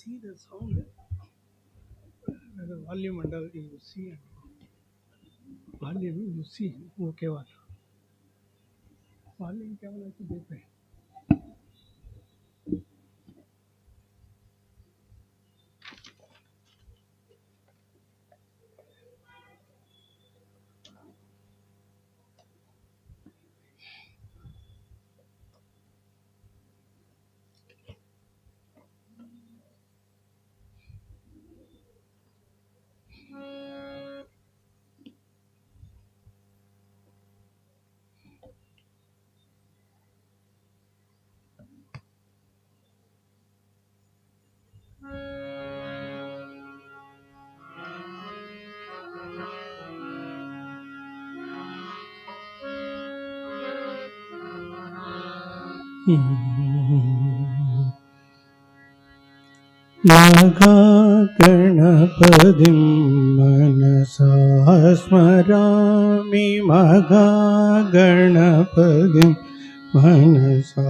see the sound. The volume and all you see. Volume you see. Okay, what? Volume केवल ऐसे देख रहे. मगा गणपतिं मनसा स्मरामि मगा गणपतिं मनसा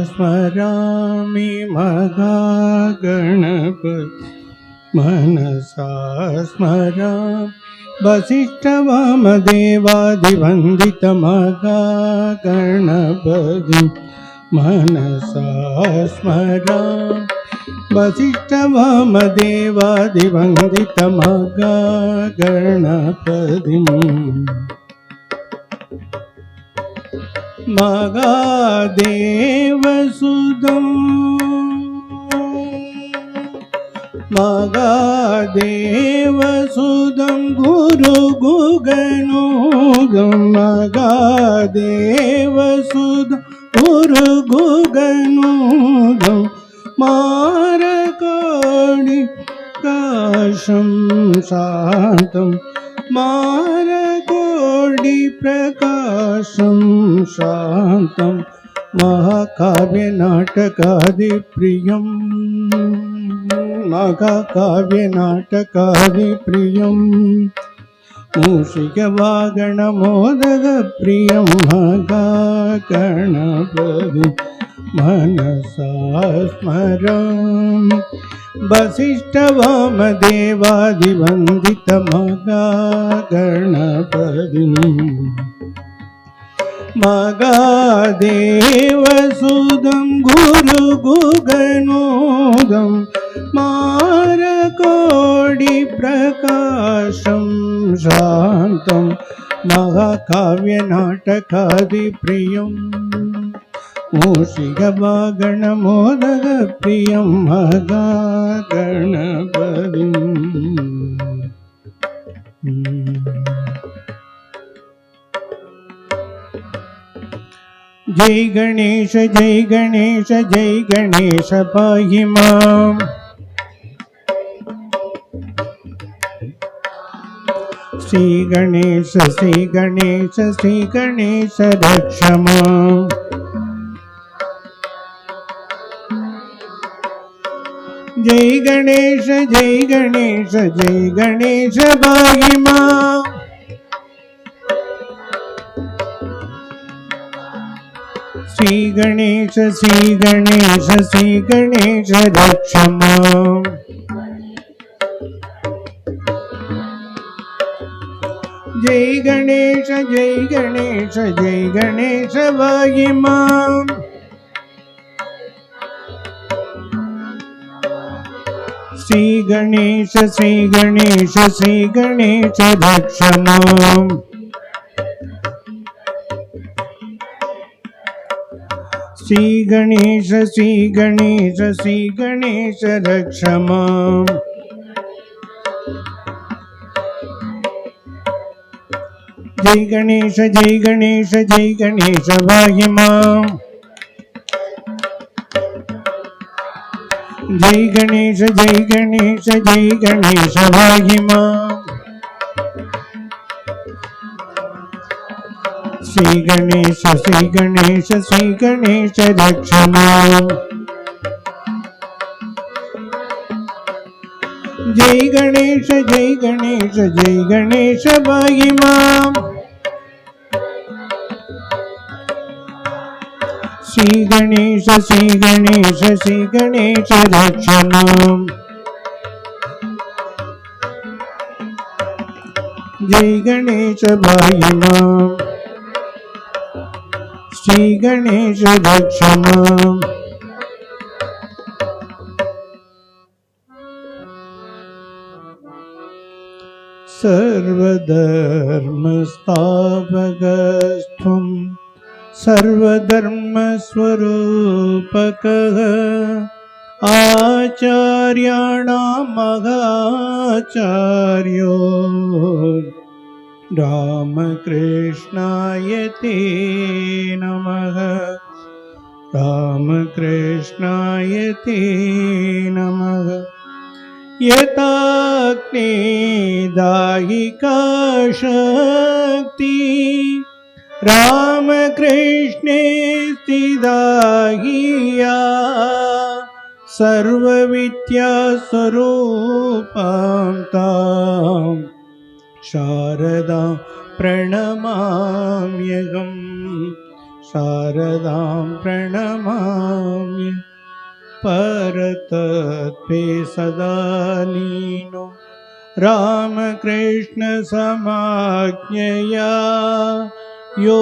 स्मरामि मगा गणपतिं मनसा स्मरामि वसिष्ठवामदेवादिवन्दितमगा गणपतिं मनसा स्मरामि वसिष्ठवामदेवादिवन्दितमगा गणपतिं मगादेवसुतं मगादेवसुतं गुरुगुगनोदं मगादेवसुतं गुरुगुगनोदं मारकोणि प्रकाशं शान्तं मारकोणि प्रकाशं शान्तं महाकाव्यनाटकादिप्रियं महाकाव्यनाटकादिप्रियं मूषिकवागणमोदकप्रियं महागणपतिं मनसा स्मरामि वसिष्ठवामदेवादिवन्दितमगा गणपतिं मगादेवसुतं गुरुगुगनोदं मारकोडिप्रकाशं शान्तं महाकाव्यनाटकादिप्रियं मूषिकवागणमोदकप्रियं मगा गणपतिं जय गणेश जय गणेश जय गणेश पाहि मां श्री गणेश रक्ष मां जय गणेश पाहि मां श्री गणेश रक्ष मां जय गणेश पाहि मां श्री गणेश रक्ष मां श्री गणेश रक्ष मां जय गणेश पाहि मां जय गणेश पाहि मां श्री गणेश रक्ष मां जय गणेश पाहि मां श्री गणेश रक्षणम् जय गणेश भायिनाम् श्री गणेश रक्षणम् सर्वधर्मस्थापकस्त्वं सर्वधर्मस्वरूपकः आचार्याणां महाचार्यो रामकृष्णाय ते नमः रामकृष्णाय ते नमः यताग्ने दाहिका शक्ति रामकृष्णे स्थिदाहिया सर्वविद्यास्वरूपां तां शारदां प्रणमाम्यहं शारदां प्रणमामि परतत्वे सदा लीनो रामकृष्ण समाज्ञया यो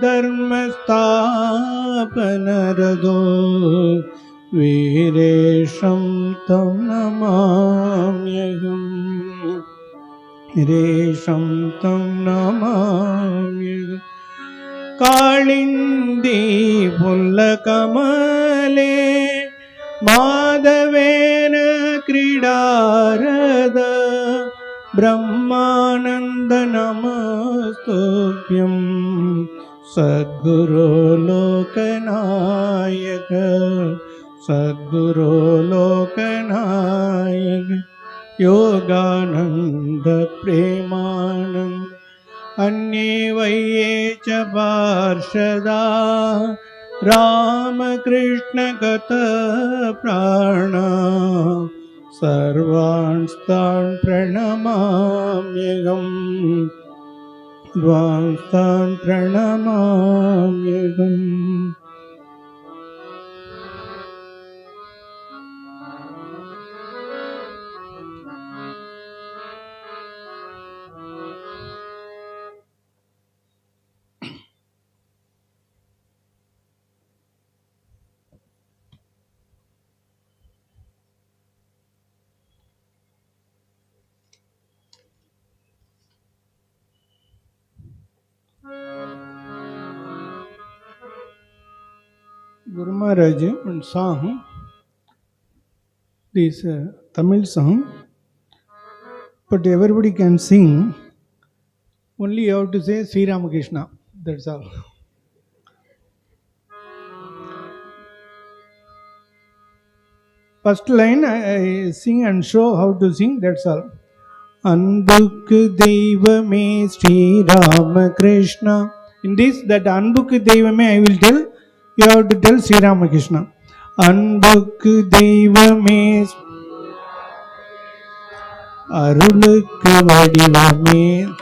धर्मस्थापनरतो वीरेशं तं नमाम्यहम् वीरेशं तं नमाम्यहम् कालिन्दी पुल्लकमले माधवेन क्रीडारद ब्रह्मानन्द नमस्तुभ्यं सद्गुरो लोकनायक सद्गुरो लोकनायक योगानन्द प्रेमानन्द अन्ये वये च पार्षदा Ramakrishna गतप्राणा सर्वांस्तान् प्रणमाम्यहम् सर्वांस्तान् प्रणमाम्यहम् Guru Maharaj song, this Tamil song, but everybody can sing. Only you have to say Sri Ramakrishna. That's all. First line I sing and show how to sing. That's all. Anbukku Deivame Sri Ramakrishna. In this, that Anbukku Deivame I will tell. You have to tell Sri Ramakrishna. Anbukku Deivame Arulukku Vadivame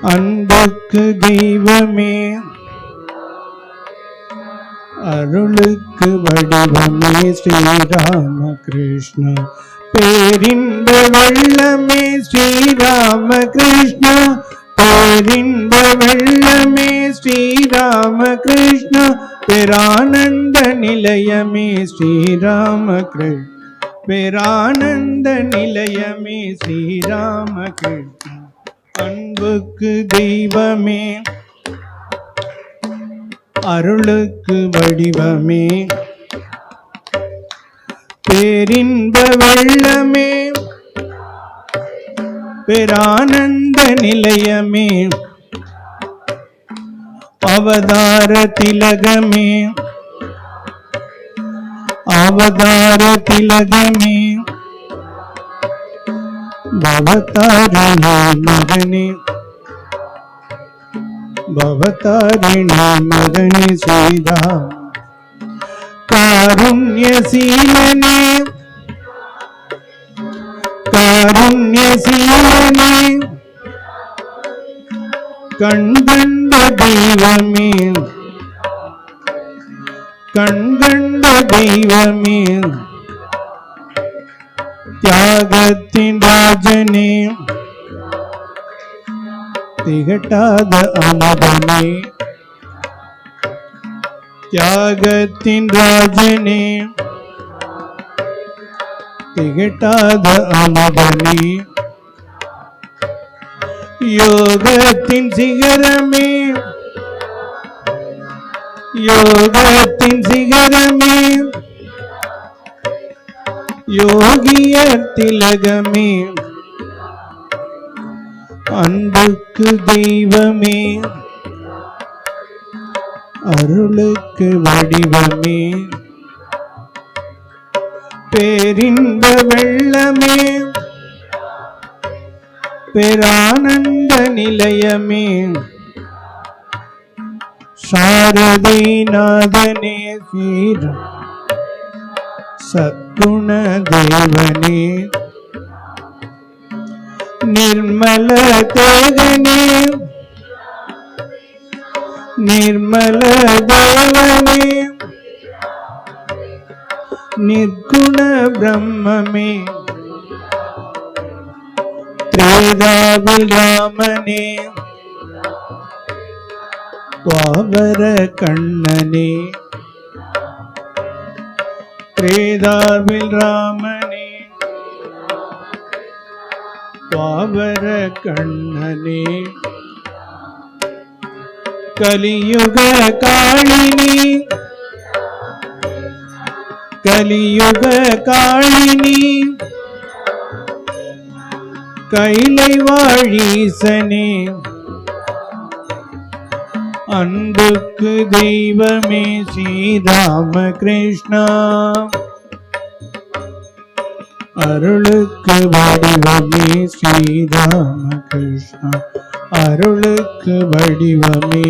Anbukku Deivame அருளுக்கு வடிவமே ஸ்ரீராமகிருஷ்ணா பேரின்ப வெள்ளமே ஸ்ரீராமகிருஷ்ணா பேரின்ப வெள்ளமே ஸ்ரீராமகிருஷ்ணா பேரானந்த நிலையமே ஸ்ரீராமகிருஷ்ணா பேரானந்த நிலையமே ஸ்ரீராமகிருஷ்ணா அன்புக்கு தெய்வமே அருளுக்கு வடிவமே பேரின்ப வெள்ளமே பேரானந்த நிலையமே அவதார திலகமே அவதார திலகமே பவதாரணி மகனே भवतारिणी मदनि सीधा कारुण्यशीलने कारुण्यशीलने कण्कण्ड दैवमे கண்கண்ட தெய்வமே, தியாகத்தின் ராஜனே, திகட்டாத அமுதனே, தியாகத்தின் ராஜனே, திகட்டாத அமுதனே, யோகத்தின் சிகரமே, யோகத்தின் சிகரமே, யோகியர் திலகமே, அன்புக்கு தெய்வமே, அருளுக்கு வடிவமே, பேரின்ப வெள்ளமே, பேரானந்த நிலையமே, சாரதை நாதனே, சீர சத்குண தேவனே, நிர்மல தேவனே, நிர்மல தேவனே, நிர்குண பிரம்மமே, திரேதாவில் ராமனே, துவாபர கண்ணனே, திரேதாவில் ராமனே, துவாபர கண்ணனே, கலியுக காளினி, கலியுக காளினி, கைலை வாழீசனே, அன்புக்கு தெய்வமே, ஸ்ரீராம கிருஷ்ணா, அருளுக்கு வடிவமே, ஸ்ரீராம கிருஷ்ணா, அருளுக்கு வடிவமே,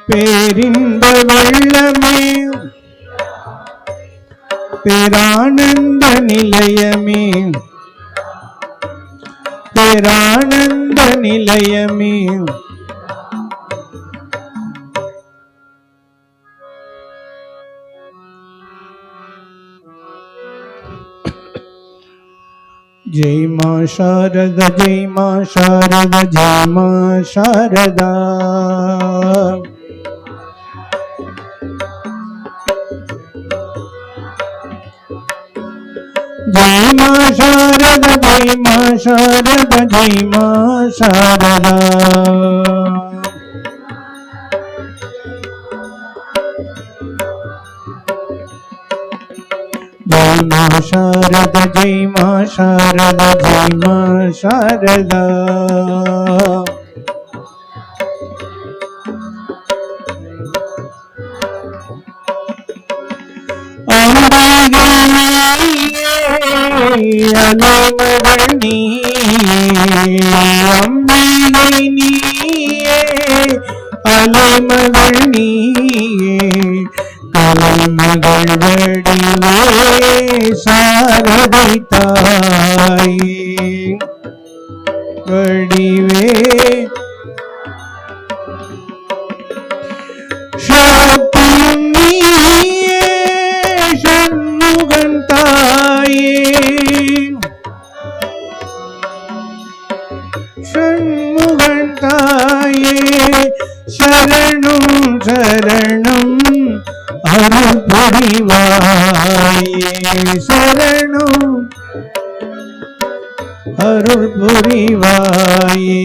பேரின்ப வெள்ளமே, பேரானந்த நிலையமே, பேரானந்த நிலையமே, जय मां शारदा, जय मां शारदा, जय मां शारदा, जय मां शारदा, जय मां शारदा, जय मां शारदा, जय मां शारदा, जय मां शारदा, जय मां शारदा, அலைமகள் நீயே, அம்பிகை நீயே, அலைமகள் நீயே, கலைமகள் வடிவே, சாரதை தாயே, வடிவே, சக்தியும் நீயே, சண்முகன் தாயே, சண்முகன் தாயே, சரணம் சரணம் அருள் புரிவாயே, சரணம் அருள் புரிவாயே,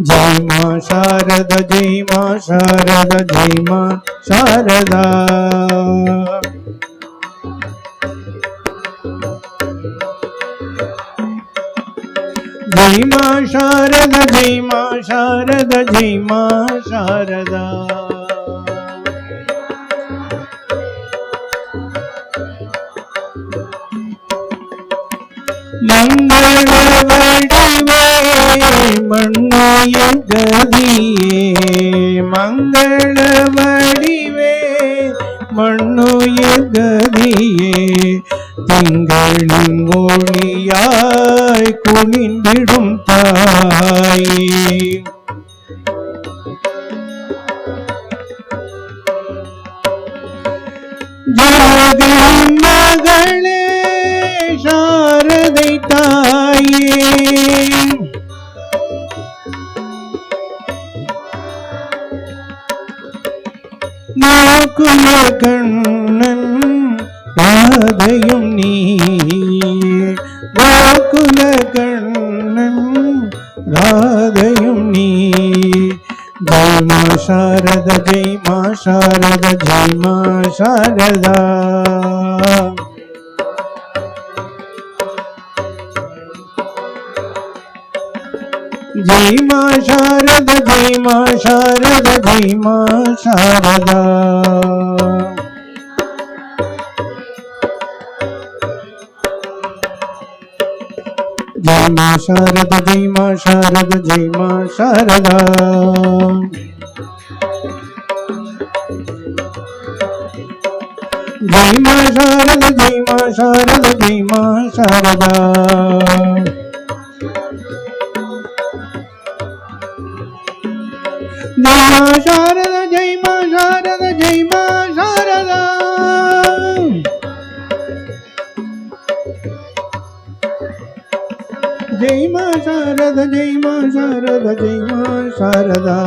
जय मां शारदा, जय मां शारदा, जय मां शारदा, जय मां शारदा, जय मां शारदा, जय मां शारदा, मंगल वडिवे मन्नोय गदिये, मंगल वडिवे मन्नोय गदिये, திங்களின் ஒளியாய் குனிந்திடும் தாயே, மகளே சாரதை தாயே கோகுல கண்ணன் ராதையும் நீ கோகுல கண்ணன் ராதையும் நீ ஜெய் மா சாரத ஜெய் மா சாரத ஜெய் மா சாரதா ஜெய் மா சாரத ஜெய் மா சாரத ஜெய் மா சாரதா ஜெய் மா சாரத ஜெய் மா சாரத ஜெய் மா சாரதா ஜெய் மா சாரத ஜெய் மா சாரத ஜெய் மா சாரதா ஜெய் மா சாரத ஜெய் மா சாரத ஜெய் மா சாரதா ஜெய் மா சாரத ஜெய் மா சாரத ஜெய் மா சாரதா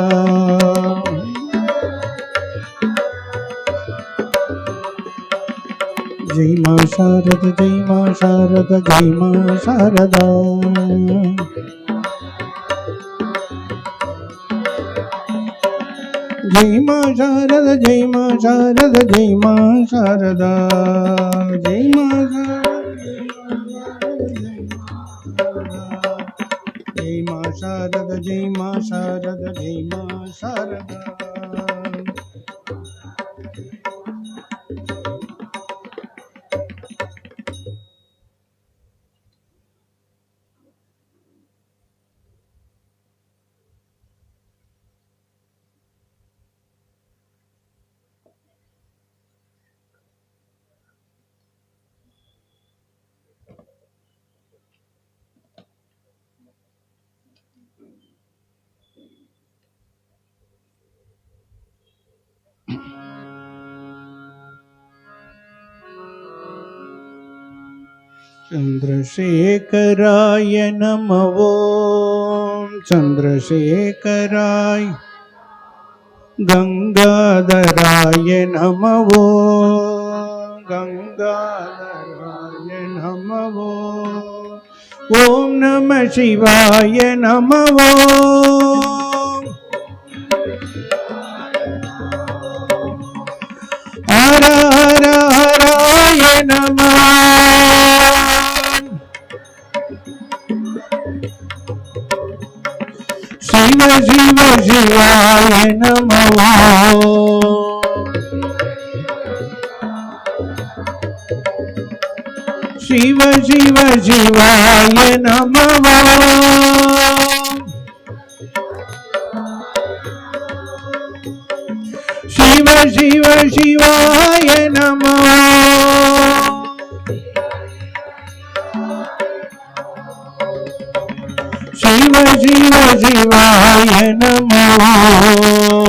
ஜெய் மா சாரத ஜெய் மா சாரத ஜெய் மா சாரதா ஜெய் மா சாரத ஜெய் மா சாரத ஜெய் மா சாரதா ஜெய் மா ஜெய் மா சாரத ஜெய் மா சாரத ஜெய் மா சாரதா चंद्रशेखराय नमः ओम चंद्रशेखराय गंगाधराय नमः ओम गंगाधराय नमः ओम नमः शिवाय नमः ओम हर हर हराय नमः शिव शिव शिवाय नमः शिव शिव शिवाय नमः शिव शिव शिवाय नमः शिव शिव शिवाय नमः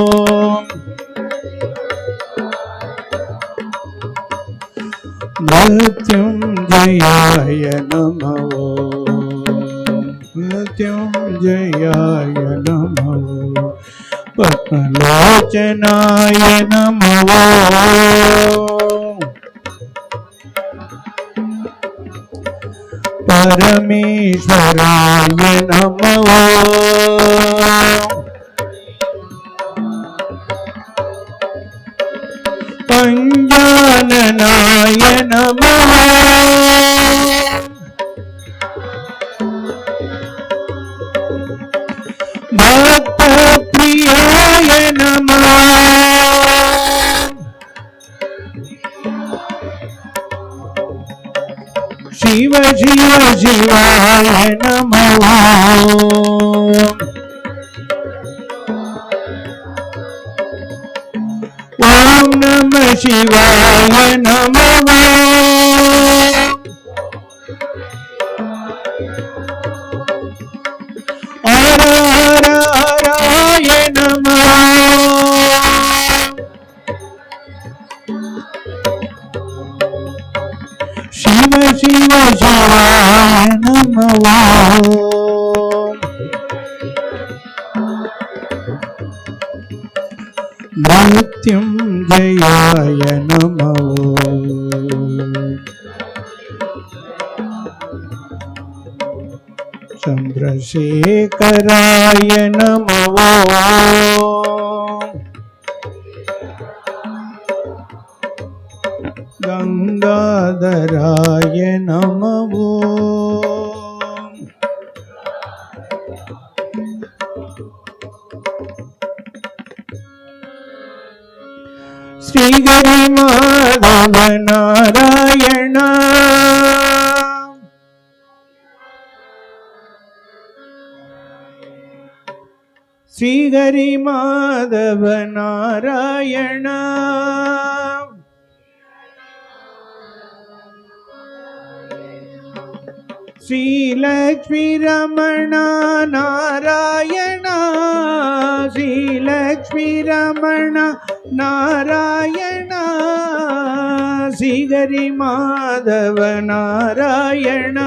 मृत्युंजयाय नमः मृत्युंजयाय नमः पद्मलोचनाय नमः परमेश्वराय नमः पंजाननाय नमः भक्तप्रियाय नमः शिव शिव शिवाय नमः ओम नमः शिवाय नमः हर हर हराय नमः शिव शिव शिवाय नमः मृत्युंजयाय नमः चंद्रशेखराय नमः गंगाधराय नमः श्रीहरि माधव नारायण श्रीहरि माधव नारायण श्रीलक्ष्मी रमण नारायण श्रीलक्ष्मी रमण नारायण श्रीहरि माधव नारायण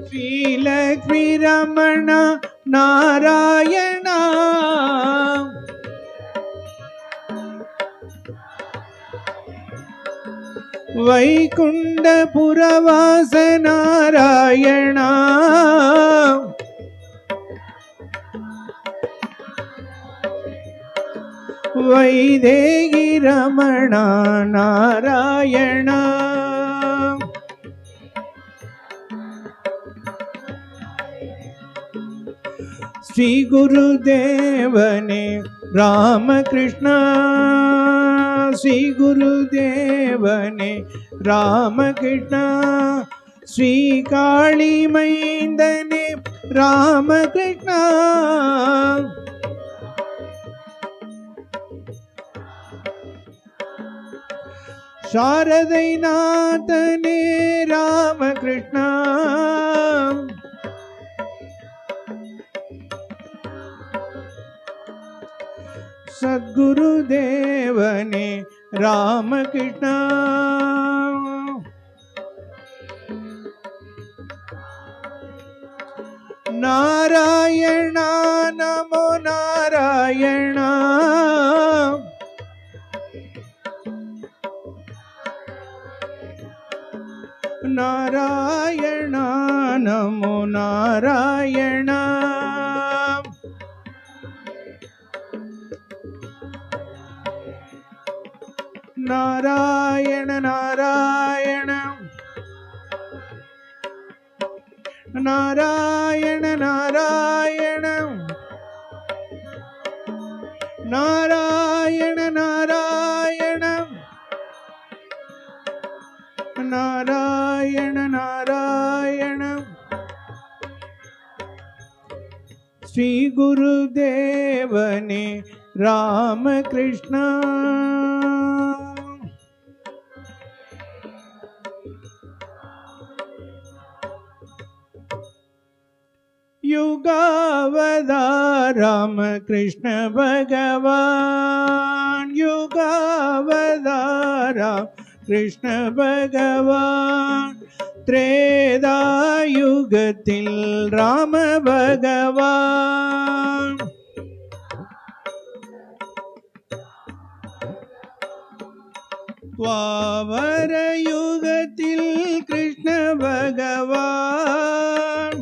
श्रीलक्ष्मी रमण नारायण वैकुंठपुरवास नारायण वैदेही रमण नारायण श्री गुरुदेवने रामकृष्ण श्री गुरुदेवने रामकृष्ण श्री काली मैंदने रामकृष्ण शारदैनाथने रामकृष्ण सद्गुरुदेवने रामकृष्ण नारायण नमो नारायण नारायण नमो नारायण नारायण नारायण नारायण नारायण नारायण नारायण नारायण नारायण श्री गुरुदेवने रामकृष्ण युगावतारम कृष्ण भगवान युगावतारम कृष्ण भगवान त्रेधायुगத்தில் राम भगवान द्वापर युगத்தில் कृष्ण भगवान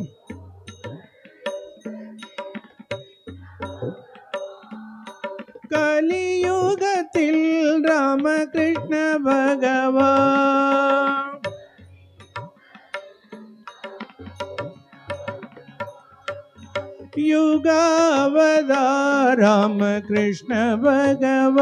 कलियुगத்தில் रामकृष्ण भगवान युगावतार रामकृष्ण भगवान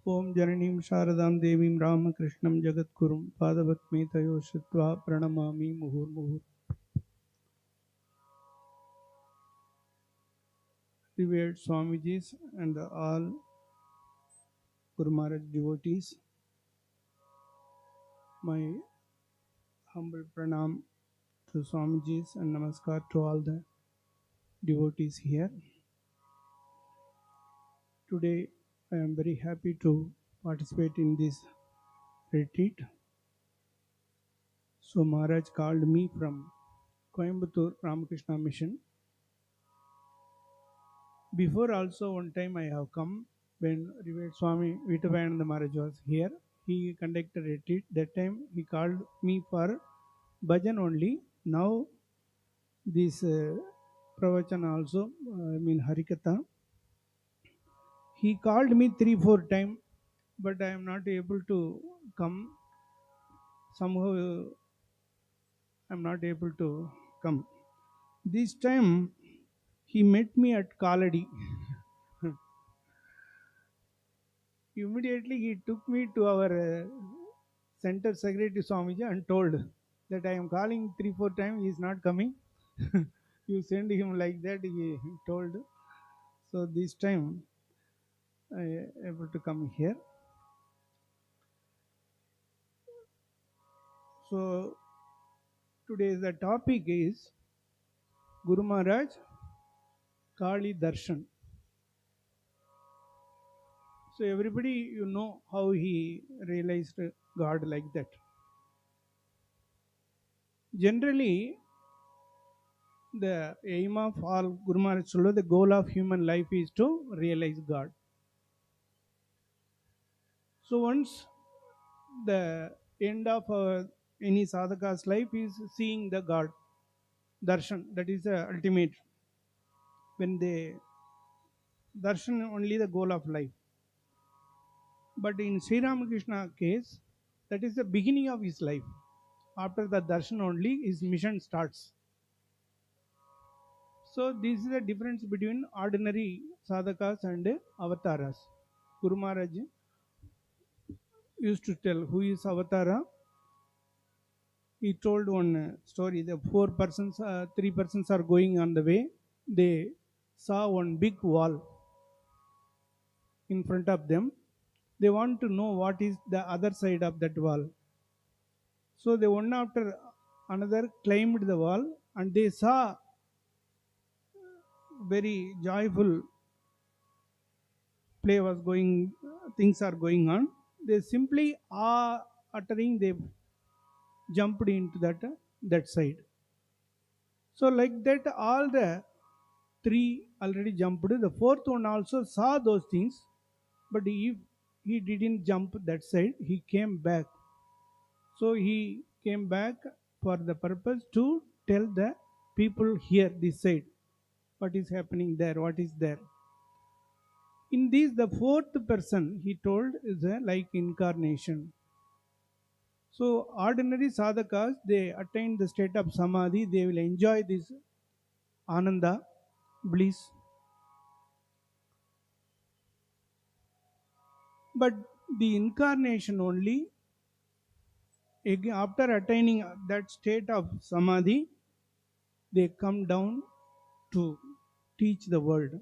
ओम जननीं शारदां देवीं रामकृष्णं जगद्गुरुं पादपद्मे तयो श्रुत्वा प्रणमामि मुहुर्मुहुः Revered Swamijis and all Guru Maharaj devotees, my humble pranam to Swamiji's and namaskar to all the devotees here. Today I am very happy to participate in this retreat. So Maharaj called me from Coimbatore Ramakrishna Mission. Before also one time I have come when Revered Swami Vitavayananda Maharaj was here. He conducted a retreat. That time he called me for bhajan only. Now this pravachan also, Harikatha. He called me 3-4 times, but I am not able to come. Somehow I am not able to come. This time he met me at Kaladi. Immediately he took me to our center secretary Swamiji and told that I am calling 3-4 times, he is not coming. You send him like that, he told. So this time I able to come here. So today's the topic is Guru Maharaj Kali Darshan. So everybody, you know how he realized God like that. Generally, the aim of all Guru Maharaj Sula, the goal of human life is to realize God. So once the end of any sadhaka's life is seeing the God, darshan, that is the ultimate. When they darshan only the goal of life. But in Sri Ramakrishna case, that is the beginning of his life. After the darshan only, his mission starts. So this is the difference between ordinary sadhakas and avataras. Guru Maharaj used to tell who is avatara. He told one story. The 3 persons are going on the way. They saw one big wall in front of them. They want to know what is the other side of that wall. So they one after another climbed the wall and they saw very joyful play was going, things are going on. They simply are uttering, they jumped into that side. So like that, all the 3 already jumped. The 4th one also saw those things, but if he didn't jump that side, he came back. So he came back for the purpose to tell the people here this side what is happening there, what is there. In this, the 4th person he told is like incarnation. So ordinary sadhakas, they attain the state of samadhi, they will enjoy this ananda, bliss. But the incarnation only, again, after attaining that state of samadhi, they come down to teach the world.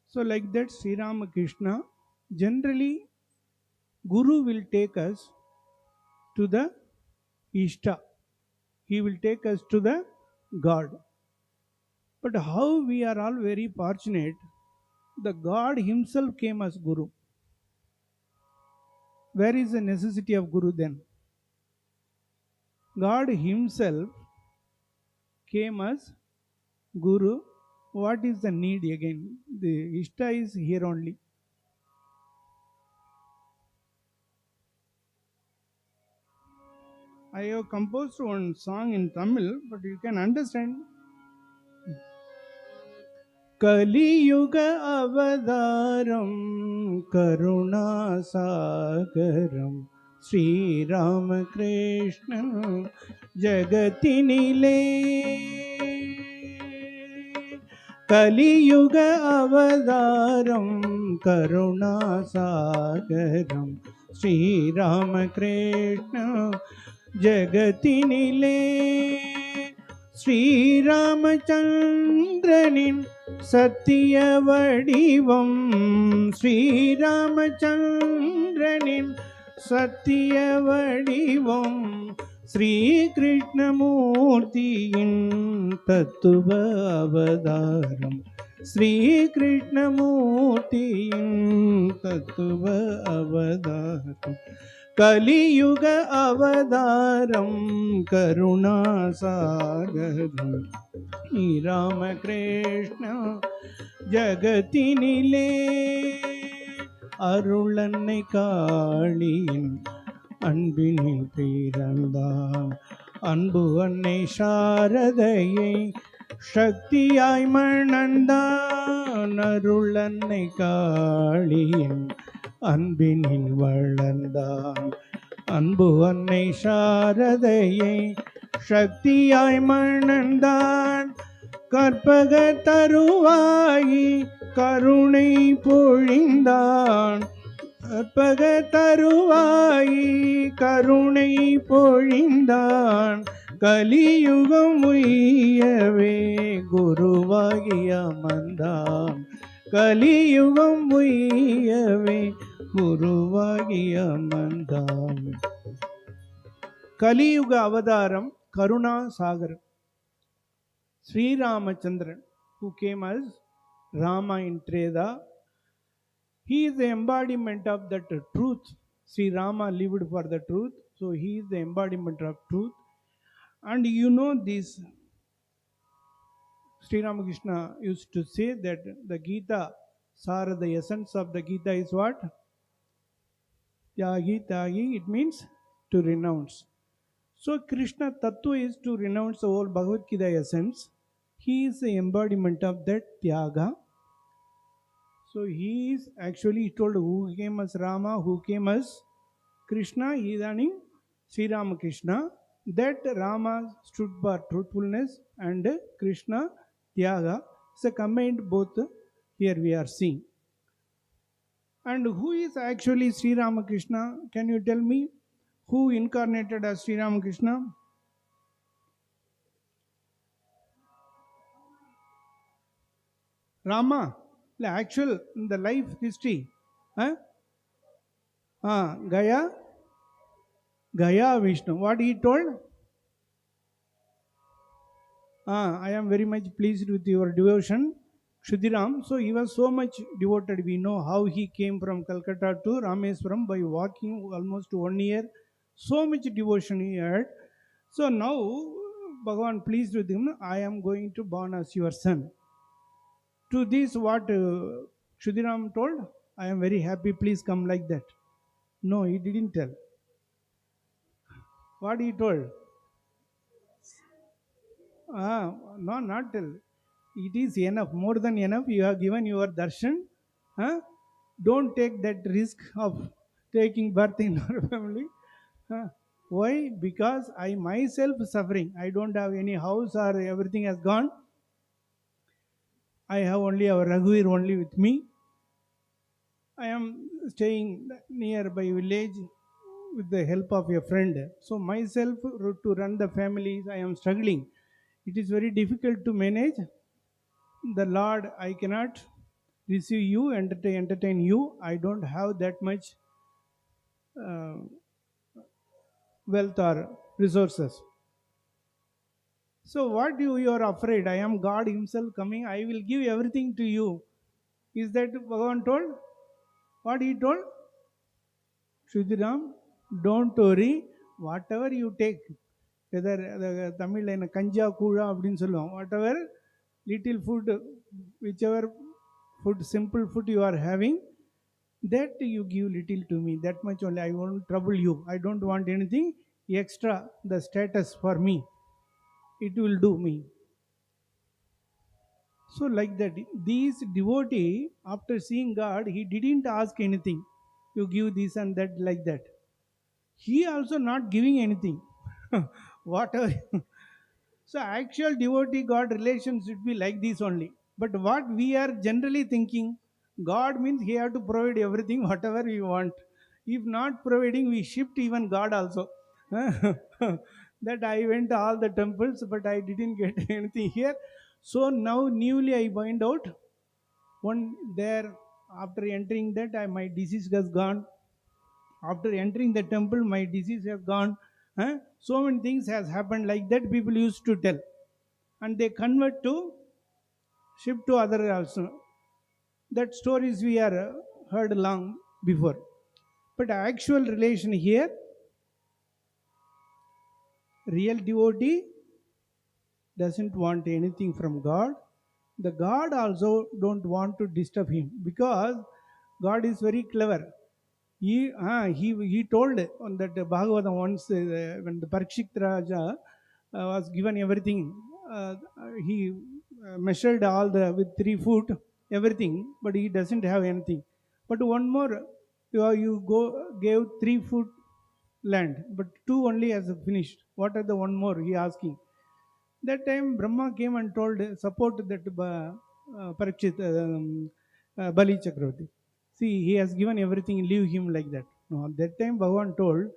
So like that, Sri Ramakrishna, generally Guru will take us to the Ishta. He will take us to the God. But how we are all very fortunate, the God himself came as Guru. Where is the necessity of Guru then? God himself came as Guru. What is the need again? The Ishta is here only. I have composed one song in Tamil, but you can understand. कलियुग अवतारम करुणासागरम श्रीरामकृष्ण जगतिनिले कलियुग अवतारम करुणासागरम श्रीरामकृष्ण जगतिनिले श्रीरामचंद्रनिन सत्य वडिवम श्रीरामचंद्रनिन सत्य वडिवम ஸ்ரீகிருஷ்ணமூர்த்தியின் தத்துவ அவதாரம், ஸ்ரீகிருஷ்ணமூர்த்தியின் தத்துவ அவதாரம், கலியுக அவதாரம் கருணாசாகரம், ஸ்ரீராமகிருஷ்ண ஜகத்தினிலே அருளன்னை காளியின் அன்பினில் பிறந்தான், அன்பு அன்னை சாரதையை சக்தியாய் மணந்தான், அருள் அன்னை காளியின் அன்பினில் வளர்ந்தான், அன்பு அன்னை சாரதையை சக்தியாய் மணந்தான், கற்பக தருவாயி கருணை பொழிந்தான், கற்பக தருவாயி கருணை பொழிந்தான், கலியுகம் உய்யவே குருவாகி அமர்ந்தான், கலியுகம் உய்யவே குருவாகி அமர்ந்தான். கலியுக அவதாரம் Karuna Sagar, Sri Ramachandran, who came as Rama in Treda, he is the embodiment of that truth. Sri Rama lived for the truth, so he is the embodiment of truth. And you know this, Sri Ramakrishna used to say that the Gita, Sara, the essence of the Gita is what? Tyagi, Tyagi, it means to renounce. So Krishna Tattva is to renounce the whole Bhagavad Gita essence. He is the embodiment of that Tyaga. So he is actually, he told who came as Rama, who came as Krishna, he is earning Sri Ramakrishna. That Rama stood for truthfulness and Krishna Tyaga. So combined both here we are seeing. And who is actually Sri Ramakrishna? Can you tell me who incarnated as Sri Ramakrishna? Rama, the actual in the life history. Huh? Gaya Vishnu. What he told? I am very much pleased with your devotion, Kshudiram. So he was so much devoted. We know how he came from Calcutta to Rameswaram by walking almost 1 year. So much devotion he had. So now, Bhagavan pleased with him, I am going to born as your son. To this, what Kshudiram told, I am very happy, please come like that. No, he didn't tell. What he told? No, not tell. It is enough, more than enough. You have given your darshan. Don't take that risk of taking birth in our family. Why? Because I myself suffering. I don't have any house or everything has gone. I have only our Raghuir only with me. I am staying nearby village with the help of a friend. So myself to run the families, I am struggling. It is very difficult to manage. The Lord, I cannot receive you, entertain you. I don't have that much wealth or resources. So what you are afraid? I am God himself coming. I will give everything to you. Is that Bhagavan told? What he told? Shudiram, don't worry. Whatever you take, whether Tamil in kanja kula அப்படின்னு சொல்லுவோம், whatever little food, whichever food, simple food you are having, that you give little to me. That much only. I won't trouble you. I don't want anything extra. The status for me, it will do me. So like that, these devotee, after seeing God, he didn't ask anything. You give this and that like that. He also not giving anything. Whatever. So actual devotee God relations should be like this only. But what we are generally thinking, God means he have to provide everything whatever we want. If not providing, we shift even God also. That I went to all the temples, but I didn't get anything here. So now newly I find out one there, after entering that, my disease has gone. After entering the temple, my disease has gone. So many things has happened like that. People used to tell, and they convert to shift to other also. That stories we are heard long before. But actual relation here, real devotee doesn't want anything from God. The God also don't want to disturb him, because God is very clever. He told on that Bhagavatam once, when the Parikshit Raja was given everything. He measured all the with 3 foot everything, but he doesn't have anything. But one more, you go gave 3 foot land, but two only has finished. What are the one more? He asking. That time Brahma came and told, support that Parikshit, Bali Chakravarti. See, he has given everything, leave him like that. No, that time Bhagavan told,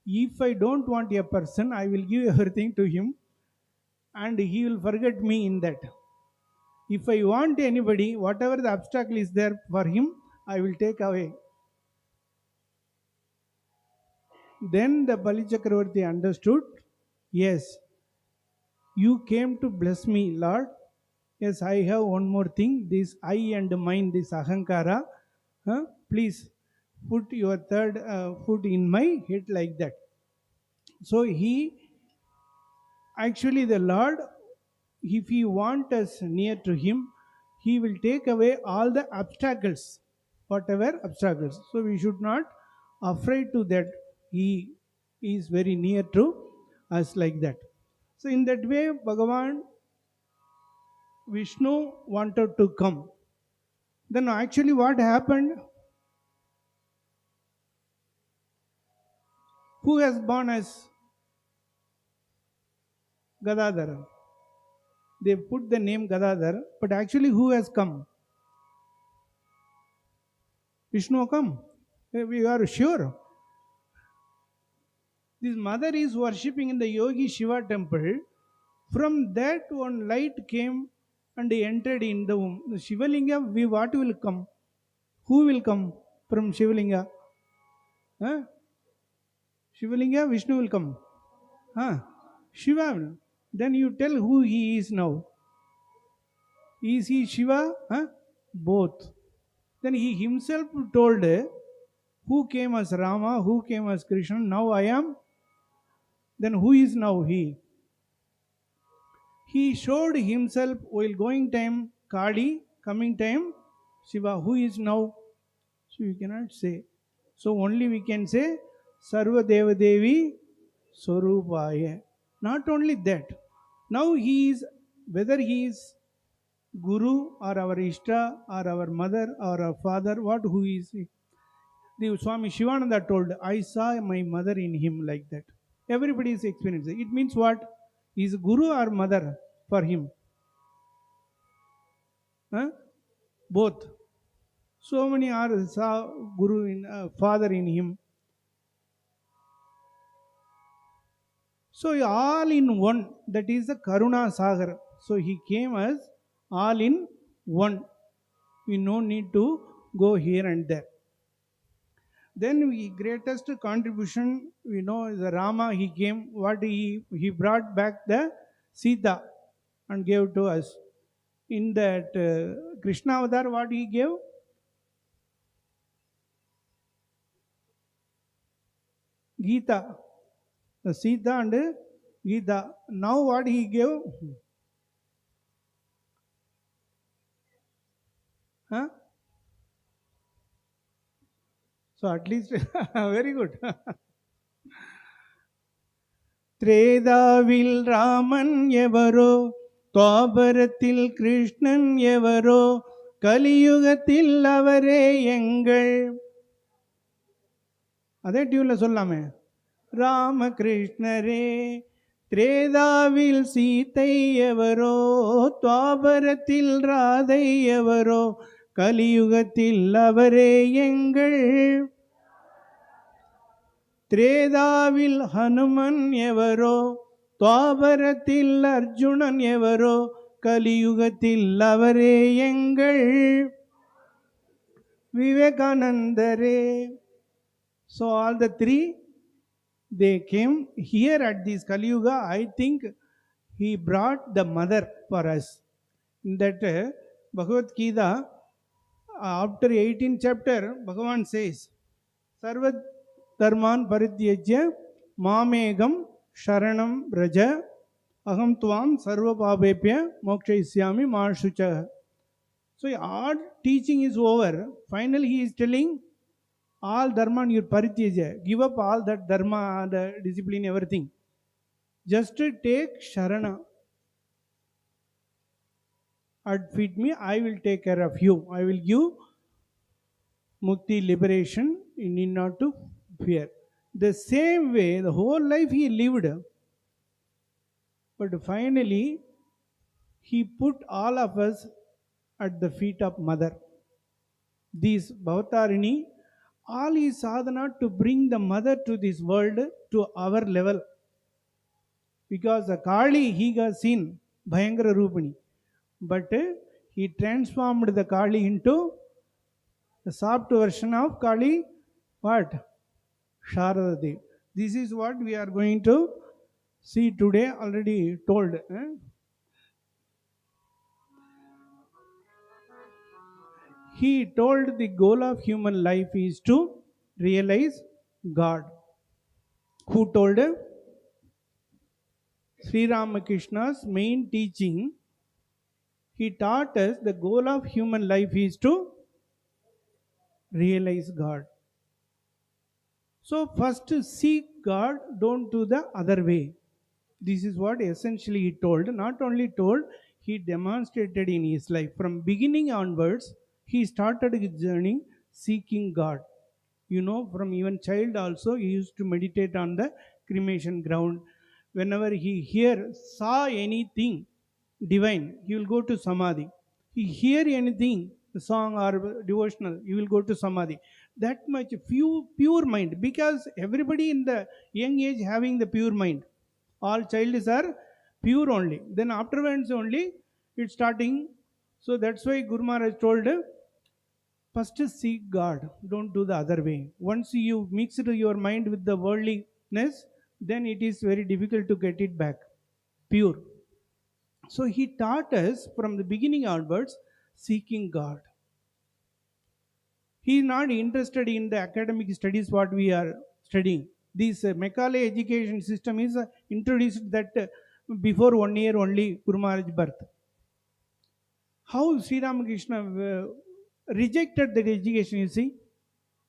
if I don't want a person, I will give everything to him and he will forget me in that. If I want anybody, whatever the obstacle is there for him, I will take away. Then the Bali Chakravarti understood, yes, you came to bless me, Lord. Yes, I have one more thing. This I and mine, this ahankara. Please put your third foot in my head like that. So he, actually, the Lord, if he want us near to him, he will take away all the obstacles, whatever obstacles. So we should not afraid to that. He is very near to us like that. So in that way, Bhagavan Vishnu wanted to come. Then actually what happened? Who has born as Gadadhar? They put the name Gadadhar, but actually who has come? Vishnu come. We are sure. This mother is worshipping in the Yogi Shiva temple. From that one light came and entered in the womb. The Shivalinga, what will come? Who will come from Shivalinga? Huh? Shivalinga, Vishnu will come. Huh? Shiva will. Then you tell who he is now. Is he Shiva? Huh? Both. Then he himself told, who came as Rama, who came as Krishna, now I am. Then who is now he? He showed himself while going time Kali, coming time Shiva. Who is now? So we cannot say. So only we can say Sarva Deva Devi Swarupaya. Not only that. Now he is, whether he is Guru or our Ishta or our mother or our father, what who is he? The Swami Shivananda told, I saw my mother in him like that. Everybody is experiencing. It means what? Is Guru or mother for him? Huh? Both. So many are saw Guru in father in him. So all in one. That is the Karuna Sagar. So he came as all in one. We no need to go here and there. Then we greatest contribution we know is the Rama. He came. What he brought back the Sita and gave to us. In that Krishna Avatar, what he gave? Gita. The Sita and Gita. Now what he gave? Huh? So at least very good. த்ரேதாவில் Raman எவரோ, துவாபரத்தில் கிருஷ்ணன் எவரோ, கலியுகத்தில் அவரே எங்கள். அதே டியூன்ல சொல்லாமே, ராமகிருஷ்ணரே. திரேதாவில் சீத்தை எவரோ, துவாபரத்தில் ராதை எவரோ, கலியுகத்தில் அவரே எங்கள். திரேதாவில் ஹனுமன் எவரோ, துவாபரத்தில் அர்ஜுனன் எவரோ, கலியுகத்தில் அவரே எங்கள் விவேகானந்தரே. So all the three, they came here at this Kali Yuga. I think he brought the mother for us. In that Bhagavad Gita, after 18th chapter, Bhagavan says, Sarva dharman parityajya mamegam sharanam braja aham tvam sarva papepya mokshayishyami ma shucha. So our teaching is over. Finally, he is telling all dharma you parityaja. Give up all that dharma, the discipline, everything. Just take sharana. Feed me, I will take care of you. I will give mukti, liberation. You need not to fear. The same way, the whole life he lived, but finally, he put all of us at the feet of Mother. This Bhavatarini, all his sadhana to bring the Mother to this world to our level. Because the Kali he got seen, Bhayangara Rupani. But he transformed the Kali into the soft version of Kali, what? Sharada Devi. This is what we are going to see today, already told. He told the goal of human life is to realize God. Who told? Sri Ramakrishna's main teaching. He taught us the goal of human life is to realize God. So first seek God, don't do the other way. This is what essentially he told. Not only told, he demonstrated in his life. From beginning onwards, he started his journey seeking God. You know, from even child also, he used to meditate on the cremation ground. Whenever he saw anything divine, he will go to samadhi. He hear anything, the song or devotional, he will go to samadhi. That much pure mind, because everybody in the young age having the pure mind. All childs are pure only. Then afterwards only it's starting. So that's why Guru Maharaj told, first seek God, don't do the other way. Once you mix your mind with the worldliness, then it is very difficult to get it back pure. So he taught us from the beginning onwards seeking God. He is not interested in the academic studies what we are studying. This Macaulay education system is introduced that before 1 year only Guru Maharaj birth. How Sri Ramakrishna rejected that education, you see.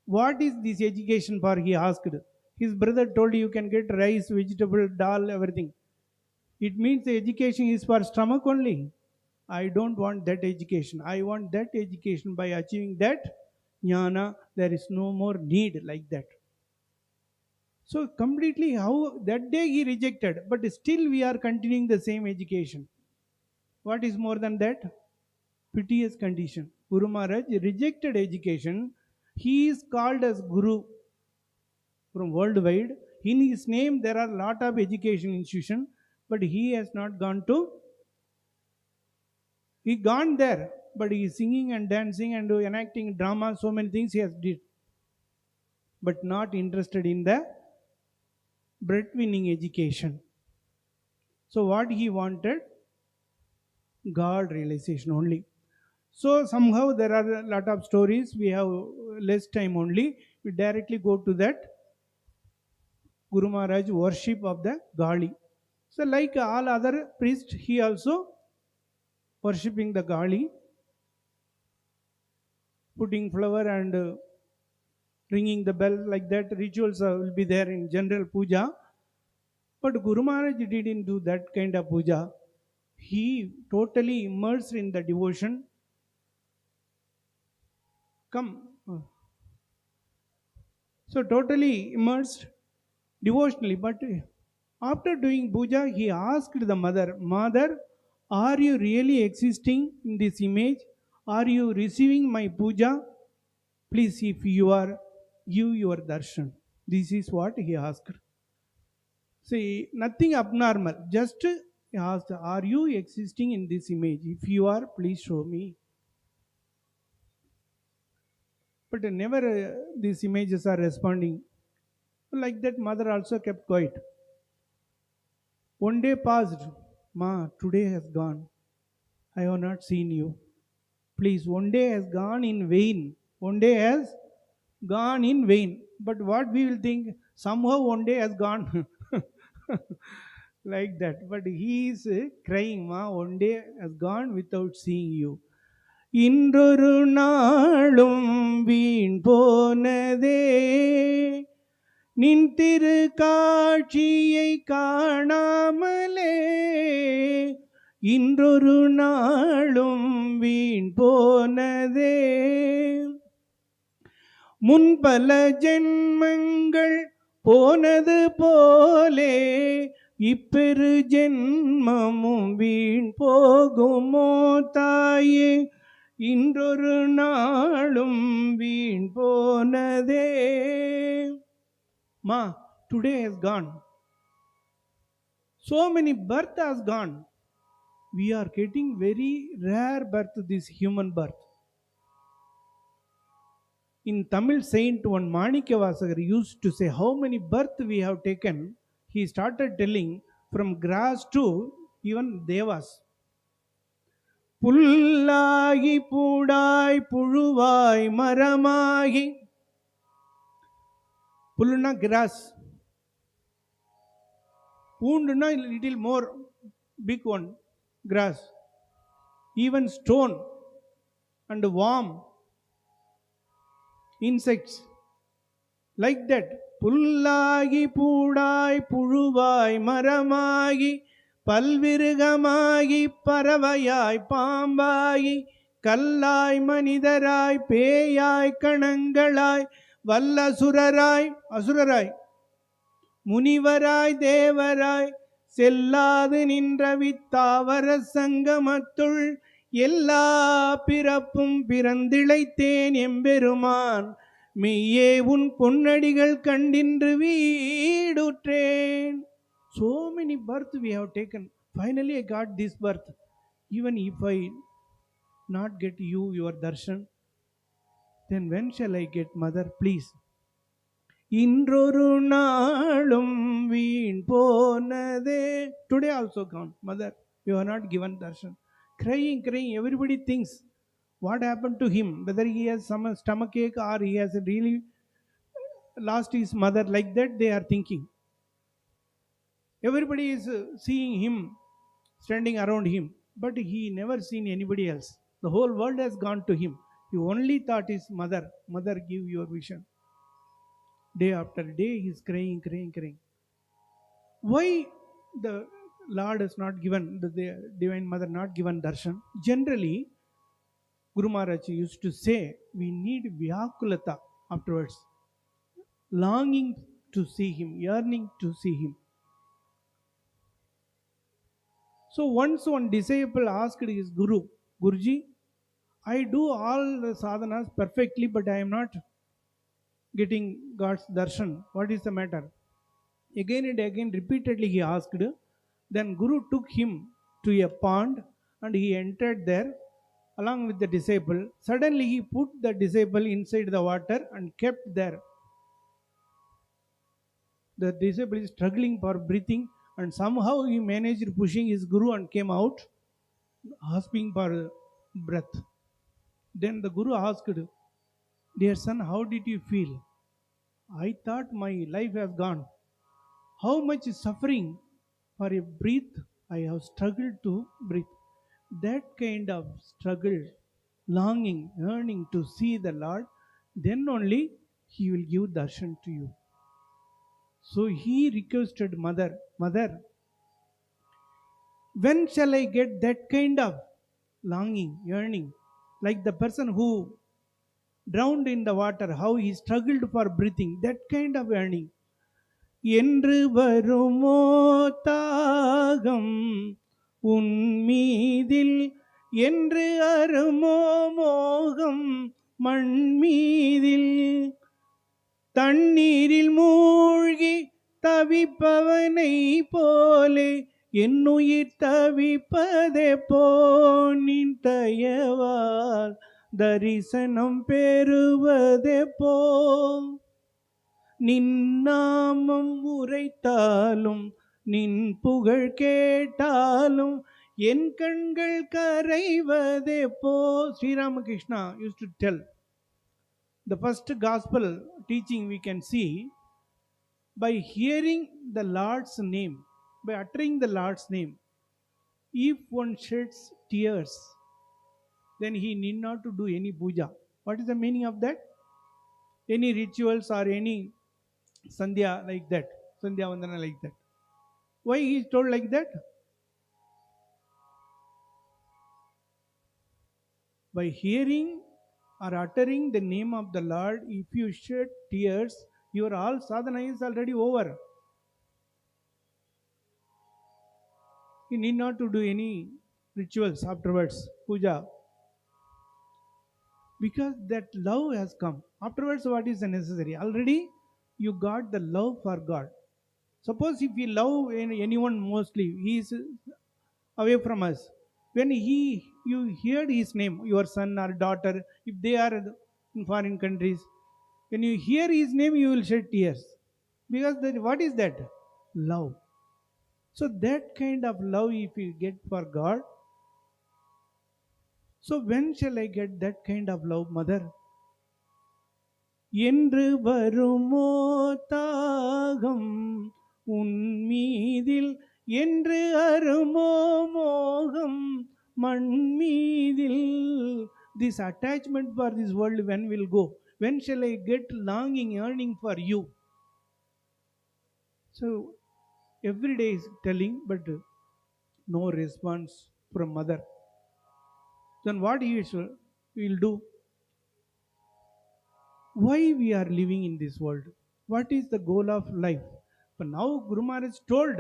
What is this education for? He asked. His brother told you can get rice, vegetable, dal, everything. It means the education is for stomach only. I don't want that education. I want that education by achieving that jnana. There is no more need like that. So completely how that day he rejected, but still we are continuing the same education. What is more than that? Piteous condition. Guru Maharaj rejected education. He is called as Guru from worldwide. In his name, there are a lot of education institutions, but he has not gone to. He gone there, but he is singing and dancing and enacting drama. So many things he has did, but not interested in the breadwinning education. So what he wanted, God realization only. So somehow there are a lot of stories. We have less time only. We directly go to that Guru Maharaj worship of the Gali. So like all other priests, he also worshipping the Gali, putting flower and ringing the bell, like that rituals will be there in general puja. But Guru Maharaj didn't do that kind of puja. He totally immersed in the devotion. Come. So totally immersed devotionally. But after doing puja, he asked the mother, Mother, are you really existing in this image? Are you receiving my puja? Please, if you are, give your darshan. This is what he asked. See, nothing abnormal. Just he asked, are you existing in this image? If you are, please show me. But never these images are responding. Like that, mother also kept quiet. One day passed. Ma, today has gone. I have not seen you. Please, one day has gone in vain. One day has gone in vain. But what we will think, somehow one day has gone. Like that. But he is crying, Ma, one day has gone without seeing you. இன்றொரு நாளும் வீண் போனதே நின் திரு காட்சியை காணாமலே இன்றொரு நாளும் வீண் போனதே முன்பல ஜென்மங்கள் போனது போலே இப்பெரு ஜென்மமும் வீண் போகுமோ தாயே இன்றொரு நாளும் வீண் போனதே. Ma, today has gone. So many birth has gone. We are getting very rare birth, this human birth. In Tamil saint, one Manikavasagar used to say how many birth we have taken. He started telling from grass to even devas. புல்லாகி பூடாய் புழுவாய் மரமாகி. புல்லுனா grass, பூண்டுனா little more big one, grass, even stone and worm, insects, like that. புல்லாகி பூடாய் புழுவாய் மரமாகி பல்விருகமாகி பறவையாய் பாம்பாகி கல்லாய் மனிதராய் பேயாய் கணங்களாய் வல்லசுரராய் அசுரராய் முனிவராய் தேவராய் செல்லாது நின்ற வித்தாவர சங்கமத்துள் எல்லா பிறப்பும் பிறந்திழைத்தேன் எம்பெருமான் மெய்யே உன் பொன்னடிகள் கண்டின்று வீடுற்றேன். So many births we have taken. Finally I got this birth. Even if I not get you your darshan, then when shall I get mother? Please. இன்றொரு நாளும் வீண் போனதே. Today also gone. Mother, you are not given darshan. Crying, crying. Everybody thinks what happened to him, whether he has some stomach ache or he has really lost his mother. Like that they are thinking. Everybody is seeing him, standing around him, but he never seen anybody else. The whole world has gone to him. He only thought his mother. Mother, give your vision. Day after day he is crying, crying, crying. Why the Lord has not given, the Divine Mother not given darshan? Generally, Guru Maharaj used to say, we need vyakulata afterwards. Longing to see him, yearning to see him. So once one disciple asked his Guru, Guruji, I do all the sadhanas perfectly, but I am not getting God's darshan. What is the matter? Again and again, repeatedly he asked. Then Guru took him to a pond and he entered there along with the disciple. Suddenly he put the disciple inside the water and kept there. The disciple is struggling for breathing, and somehow he managed pushing his Guru and came out, asking for breath. Then the Guru asked, dear son, how did you feel? I thought my life has gone. How much suffering for a breath I have struggled to breathe. That kind of struggle, longing, yearning to see the Lord, then only he will give darshan to you. So he requested mother, Mother, when shall I get that kind of longing, yearning, like the person who drowned in the water, how he struggled for breathing, that kind of yearning. என்று வருமோ தாகம் உன்மீதில் என்று அருமோ மோகம் மண்மீதில் தண்ணீரில் மூழ்கி தவிப்பவனை போலே என்னுயிர் தவிப்பதே போனின் தயவால் தரிசனம் பெறுவதே போ. நின்னாமம் உரைத்தாலும் நின் புகழ் கேட்டாலும் என் கண்கள் கரைவதே போ. Sri Ramakrishna used to tell. The first gospel teaching we can see, by hearing the Lord's name, by uttering the Lord's name, if one sheds tears, then he need not to do any puja. What is the meaning of that? Any rituals or any sandhya like that, sandhya vandana like that. Why he is told like that? By hearing or uttering the name of the Lord, if you shed tears, your all sadhana is already over. You need not to do any rituals afterwards, puja, because that love has come. Afterwards, what is necessary? Already you got the love for God. Suppose if we love anyone mostly, he is away from us. When you heard his name, your son or daughter, if they are in foreign countries, when you hear his name, you will shed tears. Because what is that? Love. So that kind of love if you get for God, so when shall I get that kind of love, mother? என்று வருமோ தாகம் உன்மீதில், என்று அருமோ மோகம் மண்மீதில். This attachment for this world, when will go? When shall I get longing, yearning for you? So every day is telling, but no response from mother. Then what he will do? Why we are living in this world? What is the goal of life? But now Guru Maharaj told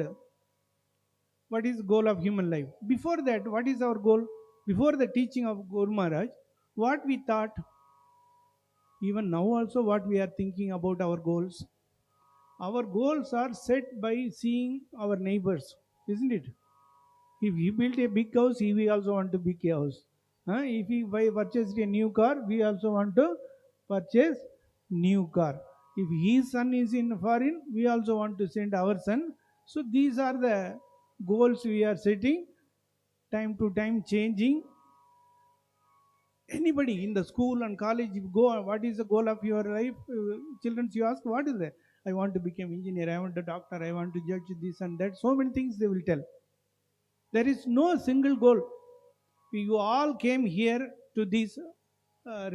what is the goal of human life. Before that, what is our goal? Before the teaching of Guru Maharaj, what we thought, even now also what we are thinking about our goals. Our goals are set by seeing our neighbors, isn't it? If he built a big house, we also want to big house. If he purchased a new car, we also want to purchase new car. If his son is in foreign, we also want to send our son. So these are the goals we are setting, time to time changing. Anybody in the school and college, if go, what is the goal of your life? Children, you ask, what is that? I want to become engineer, I want a doctor, I want to judge this and that. So many things they will tell. There is no single goal. You all came here to this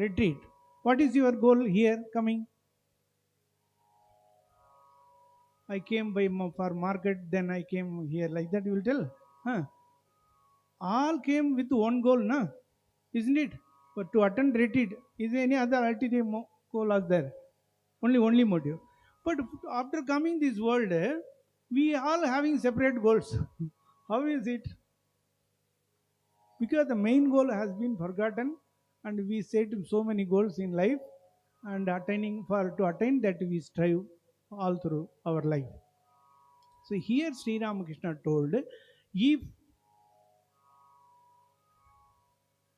retreat. What is your goal here coming? I came by for market, then I came here, like that you will tell. Huh? All came with one goal, na? Isn't it? But to attend retreat, is there any other ulterior goal out there? Only motive. But after coming this world, we all having separate goals. How is it? Because the main goal has been forgotten, and we set so many goals in life, and to attain that we strive all through our life. So here Sri Ramakrishna told, if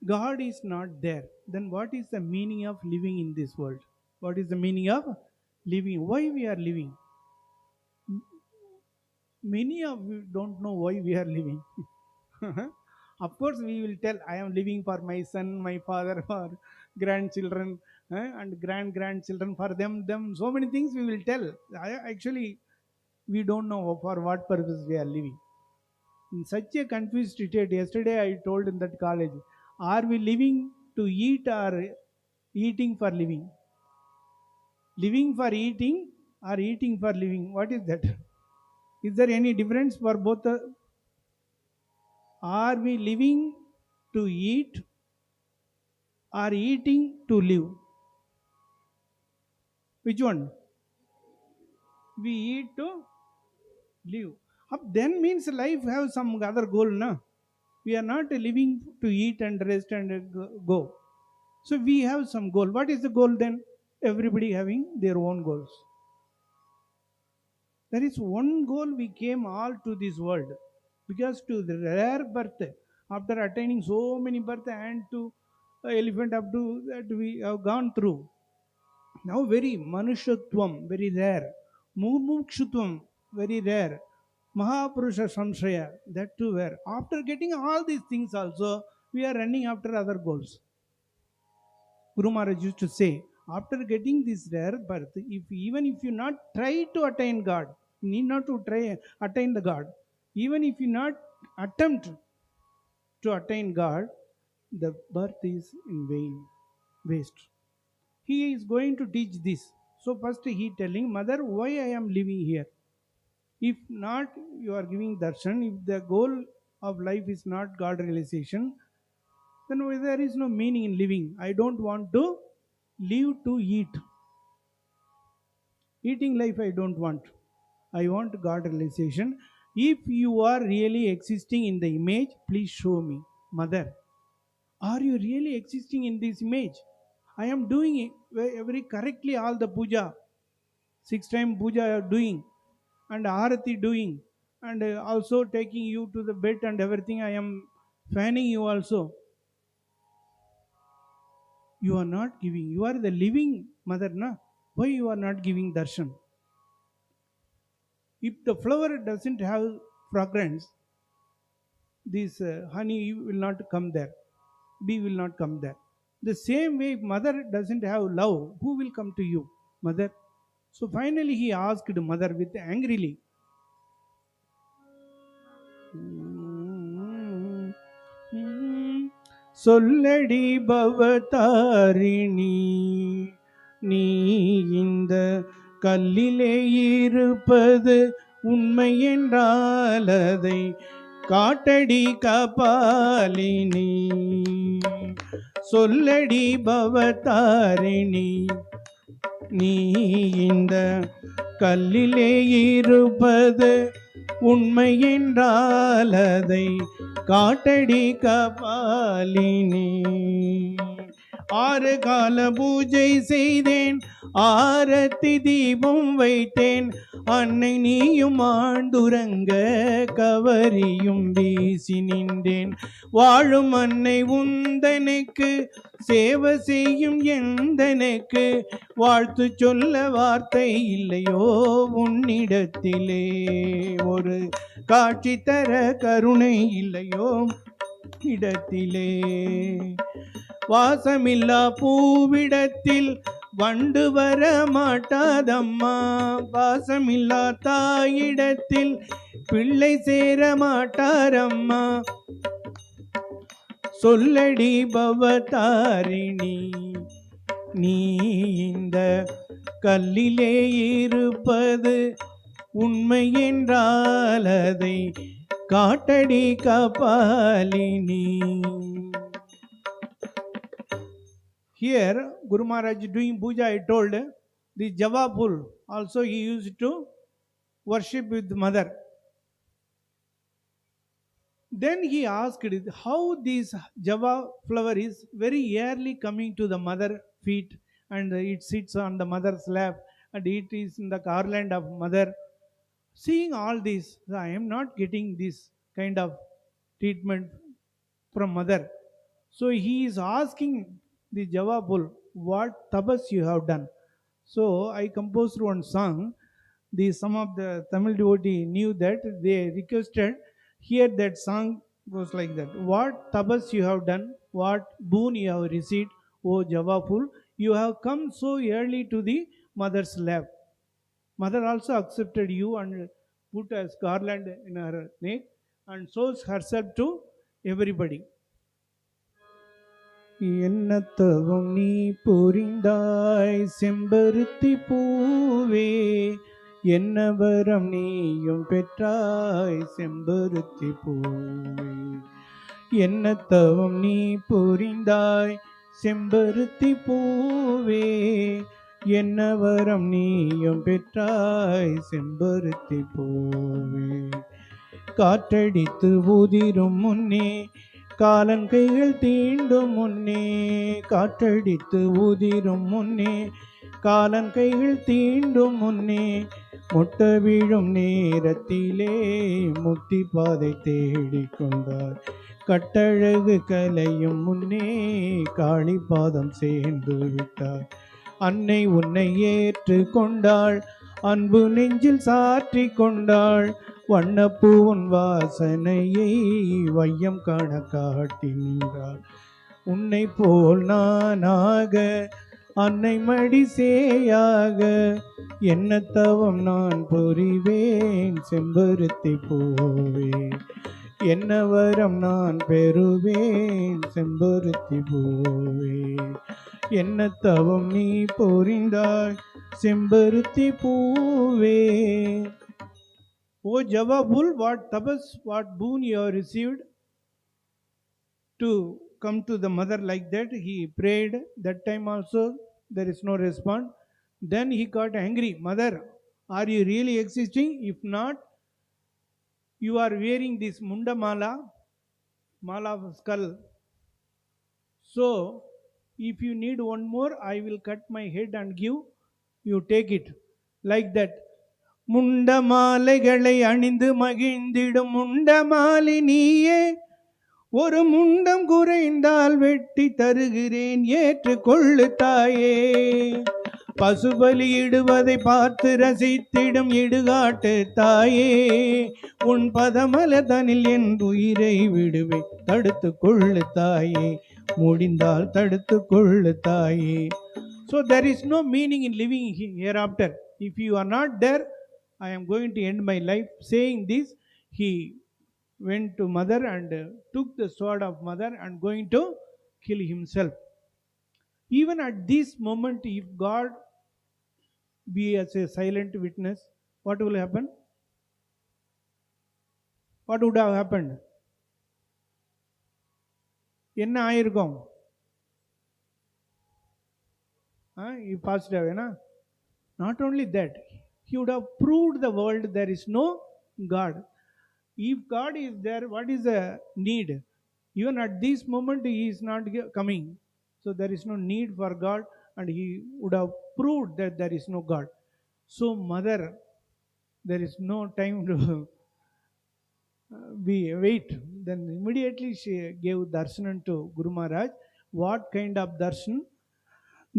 God is not there, then what is the meaning of living in this world? What is the meaning of living? Why we are living? Many of you don't know why we are living. Of course, we will tell, I am living for my son, my father, or grandchildren, and grandchildren, for them. So many things we will tell. Actually, we don't know for what purpose we are living. In such a confused state, yesterday I told in that college, are we living to eat or eating for living? Living for eating or eating for living? What is that? Is there any difference for both? Are we living to eat or eating to live? Which one? We eat to live. Then means life have some other goal, na? We are not living to eat and rest and go. So we have some goal. What is the goal then? Everybody having their own goals. There is one goal we came all to this world. Because to the rare birth, after attaining so many birth and to elephant up to that we have gone through. Now very manushatvam, very rare. Mumukshutvam, very rare. Mahapurusha Samshaya, that too rare. After getting all these things also, we are running after other goals. Guru Maharaj used to say, after getting this rare birth, even if you not try to attain God, need not to try attain the God, even if you not attempt to attain God, the birth is in vain, waste. He is going to teach this. So first he telling mother, why I am living here. If not you are giving darshan, if the goal of life is not God realization, then there is no meaning in living. I don't want to live to eat. Eating life I don't want. I want God realization. If you are really existing in the image, please show me. Mother, are you really existing in this image? I am doing it very correctly, all the puja. 6 time puja I am doing, and arati doing, and also taking you to the bed and everything. I am fanning you also. You are not giving. You are the living mother, na? Why you are not giving darshan? If the flower doesn't have fragrance, this honey will not come there. Bee will not come there. The same way, if mother doesn't have love, who will come to you? Mother. So finally he asked mother with angrily. சொல்லடி பவதாரிணி நீ இந்த கல்லிலே இருப்பது உண்மை என்றால் அதை காட்டடி கபாலினி சொல்லடி பவதாரிணி நீ இந்த கல்லிலே இருப்பது உண்மை என்றால் அதை காட்டடி கபாலினி 6 கால பூஜை செய்தேன், ஆரத்தி தீபம் வைத்தேன், அன்னை நீயும் ஆண்டுறங்க கவரியும் வீசி நின்றேன். வாழும் அன்னை உந்தனுக்கு சேவை செய்யும் எந்தனுக்கு வாழ்த்து சொல்ல வார்த்தை இல்லையோ உன்னிடத்திலே, ஒரு காட்சி தர கருணை இல்லையோ இடத்திலே. வாசமில்லா பூவிடத்தில் வண்டு வர மாட்டாதம்மா, வாசமில்லா தாயிடத்தில் பிள்ளை சேர மாட்டாரம்மா. சொல்லடி பவதாரிணி நீ இந்த கல்லிலே இருப்பது உண்மை என்றால் அதை காட்டடி Kapalini. Here Guru Maharaj doing puja, I told the Java Pul also he used to worship with mother. Then he asked how this Java flower is very early coming to the mother feet, and it sits on the mother's lap, and it is in the garland of mother. Seeing all this, I am not getting this kind of treatment from mother. So he is asking the Java Bull, what tabas you have done. So I composed one song. Some of the Tamil devotee knew that, they requested, here that song goes like that. What tabas you have done, what boon you have received, O Java Bull, you have come so early to the mother's lap. Mother also accepted you and put a garland in her neck and shows herself to everybody. என்னத்தவம் நீ புரிந்தாய் செம்பருத்தி பூவே, என்ன வரம் நீயும் பெற்றாய் செம்பருத்தி பூவே. என்னத்தவம் நீ புரிந்தாய் செம்பருத்தி பூவே, என்ன வரம் நீயும் பெற்றாய் செம்பருத்தி பூவே. காற்றடித்து ஊதிரும் முன்னே காலன் கைகள் தீண்டும் முன்னே, காற்றடித்து ஊதிரும் முன்னே காலன் கைகள் தீண்டும் முன்னே, முட்ட வீழும் நேரத்திலே முக்தி பாதை தேடிக்கொண்டார். கட்டழகு கலையும் முன்னே காளி பாதம் சேர்ந்து விட்டார். அன்னை உன்னை ஏற்று கொண்டாள், அன்பு நெஞ்சில் சாற்றி கொண்டாள், வண்ணப்பூ உன் வாசனையை வையம் காண காட்டி நின்றாள். உன்னை போல் நானாக அன்னை மடி சேயாக, என்ன தவம் நான் புரிவேன் செம்பருத்தி பூவே, என்ன வரம் நான் பெறுவேன் செம்பருத்தி பூவே, என்ன தவம் நீ புரிந்தாய் செம்பருத்தி பூவே. O Javabul, what tapas, what boon you have received to come to the mother like that. He prayed that time also, there is no response. Then he got angry. Mother, are you really existing? If not, you are wearing this munda mala of skull. So if you need one more, I will cut my head and give, you take it. Like that. முண்ட மாலைகளை அணிந்து மகிழ்ந்திடும் முண்ட மாலினியே, ஒரு முண்டம் குறைந்தால் வெட்டி தருகிறேன் ஏற்றுக்கொள்ளு தாயே. பசுபலியிடுவதை பார்த்து ரசித்திடும் இடுகாட்டு தாயே, உன் பதமலதனில் என் உயிரை விடுவேன் தடுத்து கொள்ளு தாயே, முடிந்தால் தடுத்து கொள்ளு தாயே. So there is no meaning in living hereafter. If you are not there, I am going to end my life. Saying this, he went to mother and took the sword of mother and going to kill himself. Even at this moment, if God be as a silent witness, what will happen? What would have happened? என்ன ஆயிருக்கும்? He passed away, na? Not only that, he would have proved the world there is no God. If God is there, what is the need? Even at this moment, he is not coming. So there is no need for God, and he would have proved that there is no God. So mother, there is no time to wait. Then immediately she gave darshan to Guru Maharaj. What kind of darshan?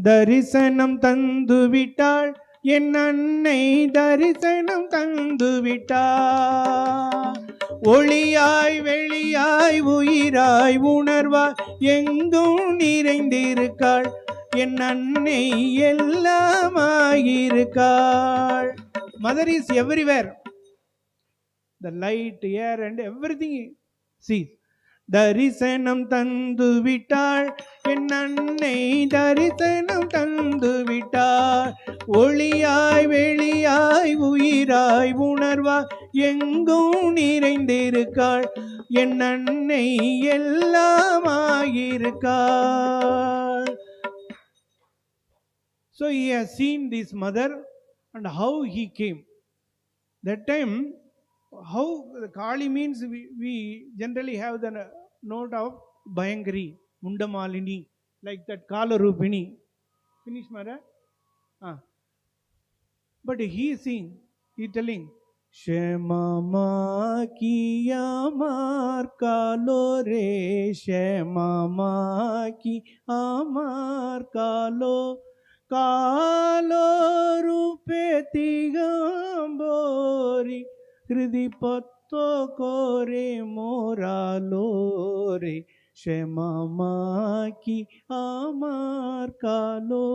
தரிசனம் தந்து விட்டாள் என் அன்னை, தரிசனம் தந்து விட்டாள், ஒளியாய் வெளியாய் உயிராய் உணர்வாய் எங்கும் நிறைந்திருக்காள், என் அன்னை எல்லாமாயிருக்காள். Mother is everywhere. The light, air and everything sees. தரிசனம் தந்து விட்டாள் என் அன்னை, தரிசனம் தந்து விட்டாள், ஒளியாய் வெளியாய் உயிராய் உணர்வாய் எங்கும் நிறைந்திருக்காள், என் அன்னை எல்லாமாயிருக்காள். So he has seen this mother and how he came. That time, how Kali means, we generally have the note of Bhayangari, Mundamalini, like that Kalarupini. Finish, Mara? But he sing, he telling, Shemama ki amar kalo re, Shemama ki amar kalo, Kalo rupe tigambori, Hridipatto kore moralo re, Shemama ki amar kalo.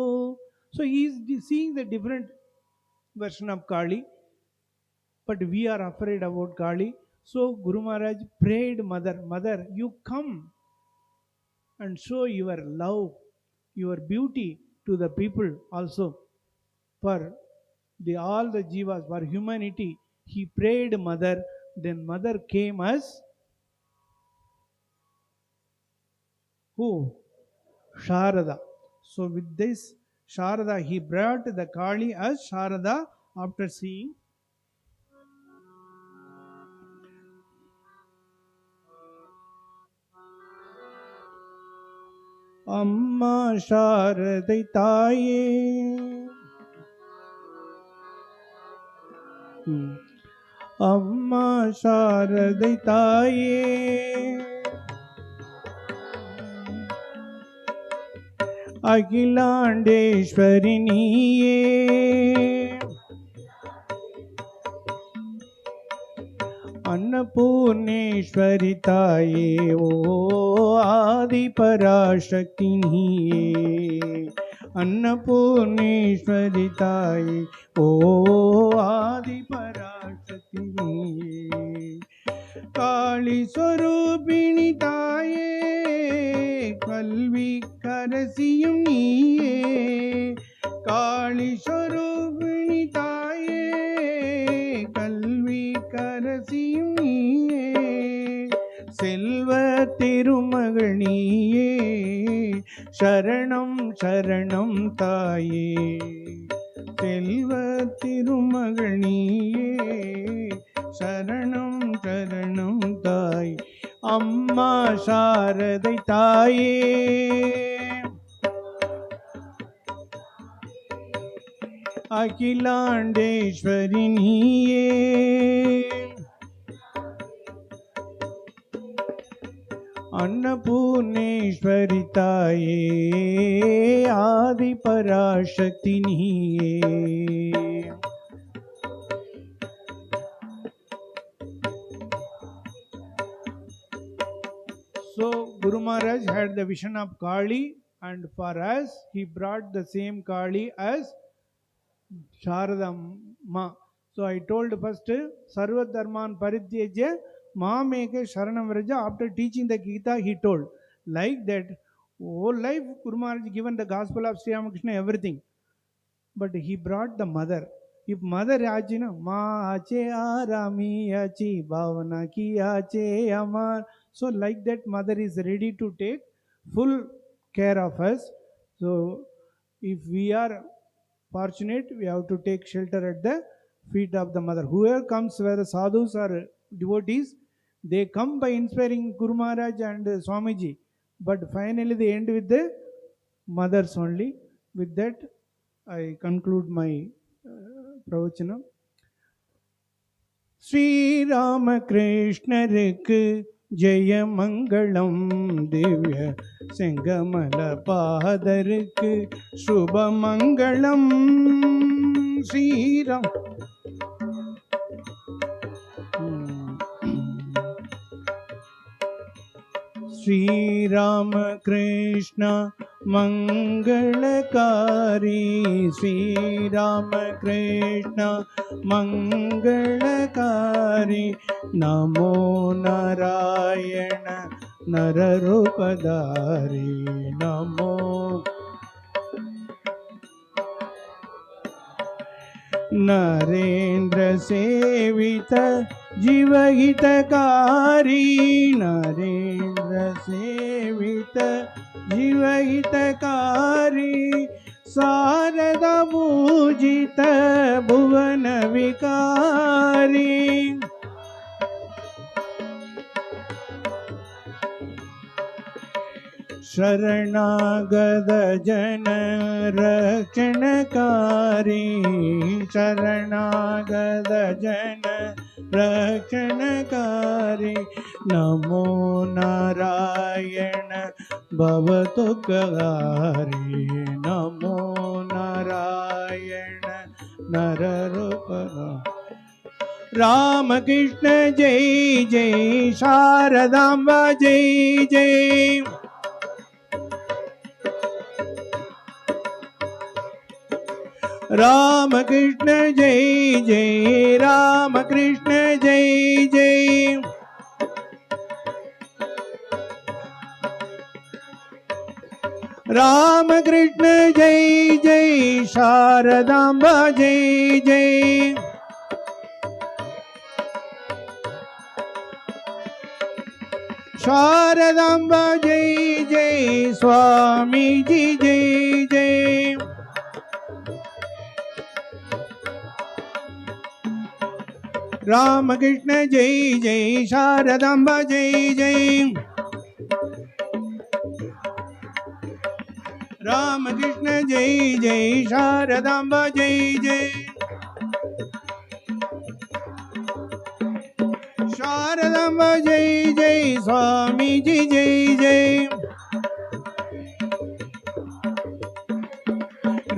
So he is seeing the different version of Kali, but we are afraid about Kali. So Guru Maharaj prayed mother, mother, you come and show your love, your beauty to the people also, for all the jivas, for humanity. He prayed mother, then mother came as who? Sharada. So with this Sharada, he brought the Kali as Sharada after seeing. Amma Sharadai Taye, Amma Sharadai Taye, Akilandeswari நீயே, அன்னபூர்ணேஸ்வரி தாயே, ஓ ஆதி பராசக்தி நீயே, அன்னபூர்ணேஸ்வரி தாயே, ஓ ஆதி பராசக்தி நீயே, காளி ஸ்வரூபிணி தாயே, கல்வி கரசியும் நீயே, காளி ஸ்வரூபிணி தாயே, கல்வி கரசியும் நீயே, செல்வ திருமகள் நீயே, சரணம் சரணம் தாயே, செல்வ திருமகள் நீயே, சரணம் சரணம் தாய், அம்மா சாரதை தாயே, அகிலாண்டேஸ்வரி நீயே, அன்னபூர்ணேஸ்வரி தாயே, ஆதி பராசக்தி நீயே. So Guru Maharaj had the vision of Kali, and for us he brought the same Kali as Sharadamma. So I told first Sarva Dharman Parityajya Mameke Sharanam Vraja. After teaching the Gita, he told like that whole life Guru Maharaj given the gospel of Sri Ramakrishna, everything, but he brought the mother. If mother achi na, ma ache arami achi bhavana ki ache amar. So like that mother is ready to take full care of us. So if we are fortunate, we have to take shelter at the feet of the mother. Whoever comes, whether sadhus or devotees, they come by inspiring Guru Maharaj and Swamiji, but finally they end with the mothers only. With that I conclude my pravachanam. Sri Ramakrishnaருக்கு ஜெய மங்களம், திவ்ய செங்கமல பாதருக்கு சுபமங்களம், ஸ்ரீராம் श्रीरामकृष्ण मंगलकारी, श्रीरामकृष्ण मंगलकारी, नमो नारायण नररूपधारी, नमो नरेंद्र सेवित जीवहितकारी, नरेंद्र सेवित जीवहितकारी, शारदा पूजित भुवन विकारी, शरणागत जन रक्षणकारी, शरणागत जन रक्षणकारी, नमो नारायण भवतुकहारी, नमो नारायण नररूपधारी। रामकृष्ण जय जय, शारदांबा जय जय, रामकृष्ण जय जय, रामकृष्ण जय जय, रामकृष्ण जय जय, शारदांबा जय जय, शारदांबा जय जय, स्वामी जी जय जय, रामकृष्ण जय जय, शारदांबा जय जय, रामकृष्ण जय जय, शारदांबा जय जय, शारदांबा जय जय, स्वामी जी जय जय,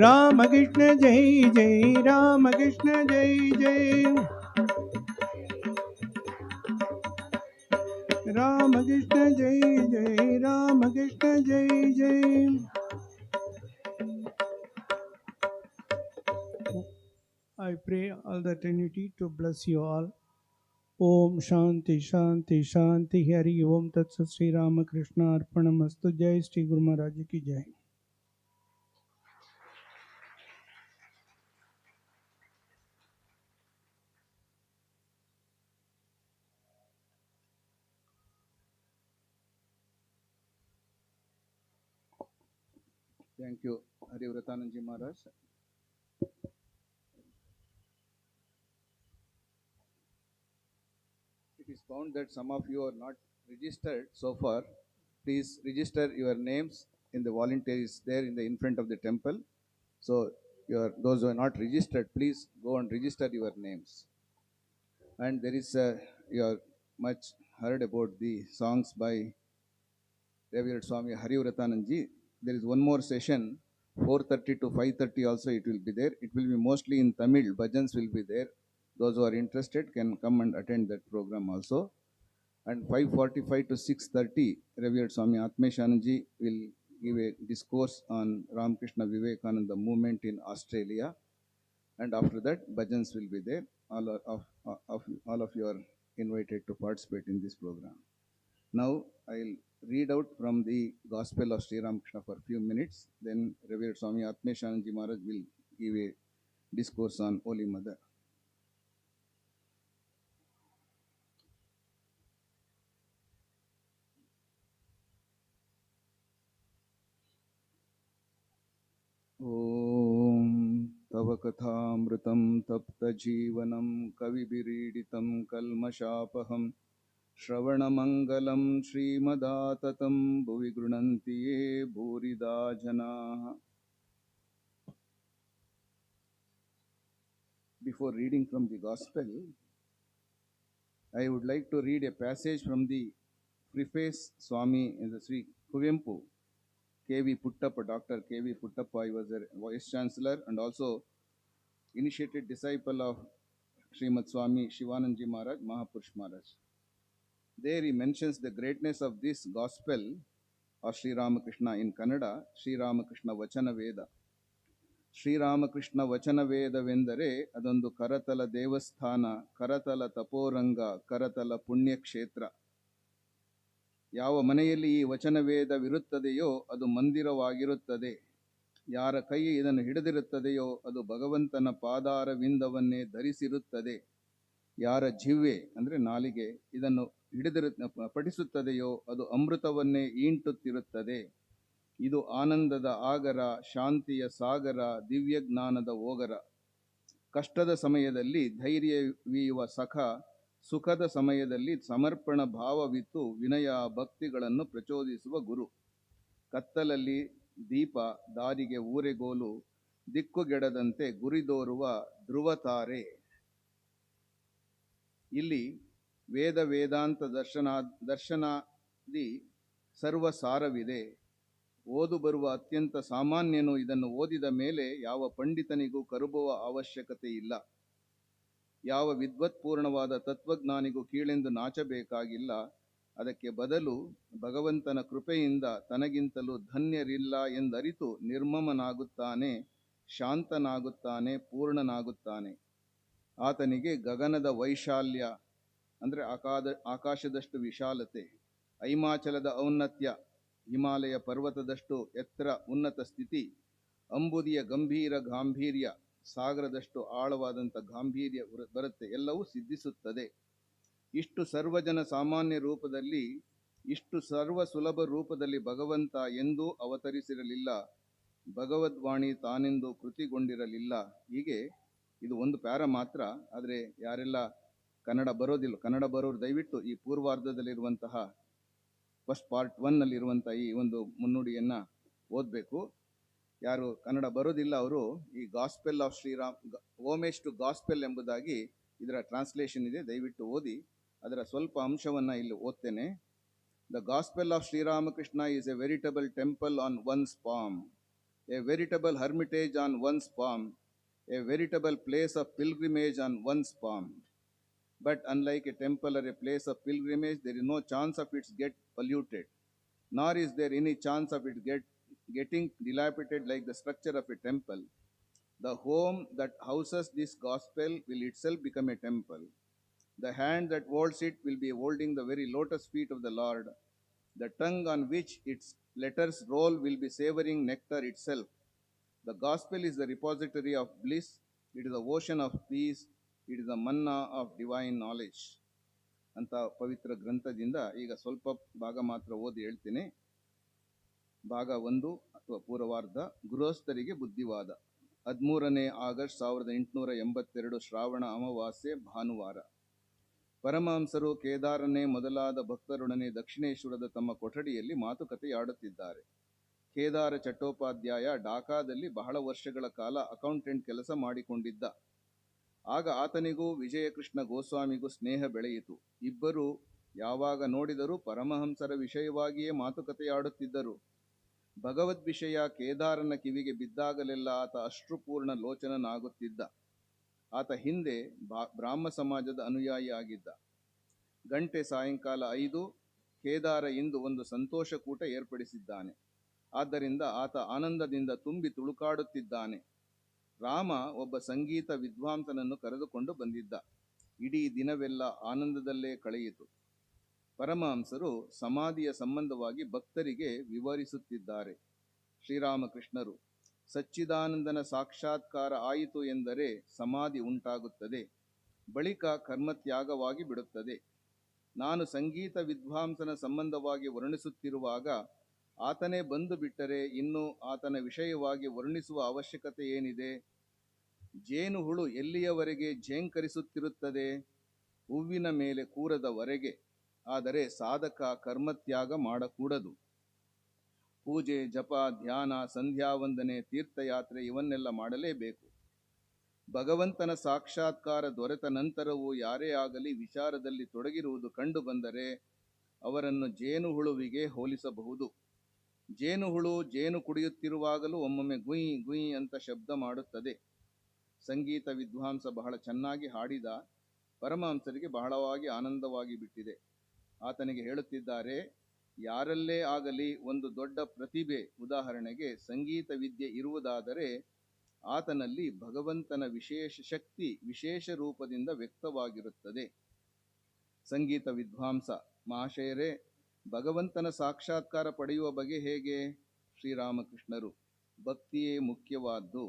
Ramakrishna Jai Jai, Ramakrishna Jai Jai, Ramakrishna Jai Jai, Ramakrishna Jai Jai. I pray all the Trinity to bless you all. Om Shanti Shanti Shanti Hari Om Tat Sat Sri Ramakrishna Arpanamastu. Jai Sri Guru Maharaj Ki Jai. Thank you, Harivratananji Maharaj. It is found that some of you are not registered so far. Please register your names in the volunteers there in front of the temple. So those who are not registered, please go and register your names. And there is you are much heard about the songs by Revered Swami Harivratananji. There is one more session, 4:30 to 5:30 also it will be there. It will be mostly in Tamil. Bhajans will be there. Those who are interested can come and attend that program also. And 5:45 to 6:30, Revered Swami Atmeshananji will give a discourse on Ramakrishna Vivekananda movement in Australia. And after that, bhajans will be there. All of you are invited to participate in this program. Now, I'll read out from the Gospel of Sri Ramakrishna for a few minutes. Then Revered Swami Atmeshananji Maharaj will give a discourse on Holy Mother. ॐ तव कथामृतं तप्तजीवनं कविभिरीडितं कल्मषापहं श्रवणमङ्गलं श्रीमदाततं भुवि गृह्णन्ति ये भूरिदा जनाः. Before reading from the Gospel, I would like to read a passage from the preface Swami in the Sri Kuvempu. K.V. Puttappa, Dr. K.V. Puttappa, he was a Vice Chancellor and also initiated disciple of Srimad Swami Shivananji Maharaj, Mahapurush Maharaj. There he mentions the greatness of this Gospel of Sri Ramakrishna in Kannada, Sri Ramakrishna Vachana Veda. Sri Ramakrishna Vachana Vedaವೆಂದರೆ ಅದೊಂದು ಕರತಲ ದೇವಸ್ಥಾನ, ಕರತಲ ತಪೋರಂಗ, ಕರತಲ ಪುಣ್ಯಕ್ಷೇತ್ರ. ಯಾವ ಮನೆಯಲ್ಲಿ ಈ ವಚನವೇದವಿರುತ್ತದೆಯೋ ಅದು ಮಂದಿರವಾಗಿರುತ್ತದೆ. ಯಾರ ಕೈ ಇದನ್ನು ಹಿಡಿದಿರುತ್ತದೆಯೋ ಅದು ಭಗವಂತನ ಪಾದಾರವಿಂದವನ್ನೇ ಧರಿಸಿರುತ್ತದೆ. ಯಾರ ಜಿಹ್ವೆ ಅಂದರೆ ನಾಲಿಗೆ ಇದನ್ನು ಪಠಿಸುತ್ತದೆಯೋ ಅದು ಅಮೃತವನ್ನೇ ಈಂಟುತ್ತಿರುತ್ತದೆ. ಇದು ಆನಂದದ ಆಗರ, ಶಾಂತಿಯ ಸಾಗರ, ದಿವ್ಯ ಜ್ಞಾನದ ಓಗರ. ಕಷ್ಟದ ಸಮಯದಲ್ಲಿ ಧೈರ್ಯವೀಯುವ ಸಖ, ಸುಖದ ಸಮಯದಲ್ಲಿ ಸಮರ್ಪಣ ಭಾವವಿತ್ತು ವಿನಯ ಭಕ್ತಿಗಳನ್ನು ಪ್ರಚೋದಿಸುವ ಗುರು. ಕತ್ತಲಲ್ಲಿ ದೀಪ, ದಾರಿಗೆ ಊರೆಗೋಲು, ದಿಕ್ಕುಗೆಡದಂತೆ ಗುರಿದೋರುವ ಧ್ರುವತಾರೆ. ಇಲ್ಲಿ ವೇದ ವೇದಾಂತ ದರ್ಶನಾದಿ ಸರ್ವಸಾರವಿದೆ. ಓದು ಬರುವ ಅತ್ಯಂತ ಸಾಮಾನ್ಯನು ಇದನ್ನು ಓದಿದ ಮೇಲೆ ಯಾವ ಪಂಡಿತನಿಗೂ ಕರುಬುವ ಅವಶ್ಯಕತೆ ಇಲ್ಲ. ಯಾವ ವಿದ್ವತ್ಪೂರ್ಣವಾದ ತತ್ವಜ್ಞಾನಿಗೂ ಕೀಳೆಂದು ನಾಚಬೇಕಾಗಿಲ್ಲ. ಅದಕ್ಕೆ ಬದಲು ಭಗವಂತನ ಕೃಪೆಯಿಂದ ತನಗಿಂತಲೂ ಧನ್ಯರಿಲ್ಲ ಎಂದರಿತು ನಿರ್ಮಮನಾಗುತ್ತಾನೆ, ಶಾಂತನಾಗುತ್ತಾನೆ, ಪೂರ್ಣನಾಗುತ್ತಾನೆ. ಆತನಿಗೆ ಗಗನದ ವೈಶಾಲ್ಯ ಅಂದರೆ ಆಕಾಶದಷ್ಟು ವಿಶಾಲತೆ, ಐಮಾಚಲದ ಔನ್ನತ್ಯ, ಹಿಮಾಲಯ ಪರ್ವತದಷ್ಟು ಎತ್ತರ ಉನ್ನತ ಸ್ಥಿತಿ, ಅಂಬುದಿಯ ಗಂಭೀರ ಗಾಂಭೀರ್ಯ, ಸಾಗರದಷ್ಟು ಆಳವಾದಂಥ ಗಾಂಭೀರ್ಯ ಬರುತ್ತೆ, ಎಲ್ಲವೂ ಸಿದ್ಧಿಸುತ್ತದೆ. ಇಷ್ಟು ಸರ್ವಜನ ಸಾಮಾನ್ಯ ರೂಪದಲ್ಲಿ, ಇಷ್ಟು ಸರ್ವ ಸುಲಭ ರೂಪದಲ್ಲಿ ಭಗವಂತ ಎಂದೂ ಅವತರಿಸಿರಲಿಲ್ಲ. ಭಗವದ್ವಾಣಿ ತಾನೆಂದು ಕೃತಿಗೊಂಡಿರಲಿಲ್ಲ. ಹೀಗೆ ಇದು ಒಂದು ಪ್ಯಾರ ಮಾತ್ರ. ಆದರೆ ಯಾರೆಲ್ಲ ಕನ್ನಡ ಬರೋದಿಲ್ಲ, ಕನ್ನಡ ಬರೋರು ದಯವಿಟ್ಟು ಈ ಪೂರ್ವಾರ್ಧದಲ್ಲಿರುವಂತಹ ಫಸ್ಟ್ ಪಾರ್ಟ್ 1 ಈ ಒಂದು ಮುನ್ನುಡಿಯನ್ನು ಓದಬೇಕು. ಯಾರು ಕನ್ನಡ ಬರೋದಿಲ್ಲ ಅವರು ಈ ಗಾಸ್ಪೆಲ್ ಆಫ್ ಶ್ರೀರಾಮ್, ಓಮೇಶ್ ಟು ಗಾಸ್ಪೆಲ್ ಎಂಬುದಾಗಿ ಇದರ ಟ್ರಾನ್ಸ್ಲೇಷನ್ ಇದೆ, ದಯವಿಟ್ಟು ಓದಿ. ಅದರ ಸ್ವಲ್ಪ ಅಂಶವನ್ನು ಇಲ್ಲಿ ಓದ್ತೇನೆ. The gospel of Sri Ramakrishna is A ವೆರಿಟಬಲ್ temple on once palm, a veritable hermitage on one's palm, a veritable place of pilgrimage on one's palm. But unlike a temple or a place of pilgrimage, there is no chance of its get polluted, nor is there any chance of it getting dilapidated like the structure of a temple. The home that houses this gospel will itself become a temple. The hand that holds it will be holding the very lotus feet of the Lord. The tongue on which its letters roll will be savoring nectar itself. The gospel is the repository of bliss. It is the ocean of peace. It is the manna of divine knowledge. ಅಂತ ಪವಿತ್ರ ಗ್ರಂಥದಿಂದ ಈಗ ಸ್ವಲ್ಪ ಭಾಗ ಮಾತ್ರ ಓದಿ ಹೇಳ್ತೀನಿ. ಭಾಗ 1 ಅಥವಾ ಪೂರ್ವಾರ್ಧ. ಗೃಹಸ್ಥರಿಗೆ ಬುದ್ಧಿವಾದ. 13 ಆಗಸ್ಟ್ 1882 ಶ್ರಾವಣ ಅಮಾವಾಸ್ಯೆ ಭಾನುವಾರ. ಪರಮಹಂಸರು ಕೇದಾರನೇ ಮೊದಲಾದ ಭಕ್ತರೊಡನೆ ದಕ್ಷಿಣೇಶ್ವರದ ತಮ್ಮ ಕೊಠಡಿಯಲ್ಲಿ ಮಾತುಕತೆಯಾಡುತ್ತಿದ್ದಾರೆ. ಕೇದಾರ ಚಟ್ಟೋಪಾಧ್ಯಾಯ ಢಾಕಾದಲ್ಲಿ ಬಹಳ ವರ್ಷಗಳ ಕಾಲ ಅಕೌಂಟೆಂಟ್ ಕೆಲಸ ಮಾಡಿಕೊಂಡಿದ್ದ. ಆಗ ಆತನಿಗೂ ವಿಜಯಕೃಷ್ಣ ಗೋಸ್ವಾಮಿಗೂ ಸ್ನೇಹ ಬೆಳೆಯಿತು. ಇಬ್ಬರು ಯಾವಾಗ ನೋಡಿದರೂ ಪರಮಹಂಸರ ವಿಷಯವಾಗಿಯೇ ಮಾತುಕತೆಯಾಡುತ್ತಿದ್ದರು. ಭಗವದ್ ವಿಷಯ ಕೇದಾರನ ಕಿವಿಗೆ ಬಿದ್ದಾಗಲೆಲ್ಲ ಆತ ಅಶ್ರುಪೂರ್ಣ ಲೋಚನನಾಗುತ್ತಿದ್ದ. ಆತ ಹಿಂದೆ ಬ್ರಾಹ್ಮ ಸಮಾಜದ ಅನುಯಾಯಿ ಆಗಿದ್ದ. ಗಂಟೆ ಸಾಯಂಕಾಲ 5. ಕೇದಾರ ಇಂದು ಒಂದು ಸಂತೋಷ ಕೂಟ ಏರ್ಪಡಿಸಿದ್ದಾನೆ. ಆದ್ದರಿಂದ ಆತ ಆನಂದದಿಂದ ತುಂಬಿ ತುಳುಕಾಡುತ್ತಿದ್ದಾನೆ. ರಾಮ ಒಬ್ಬ ಸಂಗೀತ ವಿದ್ವಾಂಸನನ್ನು ಕರೆದುಕೊಂಡು ಬಂದಿದ್ದ. ಇಡೀ ದಿನವೆಲ್ಲ ಆನಂದದಲ್ಲೇ ಕಳೆಯಿತು. ಪರಮಹಂಸರು ಸಮಾಧಿಯ ಸಂಬಂಧವಾಗಿ ಭಕ್ತರಿಗೆ ವಿವರಿಸುತ್ತಿದ್ದಾರೆ. ಶ್ರೀರಾಮಕೃಷ್ಣರು, ಸಚ್ಚಿದಾನಂದನ ಸಾಕ್ಷಾತ್ಕಾರ ಆಯಿತು ಎಂದರೆ ಸಮಾಧಿ ಉಂಟಾಗುತ್ತದೆ, ಬಳಿಕ ಕರ್ಮತ್ಯಾಗವಾಗಿ ಬಿಡುತ್ತದೆ. ನಾನು ಸಂಗೀತ ವಿದ್ವಾಂಸನ ಸಂಬಂಧವಾಗಿ ವರ್ಣಿಸುತ್ತಿರುವಾಗ ಆತನೇ ಬಂದು ಬಿಟ್ಟರೆ ಇನ್ನು ಆತನ ವಿಷಯವಾಗಿ ವರ್ಣಿಸುವ ಅವಶ್ಯಕತೆ ಏನಿದೆ? ಜೇನುಹುಳು ಎಲ್ಲಿಯವರೆಗೆ ಝೇಂಕರಿಸುತ್ತಿರುತ್ತದೆ? ಹೂವಿನ ಮೇಲೆ ಕೂರದವರೆಗೆ. ಆದರೆ ಸಾಧಕ ಕರ್ಮತ್ಯಾಗ ಮಾಡಕೂಡದು. ಪೂಜೆ, ಜಪ, ಧ್ಯಾನ, ಸಂಧ್ಯಾವಂದನೆ, ತೀರ್ಥಯಾತ್ರೆ ಇವನ್ನೆಲ್ಲ ಮಾಡಲೇಬೇಕು. ಭಗವಂತನ ಸಾಕ್ಷಾತ್ಕಾರ ದೊರೆತ ನಂತರವೂ ಯಾರೇ ಆಗಲಿ ವಿಚಾರದಲ್ಲಿ ತೊಡಗಿರುವುದು ಕಂಡು ಬಂದರೆ ಅವರನ್ನು ಜೇನುಹುಳುವಿಗೆ ಹೋಲಿಸಬಹುದು. ಜೇನುಹುಳು ಜೇನು ಕುಡಿಯುತ್ತಿರುವಾಗಲೂ ಒಮ್ಮೊಮ್ಮೆ ಗುಯ್ ಗುಯ್ ಅಂತ ಶಬ್ದ ಮಾಡುತ್ತದೆ. ಸಂಗೀತ ವಿದ್ವಾಂಸ ಬಹಳ ಚೆನ್ನಾಗಿ ಹಾಡಿದ. ಪರಮಹಂಸರಿಗೆ ಬಹಳವಾಗಿ ಆನಂದವಾಗಿ ಬಿಟ್ಟಿದೆ. ಆತನಿಗೆ ಹೇಳುತ್ತಿದ್ದಾರೆ, ಯಾರಲ್ಲೇ ಆಗಲಿ ಒಂದು ದೊಡ್ಡ ಪ್ರತಿಭೆ, ಉದಾಹರಣೆಗೆ ಸಂಗೀತ ವಿದ್ಯೆ ಇರುವುದಾದರೆ ಆತನಲ್ಲಿ ಭಗವಂತನ ವಿಶೇಷ ಶಕ್ತಿ ವಿಶೇಷ ರೂಪದಿಂದ ವ್ಯಕ್ತವಾಗಿರುತ್ತದೆ. ಸಂಗೀತ ವಿದ್ವಾಂಸ, ಮಹಾಶಯರೇ, ಭಗವಂತನ ಸಾಕ್ಷಾತ್ಕಾರ ಪಡೆಯುವ ಬಗೆ ಹೇಗೆ? ಶ್ರೀರಾಮಕೃಷ್ಣರು, ಭಕ್ತಿಯೇ ಮುಖ್ಯವಾದ್ದು.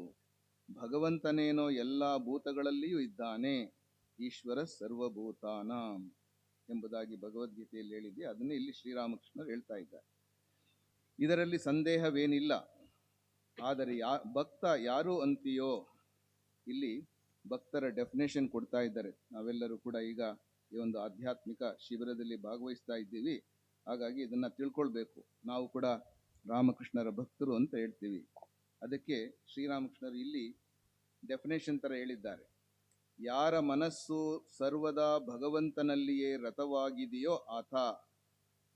ಭಗವಂತನೇನೋ ಎಲ್ಲ ಭೂತಗಳಲ್ಲಿಯೂ ಇದ್ದಾನೆ. ಈಶ್ವರ ಸರ್ವಭೂತಾನಾಂ ಎಂಬುದಾಗಿ ಭಗವದ್ಗೀತೆಯಲ್ಲಿ ಹೇಳಿದೆ. ಅದನ್ನೇ ಇಲ್ಲಿ ಶ್ರೀರಾಮಕೃಷ್ಣರು ಹೇಳ್ತಾ ಇದ್ದಾರೆ. ಇದರಲ್ಲಿ ಸಂದೇಹವೇನಿಲ್ಲ. ಆದರೆ ಭಕ್ತ ಯಾರು ಅಂತೀಯೋ, ಇಲ್ಲಿ ಭಕ್ತರ ಡೆಫಿನೇಷನ್ ಕೊಡ್ತಾ ಇದ್ದಾರೆ. ನಾವೆಲ್ಲರೂ ಕೂಡ ಈಗ ಈ ಒಂದು ಆಧ್ಯಾತ್ಮಿಕ ಶಿಬಿರದಲ್ಲಿ ಭಾಗವಹಿಸ್ತಾ ಇದ್ದೀವಿ. ಹಾಗಾಗಿ ಇದನ್ನು ತಿಳ್ಕೊಳ್ಬೇಕು. ನಾವು ಕೂಡ ರಾಮಕೃಷ್ಣರ ಭಕ್ತರು ಅಂತ ಹೇಳ್ತೀವಿ. ಅದಕ್ಕೆ ಶ್ರೀರಾಮಕೃಷ್ಣರು ಇಲ್ಲಿ ಡೆಫಿನೇಷನ್ ಥರ ಹೇಳಿದ್ದಾರೆ. ಯಾರ ಮನಸ್ಸು ಸರ್ವದಾ ಭಗವಂತನಲ್ಲಿಯೇ ರತವಾಗಿದೆಯೋ ಆತ.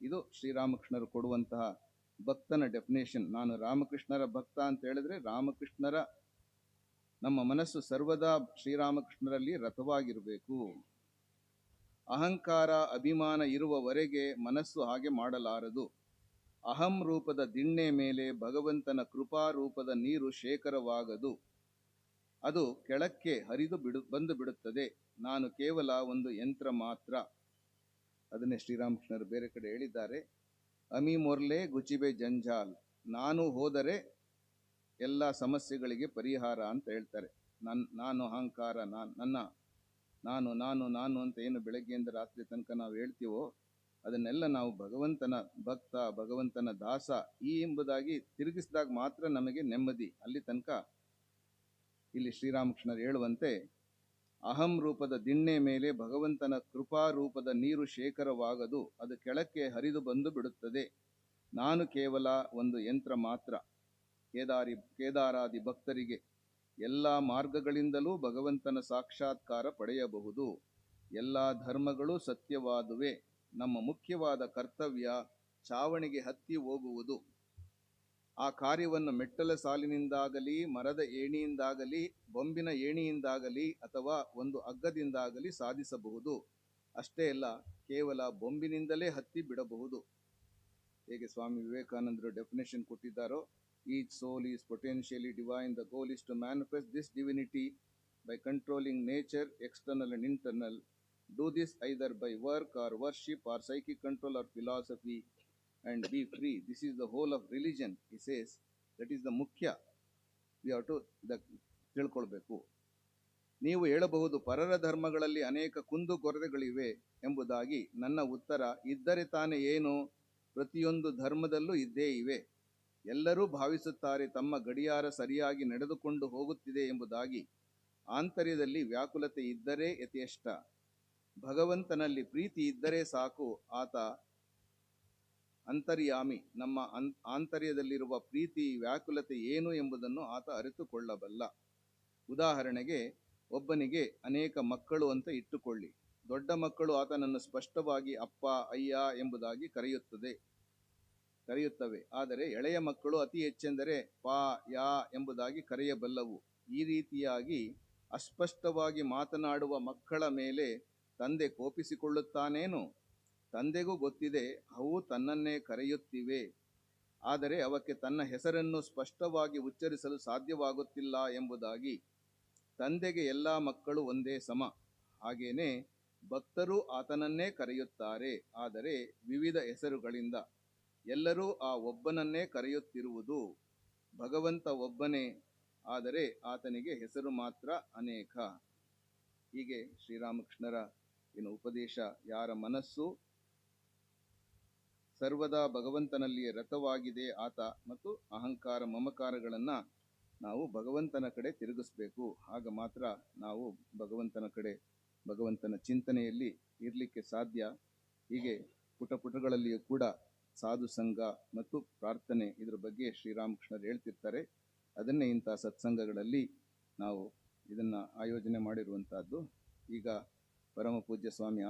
ಇದು ಶ್ರೀರಾಮಕೃಷ್ಣರು ಕೊಡುವಂತಹ ಭಕ್ತನ ಡೆಫಿನೇಷನ್. ನಾನು ರಾಮಕೃಷ್ಣರ ಭಕ್ತ ಅಂತ ಹೇಳಿದ್ರೆ ರಾಮಕೃಷ್ಣರ ನಮ್ಮ ಮನಸ್ಸು ಸರ್ವದಾ ಶ್ರೀರಾಮಕೃಷ್ಣರಲ್ಲಿ ರಥವಾಗಿರಬೇಕು. ಅಹಂಕಾರ ಅಭಿಮಾನ ಇರುವವರೆಗೆ ಮನಸ್ಸು ಹಾಗೆ ಮಾಡಲಾರದು. ಅಹಂ ರೂಪದ ದಿಣ್ಣೆ ಮೇಲೆ ಭಗವಂತನ ಕೃಪಾ ರೂಪದ ನೀರು ಶೇಖರವಾಗದು. ಅದು ಕೆಳಕ್ಕೆ ಹರಿದು ಬಂದು ಬಿಡುತ್ತದೆ. ನಾನು ಕೇವಲ ಒಂದು ಯಂತ್ರ ಮಾತ್ರ. ಅದನ್ನೇ ಶ್ರೀರಾಮಕೃಷ್ಣರು ಬೇರೆ ಕಡೆ ಹೇಳಿದ್ದಾರೆ. ಅಮಿ ಮೊರ್ಲೆ ಗುಚಿಬೆ ಜಂಜಾಲ್. ನಾನು ಹೋದರೆ ಎಲ್ಲ ಸಮಸ್ಯೆಗಳಿಗೆ ಪರಿಹಾರ ಅಂತ ಹೇಳ್ತಾರೆ. ನಾನು ಅಹಂಕಾರ, ನಾನು ನಾನು ನಾನು ಅಂತ ಏನು ಬೆಳಗ್ಗೆಯಿಂದ ರಾತ್ರಿ ತನಕ ನಾವು ಹೇಳ್ತೀವೋ ಅದನ್ನೆಲ್ಲ ನಾವು ಭಗವಂತನ ಭಕ್ತ, ಭಗವಂತನ ದಾಸ ಈ ಎಂಬುದಾಗಿ ತಿರುಗಿಸಿದಾಗ ಮಾತ್ರ ನಮಗೆ ನೆಮ್ಮದಿ. ಅಲ್ಲಿ ತನಕ ಇಲ್ಲಿ ಶ್ರೀರಾಮಕೃಷ್ಣರು ಹೇಳುವಂತೆ ಅಹಂ ರೂಪದ ದಿಣ್ಣೆ ಮೇಲೆ ಭಗವಂತನ ಕೃಪಾ ರೂಪದ ನೀರು ಶೇಖರವಾಗದು. ಅದು ಕೆಳಕ್ಕೆ ಹರಿದು ಬಂದು ಬಿಡುತ್ತದೆ. ನಾನು ಕೇವಲ ಒಂದು ಯಂತ್ರ ಮಾತ್ರ. ಕೇದಾರಾದಿ ಭಕ್ತರಿಗೆ ಎಲ್ಲ ಮಾರ್ಗಗಳಿಂದಲೂ ಭಗವಂತನ ಸಾಕ್ಷಾತ್ಕಾರ ಪಡೆಯಬಹುದು. ಎಲ್ಲ ಧರ್ಮಗಳು ಸತ್ಯವಾದುವೆ. ನಮ್ಮ ಮುಖ್ಯವಾದ ಕರ್ತವ್ಯ ಚಾವಣಿಗೆ ಹತ್ತಿ ಹೋಗುವುದು. ಆ ಕಾರ್ಯವನ್ನು ಮೆಟ್ಟಲ ಸಾಲಿನಿಂದಾಗಲಿ, ಮರದ ಏಣಿಯಿಂದಾಗಲಿ, ಬೊಂಬಿನ ಏಣಿಯಿಂದಾಗಲಿ ಅಥವಾ ಒಂದು ಹಗ್ಗದಿಂದಾಗಲಿ ಸಾಧಿಸಬಹುದು. ಅಷ್ಟೇ ಅಲ್ಲ, ಕೇವಲ ಬೊಂಬಿನಿಂದಲೇ ಹತ್ತಿ ಬಿಡಬಹುದು. ಹೇಗೆ ಸ್ವಾಮಿ ವಿವೇಕಾನಂದರು ಡೆಫಿನೇಷನ್ ಕೊಟ್ಟಿದ್ದಾರೋ, each soul is potentially divine. The goal is to manifest this divinity by controlling nature, external and internal. Do this either by work or worship or psychic control or philosophy and be free. This is the whole of religion, he says. That is the mukhya. We have to ತಿಳ್ಕೊಳ್ಬೇಕು. ನೀವು ಹೇಳಬಹುದು, ಪರರ ಧರ್ಮಗಳಲ್ಲಿ ಅನೇಕ ಕುಂದು ಕೊರತೆಗಳಿವೆ ಎಂಬುದಾಗಿ. ನನ್ನ ಉತ್ತರ, ಇದ್ದರೆ ತಾನೇ ಏನು, ಪ್ರತಿಯೊಂದು ಧರ್ಮದಲ್ಲೂ ಇದ್ದೇ ಇವೆ. ಎಲ್ಲರೂ ಭಾವಿಸುತ್ತಾರೆ ತಮ್ಮ ಗಡಿಯಾರ ಸರಿಯಾಗಿ ನಡೆದುಕೊಂಡು ಹೋಗುತ್ತಿದೆ ಎಂಬುದಾಗಿ. ಆಂತರ್ಯದಲ್ಲಿ ವ್ಯಾಕುಲತೆ ಇದ್ದರೆ ಯಥೇಷ್ಟ. ಭಗವಂತನಲ್ಲಿ ಪ್ರೀತಿ ಇದ್ದರೆ ಸಾಕು. ಆತ ಅಂತರ್ಯಾಮಿ. ನಮ್ಮ ಆಂತರ್ಯದಲ್ಲಿರುವ ಪ್ರೀತಿ, ವ್ಯಾಕುಲತೆ ಏನು ಎಂಬುದನ್ನು ಆತ ಅರಿತುಕೊಳ್ಳಬಲ್ಲ. ಉದಾಹರಣೆಗೆ, ಒಬ್ಬನಿಗೆ ಅನೇಕ ಮಕ್ಕಳು ಅಂತ ಇಟ್ಟುಕೊಳ್ಳಿ. ದೊಡ್ಡ ಮಕ್ಕಳು ಆತನನ್ನು ಸ್ಪಷ್ಟವಾಗಿ ಅಪ್ಪ, ಅಯ್ಯ ಎಂಬುದಾಗಿ ಕರೆಯುತ್ತವೆ. ಆದರೆ ಎಳೆಯ ಮಕ್ಕಳು ಅತಿ ಹೆಚ್ಚೆಂದರೆ ಪಾ, ಯಾ ಎಂಬುದಾಗಿ ಕರೆಯಬಲ್ಲವು. ಈ ರೀತಿಯಾಗಿ ಅಸ್ಪಷ್ಟವಾಗಿ ಮಾತನಾಡುವ ಮಕ್ಕಳ ಮೇಲೆ ತಂದೆ ಕೋಪಿಸಿಕೊಳ್ಳುತ್ತಾನೇನು? ತಂದೆಗೂ ಗೊತ್ತಿದೆ ಅವು ತನ್ನನ್ನೇ ಕರೆಯುತ್ತಿವೆ, ಆದರೆ ಅವಕ್ಕೆ ತನ್ನ ಹೆಸರನ್ನು ಸ್ಪಷ್ಟವಾಗಿ ಉಚ್ಚರಿಸಲು ಸಾಧ್ಯವಾಗುತ್ತಿಲ್ಲ ಎಂಬುದಾಗಿ. ತಂದೆಗೆ ಎಲ್ಲ ಮಕ್ಕಳು ಒಂದೇ ಸಮ. ಹಾಗೇನೆ ಭಕ್ತರು ಆತನನ್ನೇ ಕರೆಯುತ್ತಾರೆ, ಆದರೆ ವಿವಿಧ ಹೆಸರುಗಳಿಂದ. ಎಲ್ಲರೂ ಆ ಒಬ್ಬನನ್ನೇ ಕರೆಯುತ್ತಿರುವುದು. ಭಗವಂತ ಒಬ್ಬನೇ, ಆದರೆ ಆತನಿಗೆ ಹೆಸರು ಮಾತ್ರ ಅನೇಕ. ಹೀಗೆ ಶ್ರೀರಾಮಕೃಷ್ಣರ ಉಪದೇಶ. ಯಾರ ಮನಸ್ಸು ಸರ್ವದಾ ಭಗವಂತನಲ್ಲಿಯೇ ರಥವಾಗಿದೆ, ಆತ ಮತ್ತು ಅಹಂಕಾರ ಮಮಕಾರಗಳನ್ನು ನಾವು ಭಗವಂತನ ಕಡೆ ತಿರುಗಿಸ್ಬೇಕು. ಆಗ ಮಾತ್ರ ನಾವು ಭಗವಂತನ ಕಡೆ, ಭಗವಂತನ ಚಿಂತನೆಯಲ್ಲಿ ಇರಲಿಕ್ಕೆ ಸಾಧ್ಯ. ಹೀಗೆ ಪುಟಪುಟಗಳಲ್ಲಿಯೂ ಕೂಡ ಸಾಧು ಸಂಘ ಮತ್ತು ಪ್ರಾರ್ಥನೆ ಇದ್ರ ಬಗ್ಗೆ ಶ್ರೀರಾಮಕೃಷ್ಣರು ಹೇಳ್ತಿರ್ತಾರೆ. ಅದನ್ನೇ ಇಂಥ ಸತ್ಸಂಗಗಳಲ್ಲಿ ನಾವು ಇದನ್ನು ಆಯೋಜನೆ ಮಾಡಿರುವಂತಹದ್ದು. ಈಗ ಪರಮ ಪೂಜ್ಯ ಸ್ವಾಮಿ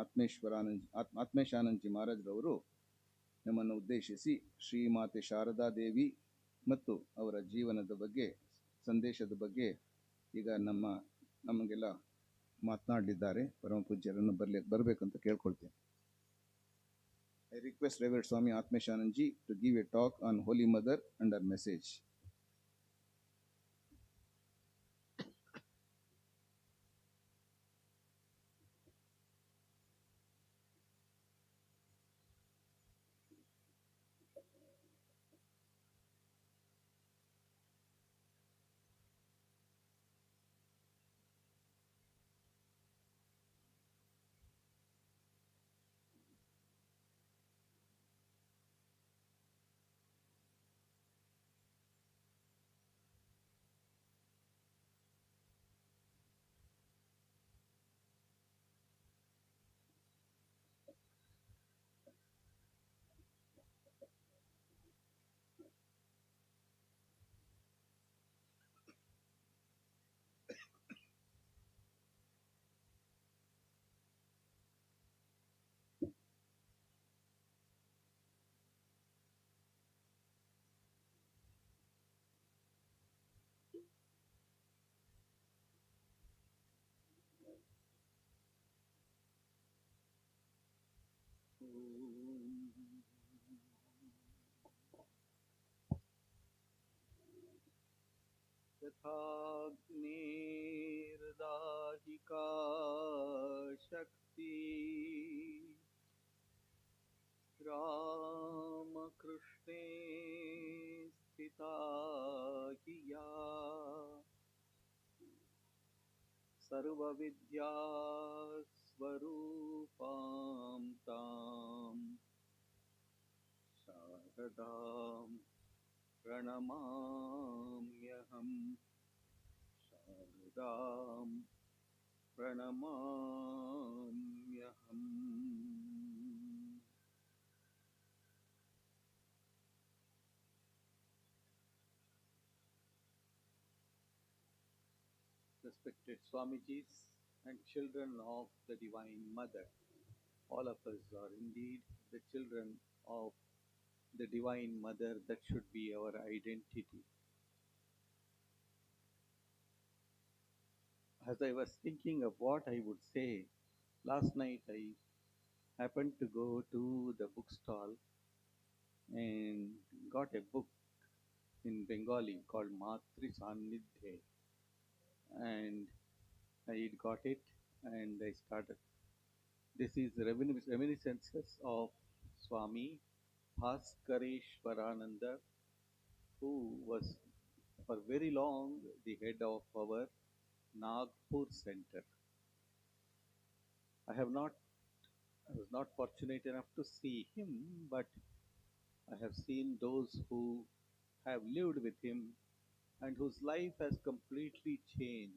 ಆತ್ಮೇಶಾನಂದಜಿ ಮಹಾರಾಜ್ರವರು ನಮ್ಮನ್ನು ಉದ್ದೇಶಿಸಿ ಶ್ರೀಮಾತೆ ಶಾರದಾ ದೇವಿ ಮತ್ತು ಅವರ ಜೀವನದ ಬಗ್ಗೆ, ಸಂದೇಶದ ಬಗ್ಗೆ ಈಗ ನಮಗೆಲ್ಲ ಮಾತನಾಡಲಿದ್ದಾರೆ. ಪರಮ ಪೂಜ್ಯರನ್ನು ಬರಬೇಕಂತ ಕೇಳ್ಕೊಳ್ತೇನೆ. I request Reverend Swami Atmeshananji to give a talk on Holy Mother and her message. यथाग्निर्दाहिका शक्ति रामकृष्णे स्थिता हि या सर्वविद्या स्वरूपां तां शारदां प्रणमाम्यहम् शारदां प्रणमाम्यहम्. Respected Swamijis and children of the Divine Mother, all of us are indeed the children of the Divine Mother, that should be our identity. As I was thinking of what I would say, last night I happened to go to the bookstall and got a book in Bengali called Matri Sannidhe, and I got it and I started. This is reminiscences of Swami Bhaskareshwarananda, who was for very long the head of our Nagpur center. I have not, I was not fortunate enough to see him, but I have seen those who have lived with him and whose life has completely changed.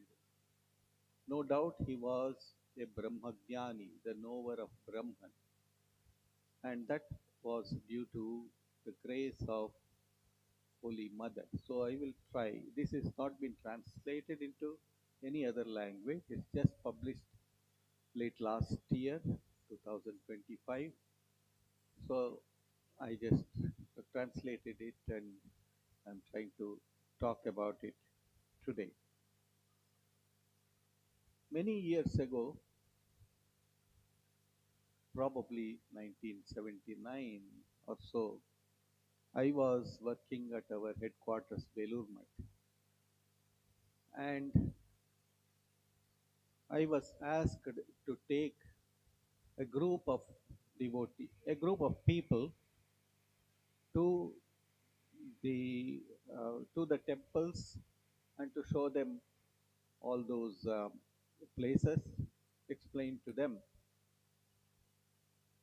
No doubt he was a Brahmagyani, the knower of Brahman, and that was due to the grace of Holy Mother. So I will try. This has not been translated into any other language. It's just published late last year, 2025. So I just translated it and I'm trying to talk about it today. Many years ago, probably 1979 or so, I was working at our headquarters, Belur Math, and I was asked to take a group of a group of people to the temples and to show them all those places, explain to them.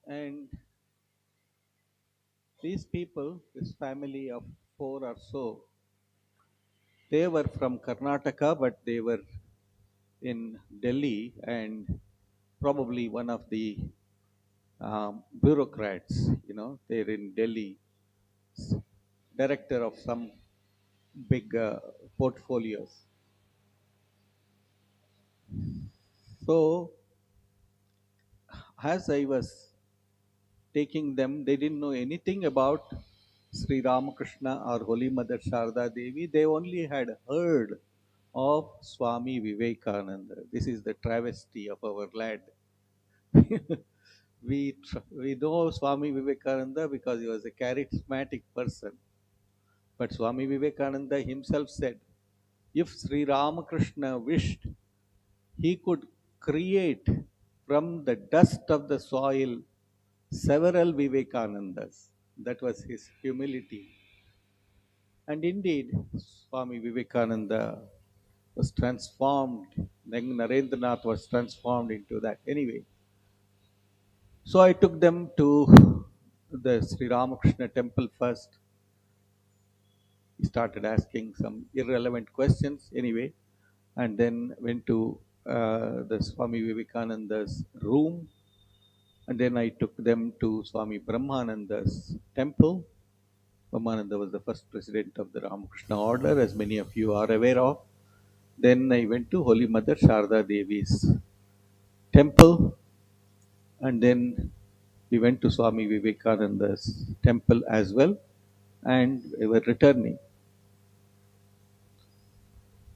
And these people, this family of four or so, they were from Karnataka, but they were in Delhi and probably one of the bureaucrats, they're in Delhi, director of some big portfolios. So, as I was taking them, they didn't know anything about Sri Ramakrishna or Holy Mother Sharda Devi. They only had heard of Swami Vivekananda. This is the travesty of our land. We know Swami Vivekananda because he was a charismatic person. But Swami Vivekananda himself said, if Sri Ramakrishna wished, he could create from the dust of the soil several Vivekanandas. That was his humility. And indeed, Swami Vivekananda was transformed, Narendranath was transformed into that. Anyway, so I took them to the Sri Ramakrishna temple first. He started asking some irrelevant questions anyway, and then went to the Swami Vivekananda's room, and then I took them to Swami Brahmananda's temple. Brahmananda was the first president of the Ramakrishna order, as many of you are aware of. Then I went to Holy Mother Sharda Devi's temple, and then we went to Swami Vivekananda's temple as well, and we were returning.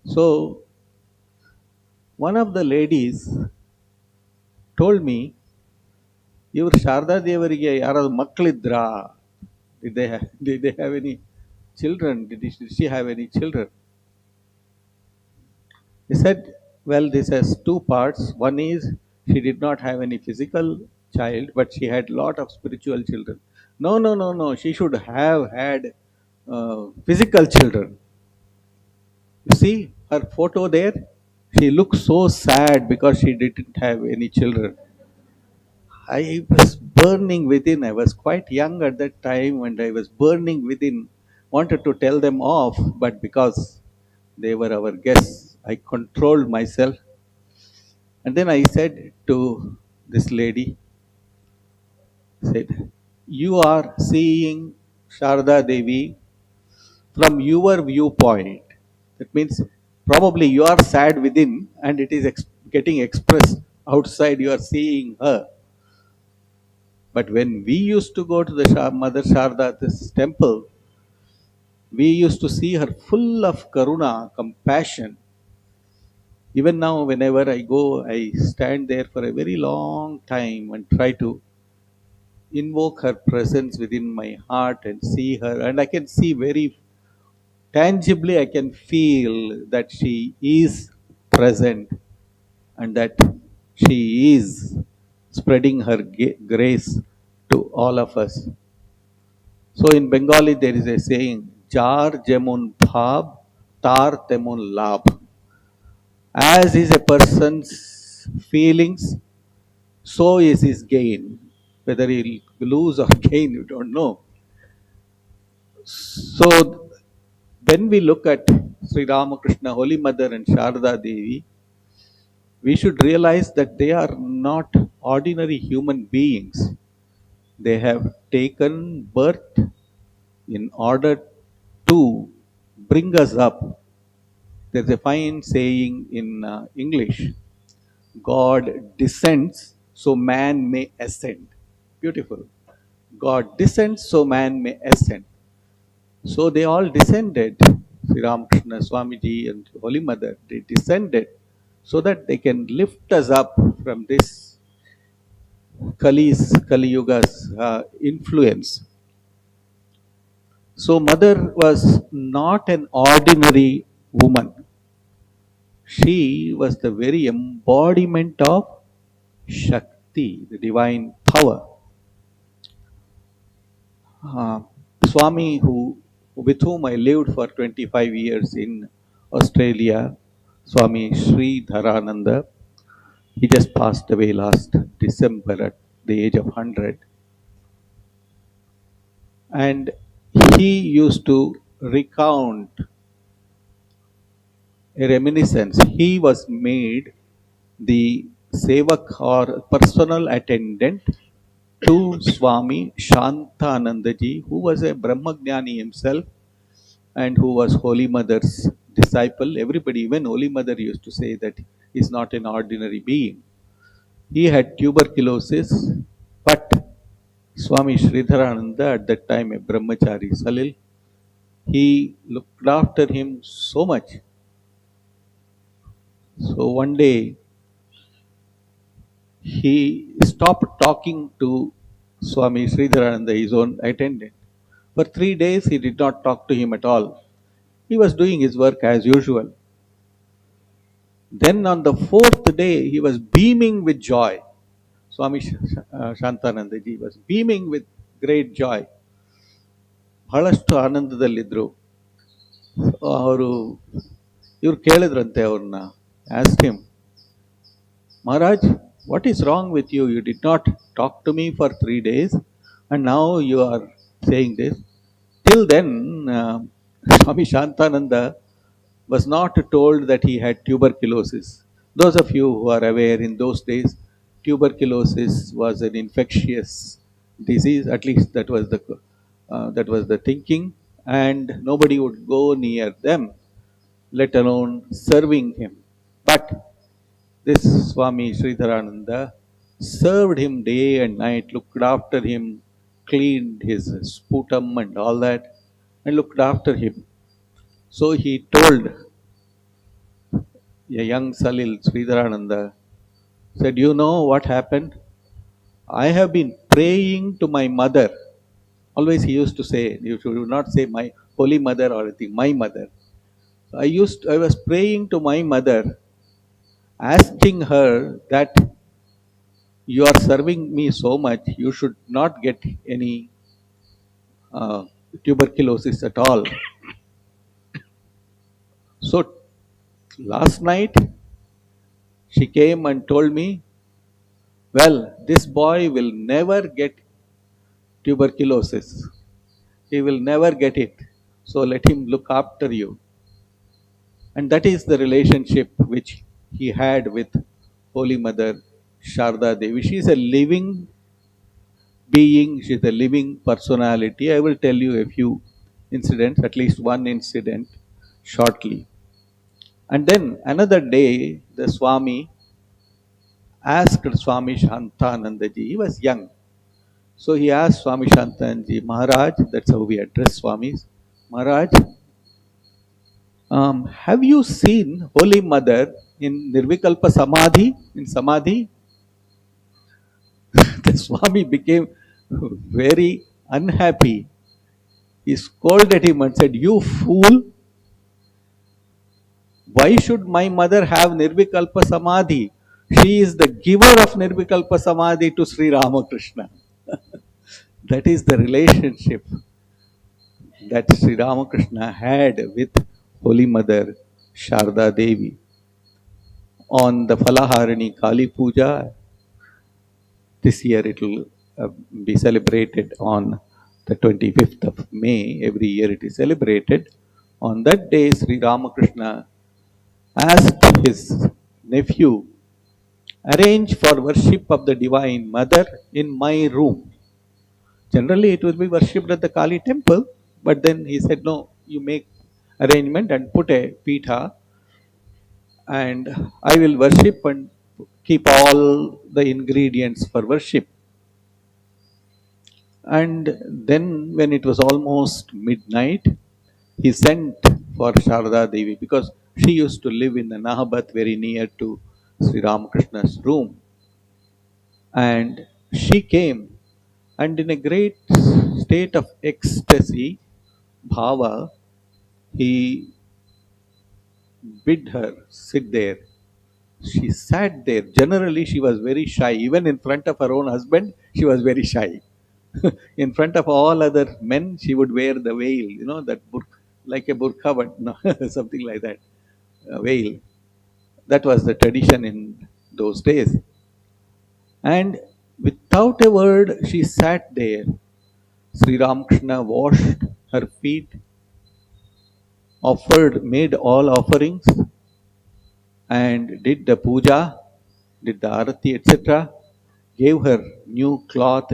So one of the ladies told me, ಇವರು ಶಾರದಾ ದೇವರಿಗೆ ಯಾರಾದ್ರು ಮಕ್ಕಳಿದ್ರಾ? Did they have any children? Did she have any children? He said, well, this has two parts. One is she did not have any physical child, but she had lot of spiritual children. No, no, no, no. She should have had physical children. You see her photo there? She looks so sad because she didn't have any children. I was burning within. I was quite young at that time and I was burning within. Wanted to tell them off, but because they were our guests, I controlled myself. And then I said to this lady, said, you are seeing Sharda Devi from your viewpoint. That means probably you are sad within and it is getting expressed outside. You are seeing her. But when we used to go to the Mother Sharda's temple, we used to see her full of karuna, compassion. Even now, whenever I go, I stand there for a very long time and try to invoke her presence within my heart and see her. And I can see very tangibly, I can feel that she is present and that she is spreading her grace to all of us. So in Bengali, there is a saying, Jar Jemun Bhab, Tar Temun Lab. As is a person's feelings, so is his gain. Whether he'll lose or gain, you don't know. So when we look at Sri Ramakrishna, Holy Mother, and Sharda Devi, we should realize that they are not ordinary human beings. They have taken birth in order to bring us up. There's a fine saying in English, God descends so man may ascend. Beautiful. God descends so man may ascend. So they all descended, Sri Ramakrishna, Swamiji, and Holy Mother, they descended so that they can lift us up from this Kali Yuga's influence. So Mother was not an ordinary woman. She was the very embodiment of Shakti, the divine power. Uh, Swami, with whom I lived for 25 years in Australia, Swami Sri Dharananda, he just passed away last December at the age of 100. And he used to recount a reminiscence. He was made the sevak or personal attendant to Swami Shantanandaji, who was a Brahmagnani himself and who was Holy Mother's disciple. Everybody, even Holy Mother, used to say that he's not an ordinary being. He had tuberculosis, but Swami Sridharananda, at that time a brahmachari Salil, he looked after him so much. So one day he stopped talking to Swami Sridharananda, his own attendant. For 3 days he did not talk to him at all. He was doing his work as usual. Then on the fourth day he was beaming with joy. Swami Shantanandaji was beaming with great joy. ಬಹಳಷ್ಟು ಆನಂದದಲ್ಲಿದ್ದರು. ಅವರು ಇವ್ರು ಕೇಳಿದ್ರಂತೆ ಅವ್ರನ್ನ, asked him, Maharaj, what is wrong with you? You did not talk to me for 3 days and now you are saying this. Till then, Swami Shantananda was not told that he had tuberculosis. Those of you who are aware, in those days, tuberculosis was an infectious disease. At least that was the thinking, and nobody would go near them, let alone serving him. But this Swami Sridharananda served him day and night, looked after him, cleaned his sputum and all that, and looked after him. So he told a young Salil, Sridharananda, said, you know what happened? I have been praying to my mother. Always he used to say, you should not say my holy mother or anything, my mother. I was praying to my mother, asking her that you are serving me so much, you should not get any uh, tuberculosis at all. So last night she came and told me, well, this boy will never get tuberculosis. He will never get it. So let him look after you. And that is the relationship which he had with Holy Mother Sharda Devi. She is a living being, she is a living personality. I will tell you a few incidents, at least one incident shortly. And then another day, the Swami asked Swami Shantanandaji, he was young, So he asked Swami Shantanji, Maharaj, that's how we address Swamis, Maharaj, have you seen Holy Mother in Nirvikalpa Samadhi? In Samadhi? The Swami became very unhappy. He scolded him and said, You fool, why should my mother have Nirvikalpa Samadhi? She is the giver of Nirvikalpa Samadhi to Sri Ramakrishna. That is the relationship that Sri Ramakrishna had with Holy Mother Sharda Devi. On the Falaharini Kali Puja, this year it will be celebrated on the 25th of May. Every year it is celebrated. On that day, Sri Ramakrishna asked his nephew, arrange for worship of the Divine Mother in my room. Generally, it will be worshipped at the Kali temple, but then he said, no, you make arrangement and put a pitha, and I will worship and keep all the ingredients for worship. And then, when it was almost midnight, he sent for Sharda Devi because she used to live in the Nahabat very near to Sri Ramakrishna's room. And she came, and in a great state of ecstasy, bhava, he bid her sit there. She sat there. Generally, she was very shy. Even in front of her own husband, she was very shy. In front of all other men, she would wear the veil, that like a burqa, but no, something like that, a veil. That was the tradition in those days. And without a word, she sat there. Sri Ramakrishna washed her feet, made all offerings, and did the puja, did the arati, etc. Gave her new cloth,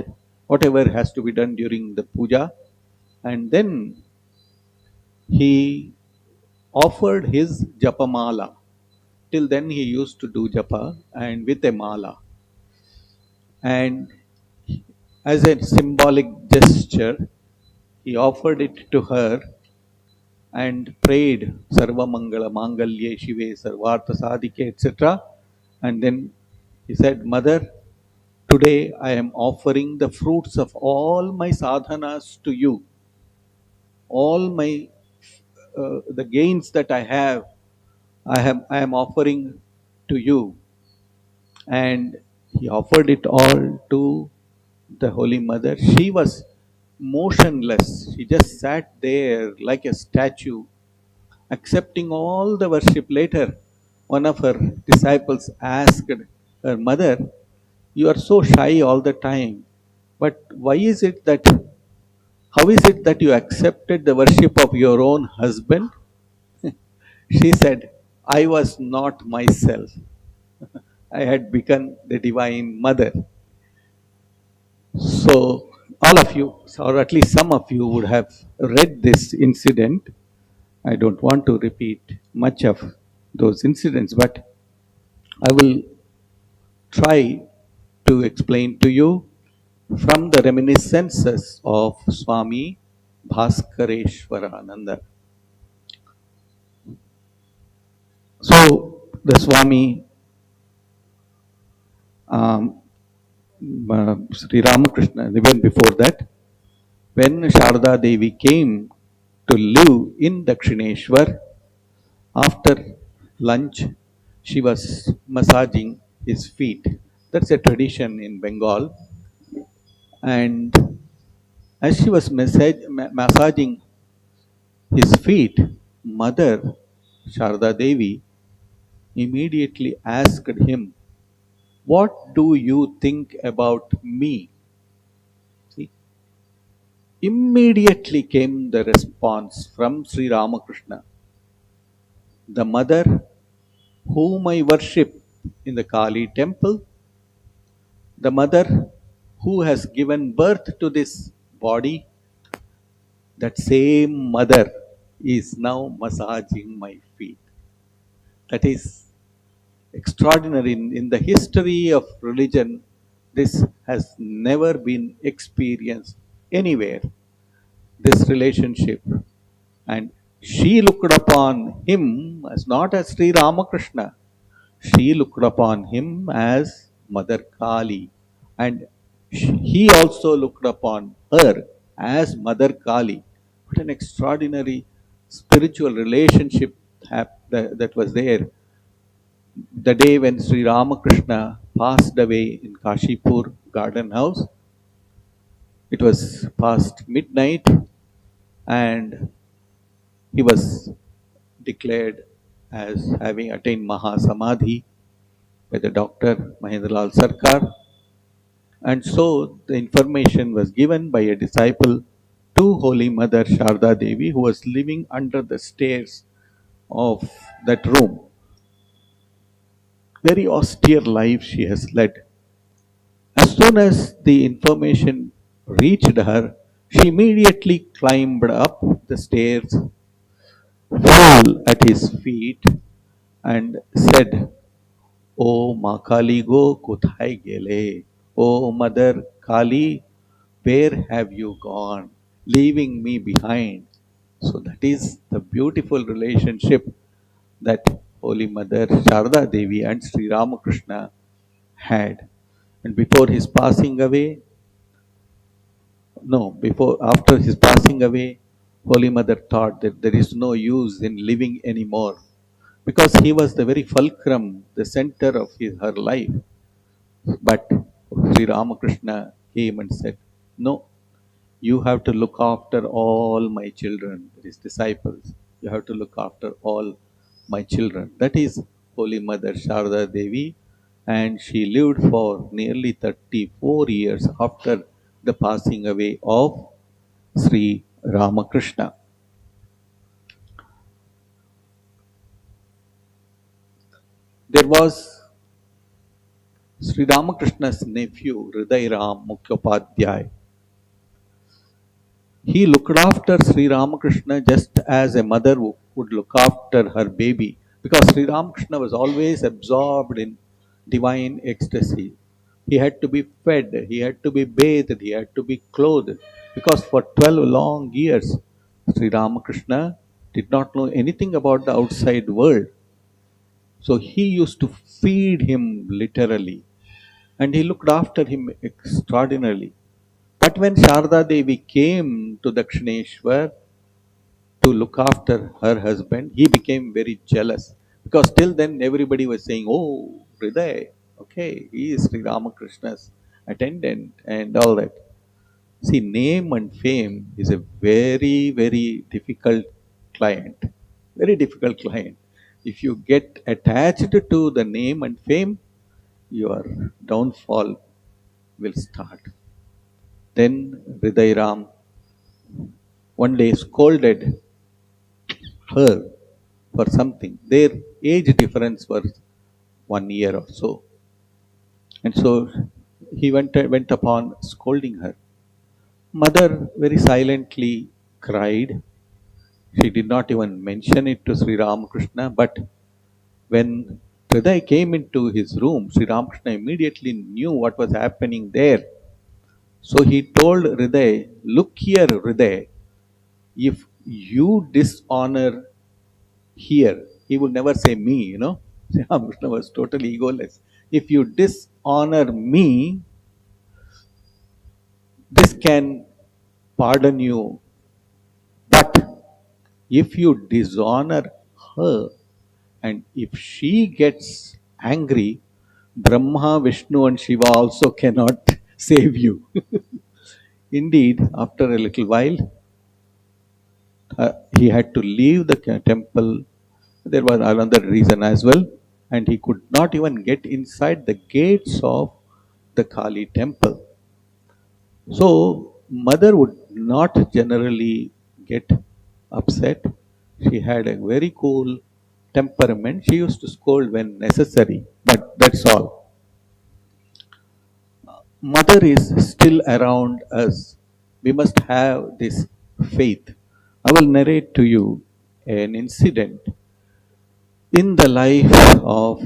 whatever has to be done during the puja, and then he offered his japamala. Till then he used to do japa and with a mala. And as a symbolic gesture, he offered it to her and prayed Sarva Mangala Mangalye Shive Sarvartha Sadike, etc. And then he said, Mother, today I am offering the fruits of all my sadhanas to you. All my the gains that I am offering to you. And he offered it all to the Holy Mother. She was motionless. She just sat there like a statue, accepting all the worship. Later, one of her disciples asked her, Mother, you are so shy all the time, but how is it that you accepted the worship of your own husband? She said, I was not myself. I had become the Divine Mother. So, all of you, or at least some of you, would have read this incident. I don't want to repeat much of those incidents, but I will try to explain to you from the reminiscences of Swami Bhaskareshwarananda. So, the Swami Sri Ramakrishna, even before that, when Sharda Devi came to live in Dakshineshwar, after lunch, she was massaging his feet. That's a tradition in Bengal. And as she was massaging his feet, Mother Sharda Devi immediately asked him, What do you think about me? See, immediately came the response from Sri Ramakrishna. The mother whom I worship in the Kali temple, the mother who has given birth to this body, that same mother is now massaging my feet. That is extraordinary. In the history of religion, This has never been experienced anywhere, this relationship. And she looked upon him as not as Sri Ramakrishna, she looked upon him as Mother Kali. And he also looked upon her as Mother Kali. What an extraordinary spiritual relationship that was there. The day when Sri Ramakrishna passed away in Kashipur garden house, it was past midnight, and he was declared as having attained Mahasamadhi by the doctor Mahendralal Sarkar. And so the information was given by a disciple to Holy Mother Sharda Devi, who was living under the stairs of that room. Very austere life she has led. As soon as the information reached her, she immediately climbed up the stairs, fell at his feet, and said, "O Ma Kali go kuthai gele? O Mother Kali, where have you gone, leaving me behind?" So that is the beautiful relationship that Holy Mother Sharda Devi and Sri Ramakrishna had. And before his passing away, no, before after his passing away, Holy Mother thought that there is no use in living anymore because he was the very fulcrum, the center of her life. But Sri Ramakrishna came and said, "No, you have to look after all my children, his disciples. You have to look after all my children." That is Holy Mother Sharda Devi, and she lived for nearly 34 years after the passing away of Sri Ramakrishna. There was Sri Ramakrishna's nephew, Hriday Ram Mukhopadhyay. He looked after Sri Ramakrishna just as a mother would look after her baby, because Sri Ramakrishna was always absorbed in divine ecstasy. He had to be fed, he had to be bathed, he had to be clothed, because for 12 long years, Sri Ramakrishna did not know anything about the outside world. So he used to feed him literally, and he looked after him extraordinarily. But when Sharda Devi came to Dakshineshwar to look after her husband, he became very jealous, because till then everybody was saying, "Oh, Hriday, okay, he is Sri Ramakrishna's attendant," and all that. See, name and fame is a very, very difficult client. Very difficult client. If you get attached to the name and fame, your downfall will start. Then Hriday Ram one day scolded her for something. Their age difference was 1 year or so. And so he went upon scolding her. Mother very silently cried. She did not even mention it to Sri Ramakrishna, but when Hriday came into his room, Sri Ramakrishna immediately knew what was happening there. So he told Hriday, "Look here, Hriday, if you dishonor here," he would never say me, Sri Ramakrishna was totally egoless. "If you dishonor me, this can pardon you. But if you dishonor her, and if she gets angry, Brahma, Vishnu, and Shiva also cannot save you." Indeed, after a little while, he had to leave the temple. There was another reason as well, and he could not even get inside the gates of the Kali temple. So, mother would not generally get upset. She had a very cool temperament. She used to scold when necessary, but that's all. Mother is still around us. We must have this faith. I will narrate to you an incident in the life of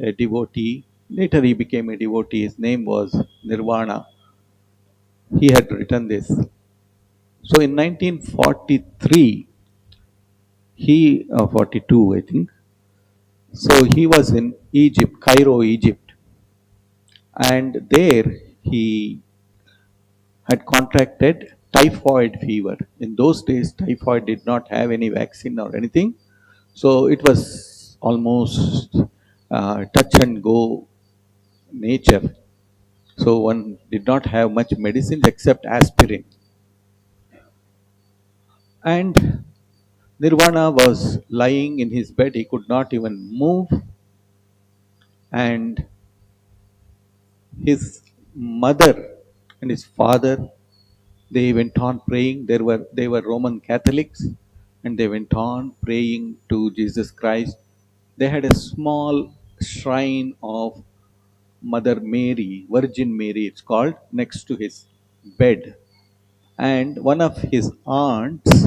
a devotee Later he became a devotee. His name was Nirvana. He had written this. So in 1943, 42, I think. So he was in Egypt, Cairo, Egypt, and there he had contracted typhoid fever. In those days, typhoid did not have any vaccine or anything, so it was almost touch and go nature. So one did not have much medicines except aspirin. And Nirvana was lying in his bed, he could not even move, and his mother and his father, they went on praying. They were Roman Catholics, and they went on praying to Jesus Christ. They had a small shrine of Mother Mary, Virgin Mary it's called, next to his bed. And one of his aunts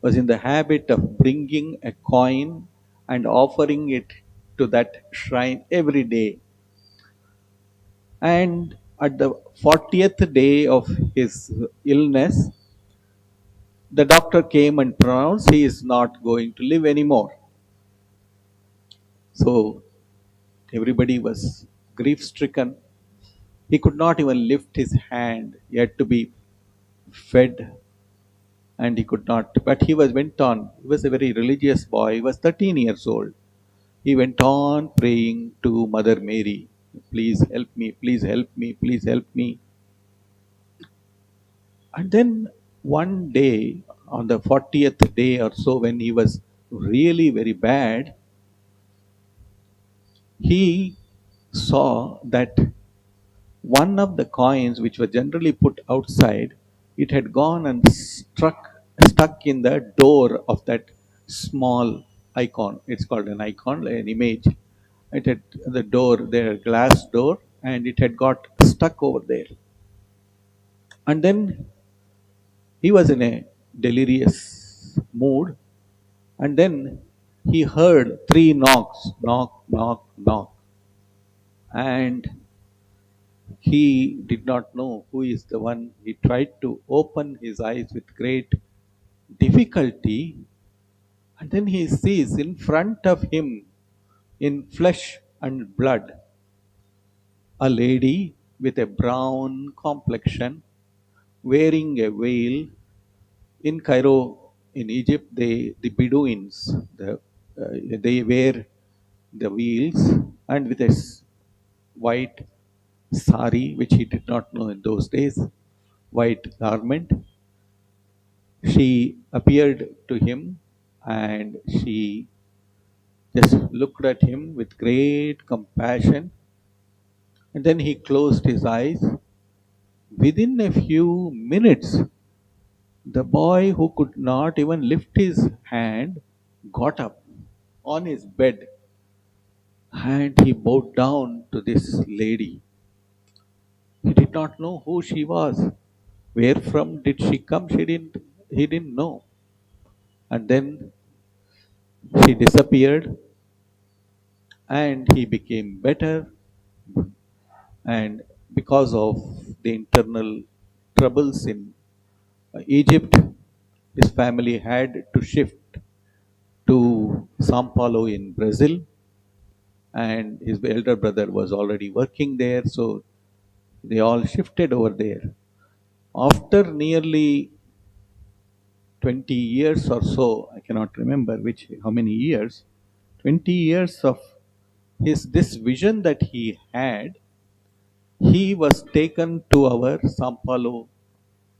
was in the habit of bringing a coin and offering it to that shrine every day. And at the 40th day of his illness, the doctor came and pronounced he is not going to live anymore. So everybody was grief stricken. He could not even lift his hand. He had to be fed, and he could not. But he went on. He was a very religious boy. He was 13 years old. He went on praying to Mother Mary, please help me, please help me, please help me. And then one day, on the 40th day or so, when he was really very bad, he saw that one of the coins which were generally put outside, it had gone and stuck in the door of that small icon. It's called an icon, an image. It had the door, the glass door, and it had got stuck over there. And then he was in a delirious mood, and then he heard three knocks, knock, knock, knock, and he did not know who is the one. He tried to open his eyes with great difficulty, and then he sees in front of him, in flesh and blood, a lady with a brown complexion, wearing a veil. In Cairo, in Egypt, the Bedouins, they wear the veils, and with a white sari, which he did not know in those days, white garment. She appeared to him, and she just looked at him with great compassion, and then he closed his eyes. Within a few minutes, the boy, who could not even lift his hand, got up on his bed, and he bowed down to this lady. He did not know who she was. Where from did she come? He didn't know. And then she disappeared, and he became better. And because of the internal troubles in Egypt, his family had to shift to Sao Paulo in Brazil, and his elder brother was already working there, so they all shifted over there. After nearly 20 years or so, I cannot remember how many years, 20 years of his this vision that he had, he was taken to our Sao Paulo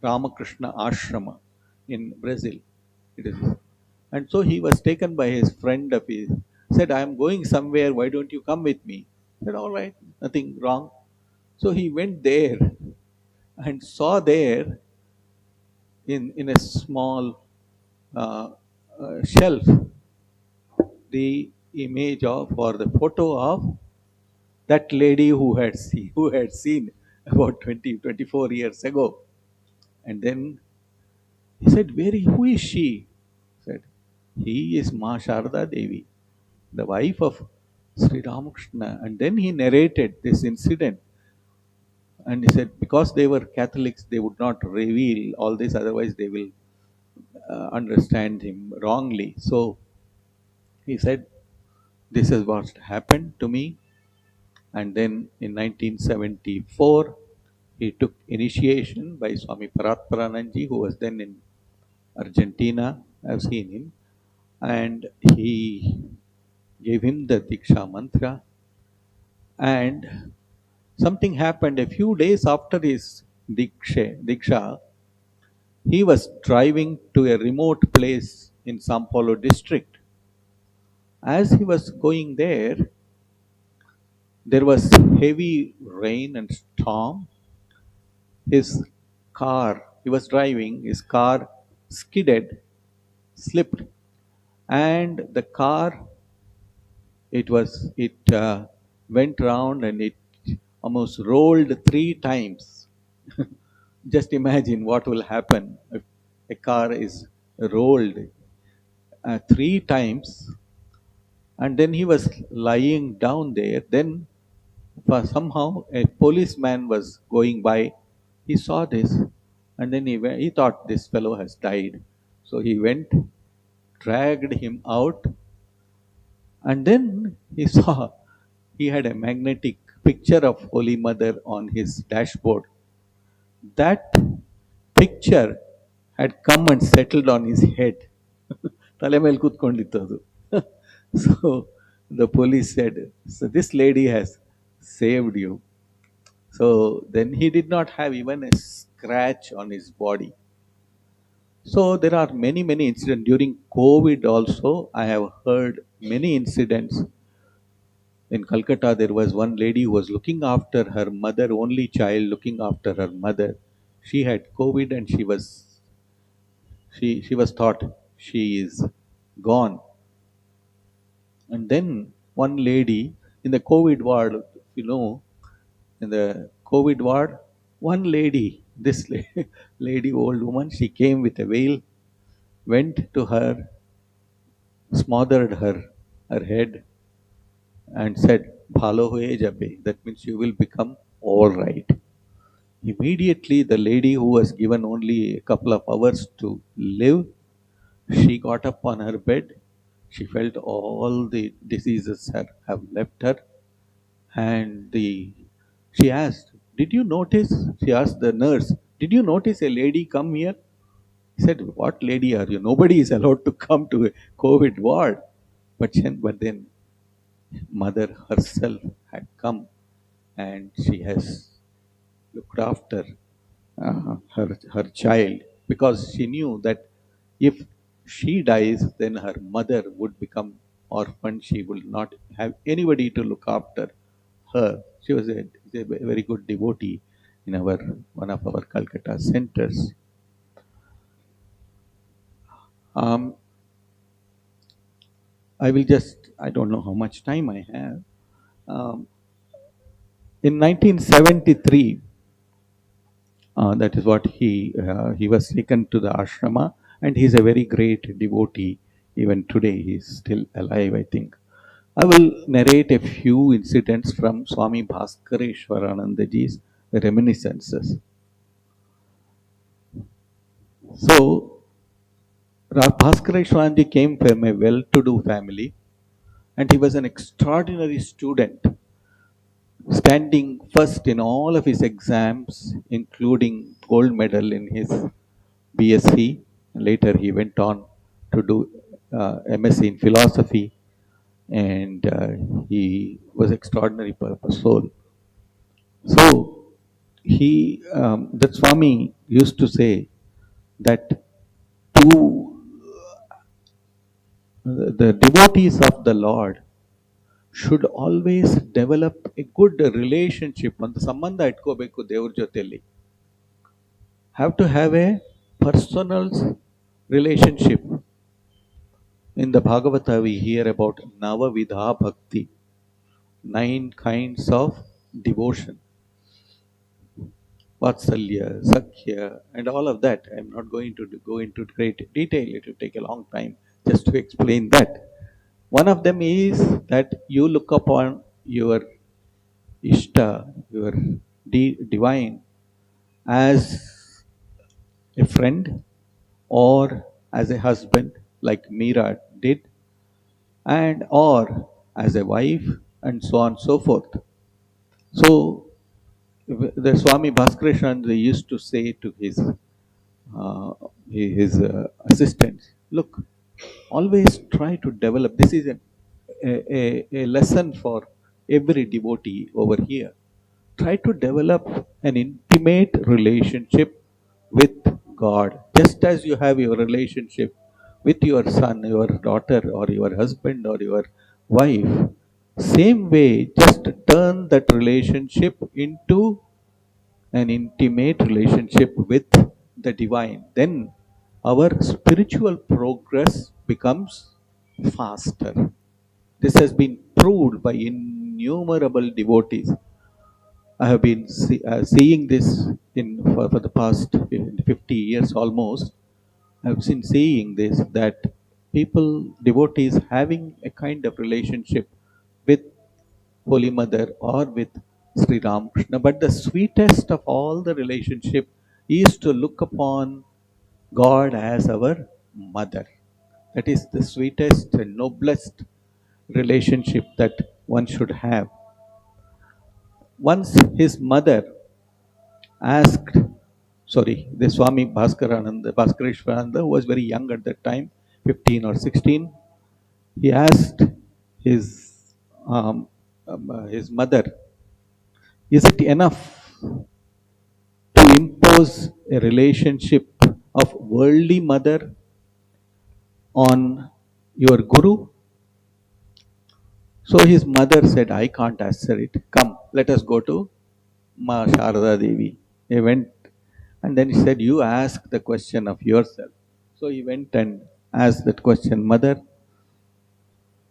Ramakrishna Ashrama in Brazil. It is. And so he was taken by his friend of his, said, I am going somewhere, why don't you come with me? I said, all right, nothing wrong. So he went there and saw there in a small uh, shelf the image of, or the photo of that lady who had seen about 24 years ago. And then he said, who is she? He said, he is Ma Sharda Devi, the wife of Sri Ramakrishna. And then he narrated this incident. And he said, because they were Catholics, they would not reveal all this, otherwise, they will understand him wrongly. So he said, this is what happened to me. And then in 1974, he took initiation by Swami Paratparananji, who was then in Argentina. I've seen him. And he gave him the Diksha mantra. And something happened a few days after his Diksha. He was driving to a remote place in Sao Paulo district. As he was going there was heavy rain and storm. His car, he was driving, his car skidded, slipped, and the car, it went round and it almost rolled 3 times. Just imagine what will happen if a car is rolled 3 times, and then he was lying down there. Then for somehow a policeman was going by. He saw this, and then he thought this fellow has died. So he went, dragged him out, and then he saw he had a magnetic picture of Holy Mother on his dashboard. That picture had come and settled on his head. ತಲೆ ಮೇಲೆ ಕೂತ್ಕೊಂಡಿತ್ತು ಅದು. So the police said, so this lady has saved you. So then he did not have even a scratch on his body. So there are many, many incidents. During COVID also, I have heard many incidents. In Calcutta, there was one lady who was looking after her mother, only child looking after her mother. She had COVID and she was thought she is gone. And then one lady in the COVID ward, you know, in the COVID ward, one lady, this lady, old woman, she came with a veil, went to her, smothered her head, and said, "Bhalo hoye jabe." That means you will become all right. Immediately, the lady who was given only a couple of hours to live, she got up on her bed. She felt all the diseases have left her, and she asked, "Did you notice?" She asked the nurse, "Did you notice a lady come here?" He said, "What lady are you? Nobody is allowed to come to a COVID ward." But then mother herself had come, and she has looked after her child, because she knew that if she dies, then her mother would become orphan. She will not have anybody to look after her. She was a very good devotee in one of our Calcutta centers. Um, I don't know how much time I have. Um, in 1973, that is what he was taken to the ashrama, and he's a very great devotee. Even today, he's still alive, I think. I will narrate a few incidents from Swami Bhaskareshwaranandaji's reminiscences. So, Bhaskareshwaranandaji came from a well-to-do family, and he was an extraordinary student, standing first in all of his exams, including gold medal in his BSc. Later, he went on to do MSc in philosophy, and he was extraordinary soul. So that Swami used to say that to the devotees of the Lord should always develop a good relationship. ಒಂದು ಸಂಬಂಧ ಇಟ್ಕೋಬೇಕು ದೇವ್ರ ಜೊತೆಯಲ್ಲಿ. Have to have a personal relationship. In the Bhagavata, we hear about Navavidha Bhakti, 9 kinds of devotion. Vatsalya, Sakhya, and all of that. I'm not going to go into great detail. It will take a long time just to explain that. One of them is that you look upon your Ishta, your divine, as a friend or as a husband, like Meera did, and or as a wife, and so on and so forth. So the Swami Bhaskara used to say to uh, his assistants, look, always try to develop. This is a lesson for every devotee over here. Try to develop an intimate relationship with God, just as you have your relationship with your son, your daughter, or your husband, or your wife. Same way, just turn that relationship into an intimate relationship with the divine. Then our spiritual progress becomes faster. This has been proved by innumerable devotees. I have been seeing this for the past 50 years almost. I have been seeing this, that people, devotees, having a kind of relationship with Holy Mother or with Sri Ramakrishna. But the sweetest of all the relationship is to look upon God as our mother. That is the sweetest and noblest relationship that one should have. Once his mother asked, the Swami Bhaskareshwarananda, who was very young at that time, 15 or 16, he asked his, his mother, is it enough to impose a relationship of worldly mother on your guru? So his mother said, I can't answer it. Come, let us go to Ma Sharada Devi. He went and then he said, you ask the question of yourself. So he went and asked that question, Mother,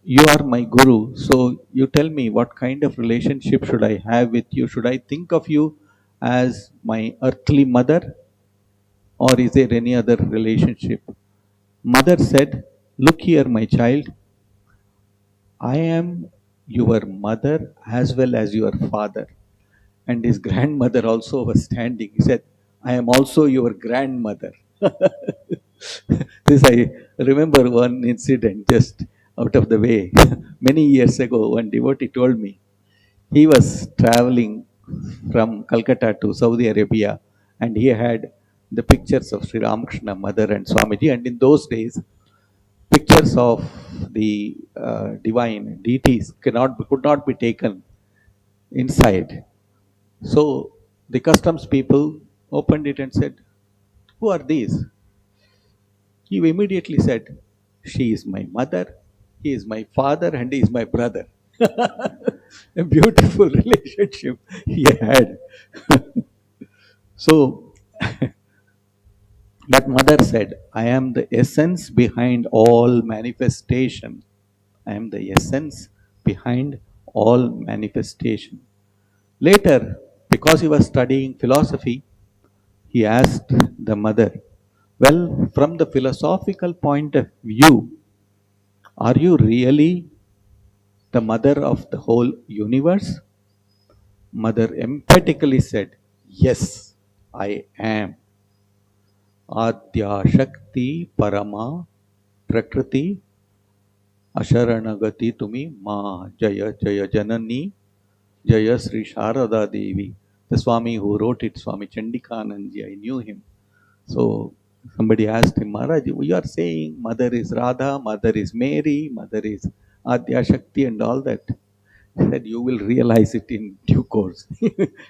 you are my guru. So you tell me, what kind of relationship should I have with you? Should I think of you as my earthly mother, or is there any other relationship? Mother said, look here, my child, I am your mother as well as your father. And his grandmother also was standing. He said, I am also your grandmother. This I remember one incident just out of the way. Many years ago, one devotee told me he was traveling from Calcutta to Saudi Arabia, and he had the pictures of Sri Ramakrishna, Mother, and Swamiji. And in those days, pictures of the divine deities could not be taken inside. So the customs people opened it and said, who are these? He immediately said, she is my mother, he is my father, and he is my brother. A beautiful relationship he had. So that mother said, I am the essence behind all manifestation. I am the essence behind all manifestation. Later, because he was studying philosophy, he asked the mother, well, from the philosophical point of view, are you really the mother of the whole universe? Mother emphatically said, yes, I am. Adya Shakti Parama Prakriti Asharanagati Tumi Ma Jaya Jaya Janani Jaya Sri Sharada Devi. The Swami who wrote it, Swami Chandikanandji, I knew him. So somebody asked him, Maharaj, you are saying mother is Radha, mother is Mary, mother is Adya Shakti and all that. He said, you will realize it in due course.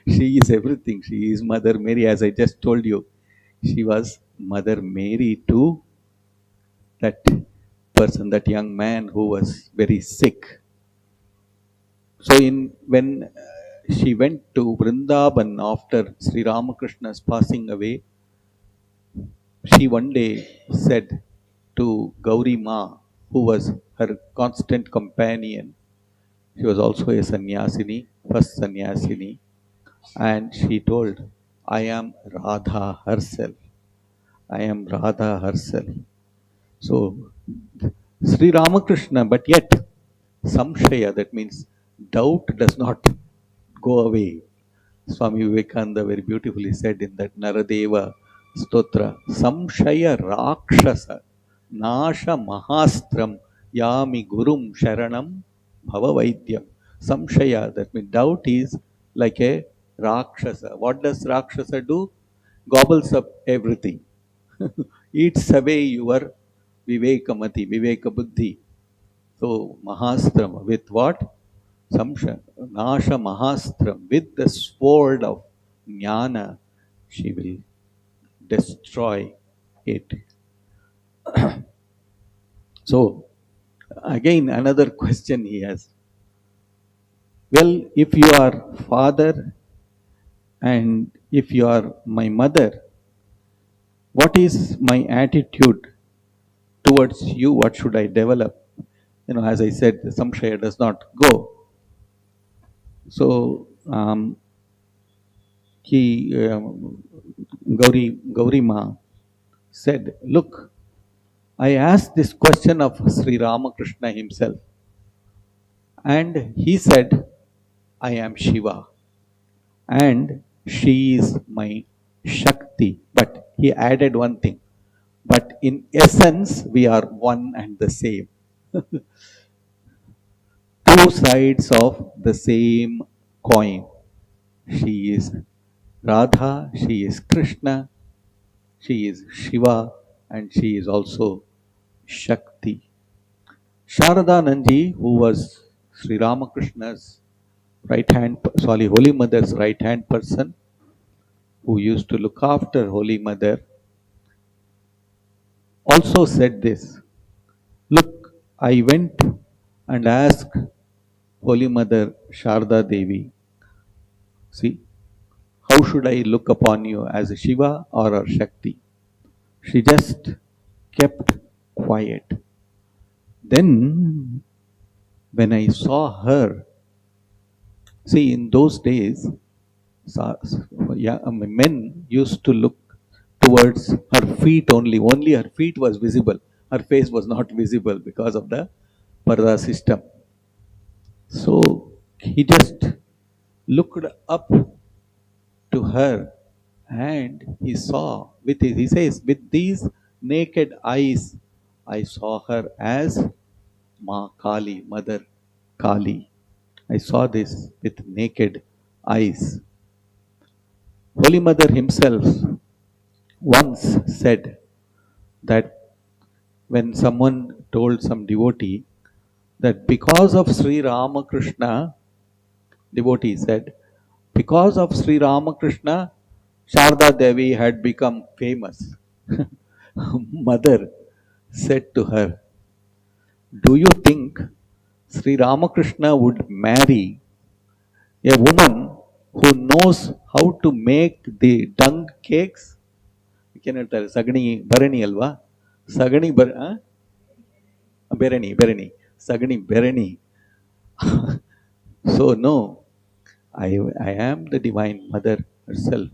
She is everything. She is Mother Mary, as I just told you. She was Mother Mary to that person, that young man who was very sick. So when she went to Vrindavan after Sri Ramakrishna's passing away, she one day said to Gauri Ma, who was her constant companion, she was also a sannyasini, first sannyasini, and she told, I am Radha herself. I am Radha herself. So Sri Ramakrishna, but yet samshaya, that means doubt does not go away. Swami Vivekananda very beautifully said in that Naradeva Stotra, Samshaya Rakshasa Nasha Mahastram Yami Gurum Sharanam Bhava Vaidyam. Samshaya, that means doubt is like a Rakshasa. What does Rakshasa do? Gobbles up everything. Eats away your Vivekamati, Viveka Buddhi. So Mahastram with what? Samsha, Nasha Mahastram, with the sword of Jnana, she will destroy it. So, again, another question he has. Well, if you are father and if you are my mother, what is my attitude towards you? What should I develop? As I said, the samshaya does not go. So, Gauri Ma said, look, I asked this question of Sri Ramakrishna himself, and he said, I am Shiva, and she is my Shakti. But he added one thing, but in essence, we are one and the same. Two sides of the same coin. She is Radha, she is Krishna, she is Shiva, and she is also Shakti. Sharada Nanji, who was Sri Ramakrishna's Holy Mother's right hand person, who used to look after Holy Mother, also said this. Look, I went and asked Holy Mother Sharda Devi, see, how should I look upon you, as a Shiva or a Shakti? She just kept quiet. Then, when I saw her, see, in those days, men used to look towards her feet only. Only her feet was visible. Her face was not visible because of the parda system. So he just looked up to her and he saw he says, with these naked eyes, I saw her as Ma Kali, Mother Kali. I saw this with naked eyes. Holy Mother himself once said that when someone told some devotee that because of Sri Ramakrishna, devotee said, because of Sri Ramakrishna, Sharda Devi had become famous. Mother said to her, do you think Sri Ramakrishna would marry a woman who knows how to make the dung cakes? ಏನಂತಾರೆ ಸಗಣಿ ಭರಣಿ ಅಲ್ವಾ ಸಗಣಿ ಬೆರಣಿ ಸಗಣಿ ಬೆರಣಿ so no, I am the divine mother herself.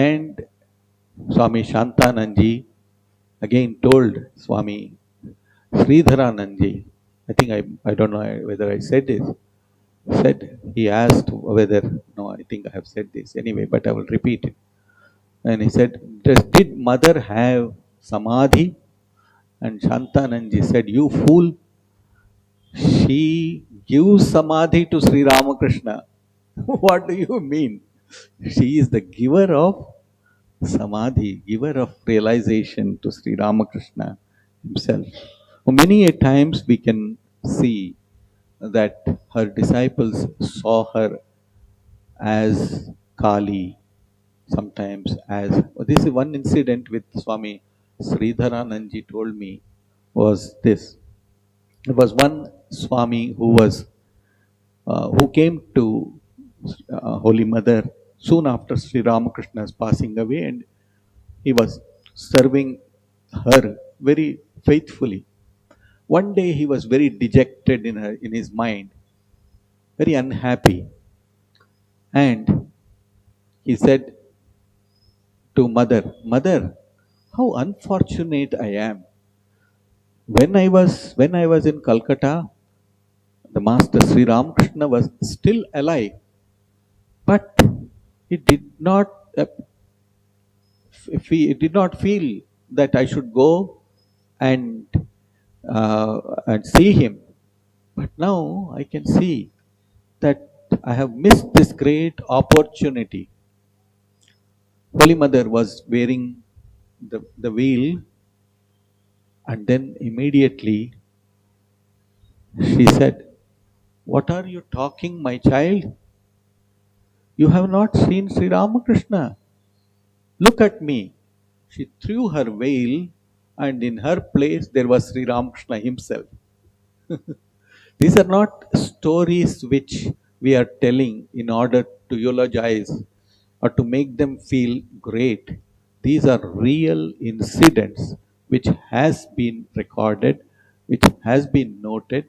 And Swami Shantananji again told Swami Sridharananji, I think I don't know whether I said this, said, he asked whether, no, I think I have said this anyway, but I will repeat it. And he said, did mother have samadhi? And Shantananji said, you fool, she gives samadhi to Sri Ramakrishna. What do you mean? She is the giver of samadhi, giver of realization to Sri Ramakrishna himself. Many a times we can see that her disciples saw her as Kali, sometimes as, this is one incident with Swami Sridharananji told me was this. There was one Swami who came to Holy Mother soon after Sri Ramakrishna's passing away, and he was serving her very faithfully. One day he was very dejected in his mind, very unhappy, and he said to Mother, Mother, how unfortunate I am. when I was in Calcutta, the Master Sri Ramakrishna was still alive, but he did not uh, if he did not feel that I should go and and see him. But now I can see that I have missed this great opportunity. Holy Mother was wearing the veil, and then immediately she said, "What are you talking, my child? You have not seen Sri Ramakrishna. Look at me." She threw her veil, and in her place there was Sri Ramakrishna himself. These are not stories which we are telling in order to eulogize or to make them feel great. These are real incidents which has been recorded, which has been noted,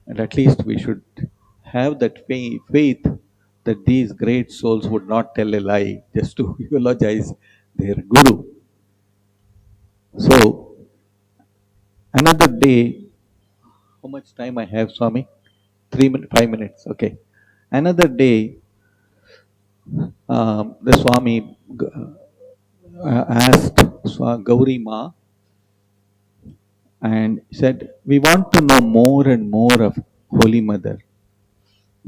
and at least we should have that faith that these great souls would not tell a lie just to eulogize their guru. So, another day, how much time I have, Swami? 3 minutes, 5 minutes. Okay. Another day, the Swami asked Gauri Ma and said, "We want to know more and more of Holy Mother."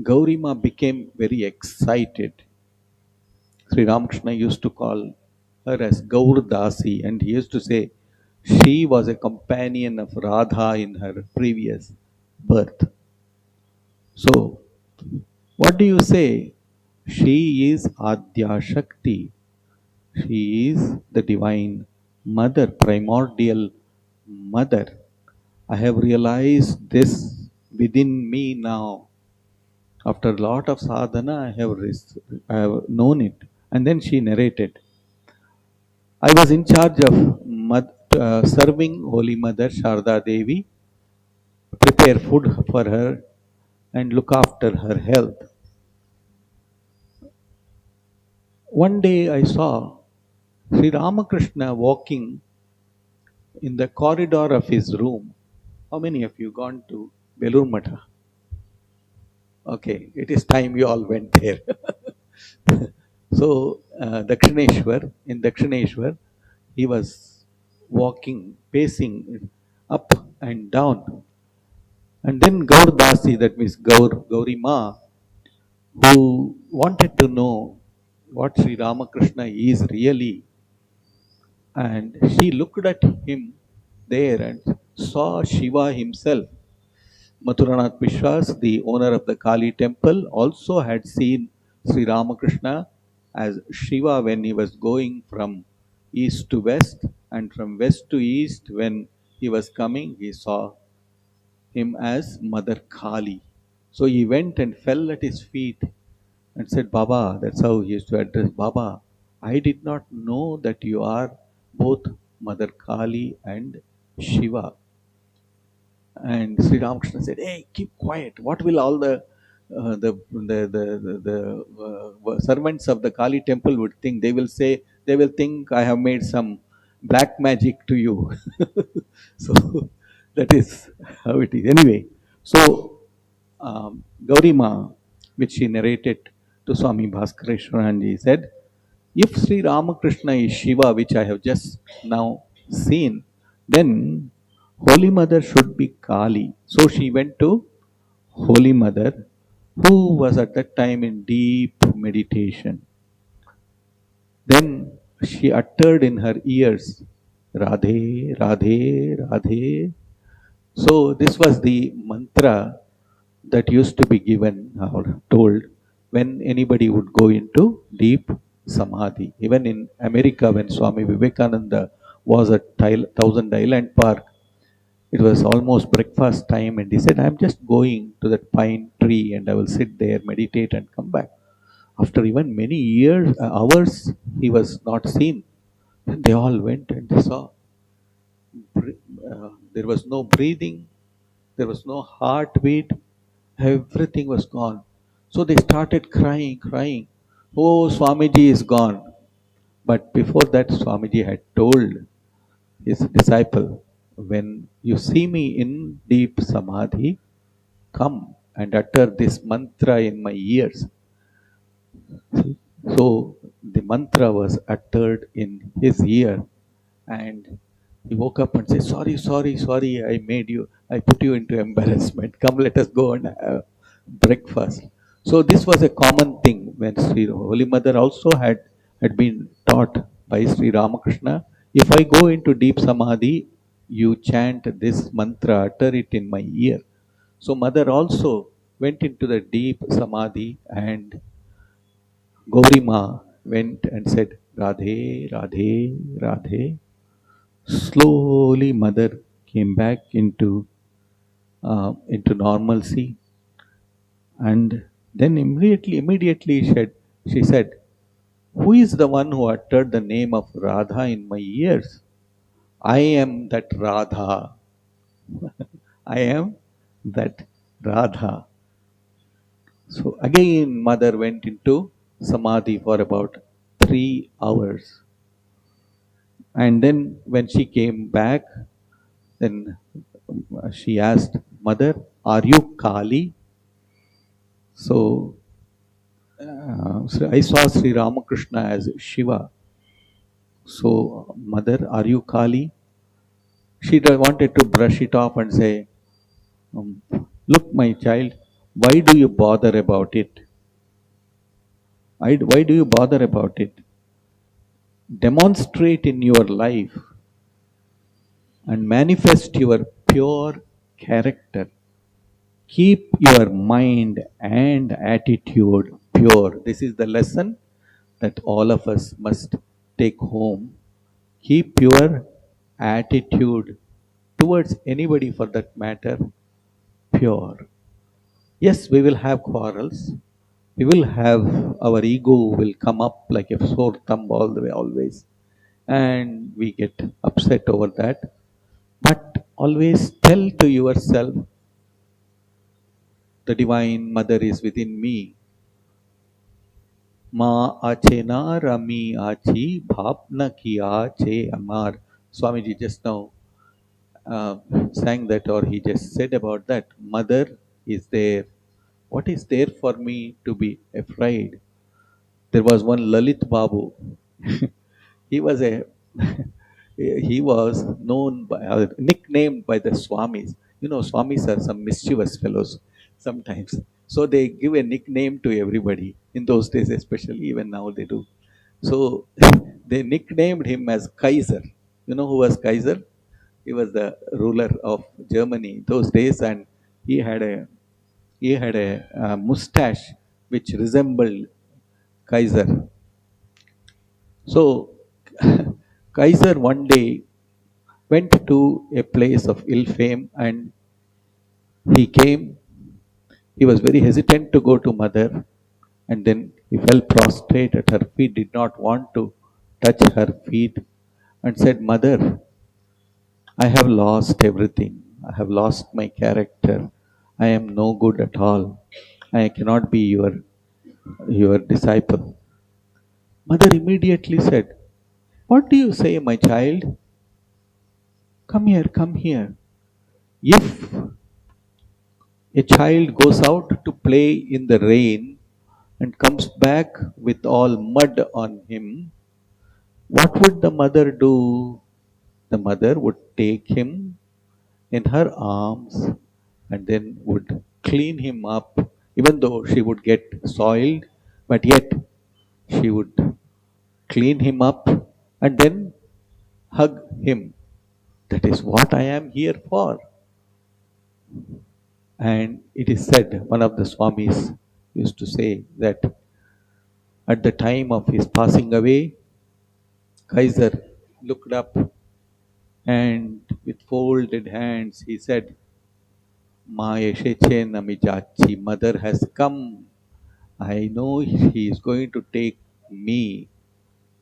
Gauri Ma became very excited. Sri Ramakrishna used to call her as Gaur Dasi, and he used to say she was a companion of Radha in her previous birth. So, what do you say? She is Adya Shakti. She is the divine mother, primordial mother. I have realized this within me now. After a lot of sadhana, I have known it. And then she narrated, I was in charge of serving Holy Mother Sharda Devi, prepare food for her, and look after her health. One day I saw Sri Ramakrishna walking in the corridor of his room. How many of you gone to Belur Matha? Okay, it is time you all went there. So, in Dakshineshwar, he was walking, pacing up and down. And then Gaur Dasi, that means Gauri Ma, who wanted to know what Sri Ramakrishna is really, and she looked at him there and saw Shiva himself. Mathuranath Vishwas, the owner of the Kali temple, also had seen Sri Ramakrishna as Shiva when he was going from east to west, and from west to east when he was coming, he saw him as Mother Kali. So he went and fell at his feet and said, Baba, that's how he used to address Baba. I did not know that you are both Mother Kali and Shiva. And Sri Ramakrishna said, "Hey, keep quiet. What will all the servants of the Kali temple would think? They will think I have made some black magic to you." So that is how it is. Anyway, so Gaurima, which she narrated to Swami Bhaskareshwaranji, said, if Sri Ramakrishna is Shiva, which I have just now seen, then Holy Mother should be Kali. So she went to Holy Mother, who was at that time in deep meditation. Then she uttered in her ears, Radhe, Radhe, Radhe. So this was the mantra that used to be given or told when anybody would go into deep samadhi. Even in America, when Swami Vivekananda was at Thousand Island Park, it was almost breakfast time, and he said, I'm just going to that pine tree and I will sit there, meditate, and come back. After even many hours, he was not seen. And they all went and they saw there was no breathing, there was no heartbeat, everything was gone. So they started crying, crying. Oh, Swamiji is gone. But before that, Swamiji had told his disciple, when you see me in deep samadhi, come and utter this mantra in my ears. See? So the mantra was uttered in his ear, and he woke up and said, "Sorry, sorry, sorry, I put you into embarrassment. Come, let us go and have breakfast." So this was a common thing when Sri Holy Mother also had been taught by Sri Ramakrishna. If I go into deep samadhi, you chant this mantra, utter it in my ear. So Mother also went into the deep samadhi, and Gaurima went and said, Radhe, Radhe, Radhe. Slowly, Mother came back into normalcy, and then she said, "Who is the one who uttered the name of Radha in my ears? I am that Radha. I am that Radha." So again, Mother went into samadhi for about 3 hours. And then when she came back, then she asked, Mother, are you Kali? So I saw Sri Ramakrishna as Shiva. So, Mother, are you Kali? She wanted to brush it off and say, Look, my child, why do you bother about it? Why do you bother about it? Demonstrate in your life and manifest your pure character. Keep your mind and attitude pure. This is the lesson that all of us must take home. Keep your attitude towards anybody for that matter pure. Yes, we will have quarrels. We will have our ego will come up like a sore thumb all the way always. And we get upset over that. But always tell to yourself, the Divine Mother is within me. Ma ache na rami achi bhapna ki ache amar. Swamiji just now uh, sang that, or he just said about that. Mother is there. What is there for me to be afraid? There was one Lalit Babu. He was a he was known by nicknamed by the Swamis. You know, Swamis are some mischievous fellows sometimes. So they give a nickname to everybody. In those days, especially, even now they do. So they nicknamed him as Kaiser. You know who was Kaiser? He was the ruler of Germany those days, and he had a mustache which resembled Kaiser. So Kaiser one day went to a place of ill fame, and he came. He was very hesitant to go to Mother, and then he fell prostrate at her feet, did not want to touch her feet, and said, Mother, I have lost everything. I have lost my character. I am no good at all. I cannot be your disciple. Mother immediately said, What do you say, my child? Come here, come here. If a child goes out to play in the rain and comes back with all mud on him, what would the mother do? The mother would take him in her arms and then would clean him up, even though she would get soiled, but yet she would clean him up and then hug him. That is what I am here for. And it is said, one of the Swamis used to say that at the time of his passing away, Kaiser looked up and with folded hands he said, Ma Yesheche Namijachi, mother has come. I know he is going to take me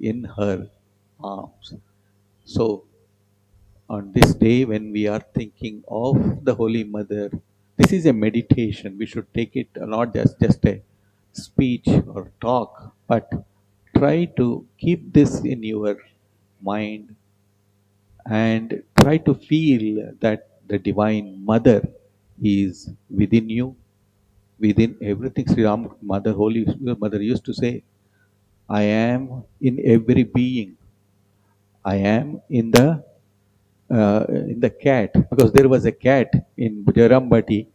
in her arms. So on this day when we are thinking of the Holy Mother, this is a meditation. We should take it not just a speech or talk, but try to keep this in your mind and try to feel that the Divine Mother is within you, within everything. Sri Ram Mother, Holy Mother used to say, I am in every being. I am in the cat, because there was a cat in Jarambati,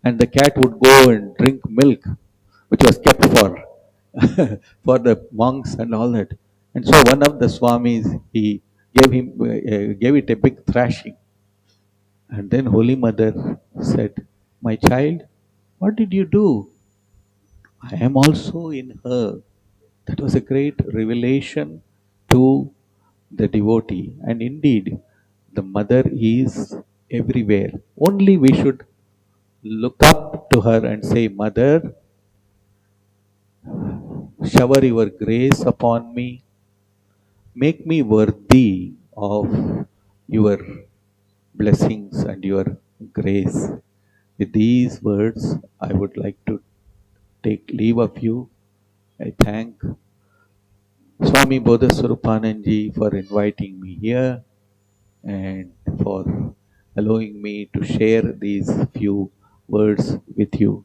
and the cat would go and drink milk, which was kept for for the monks and all that. And so one of the swamis, he gave it a big thrashing, and then Holy Mother said, "My child, what did you do? I am also in her." That was a great revelation to the devotee. And indeed, the mother is everywhere. Only we should look up to her and say, Mother, shower your grace upon me. Make me worthy of your blessings and your grace. With these words, I would like to take leave of you. I thank Swami Bodhiswarupananji for inviting me here and for allowing me to share these few words with you.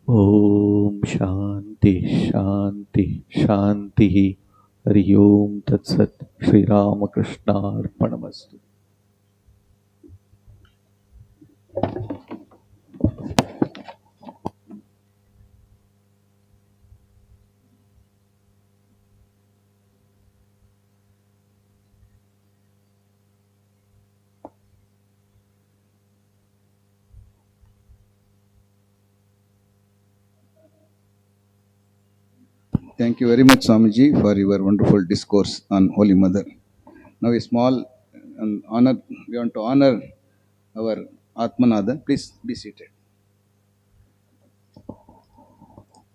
Om Shanti Shanti Shanti Hari Om Tat Sat Shri Ramakrishna Arpanamastu. Thank you very much, Swamiji, for your wonderful discourse on Holy Mother. Now, a small honor, we want to honor our Atmanathan. Please be seated.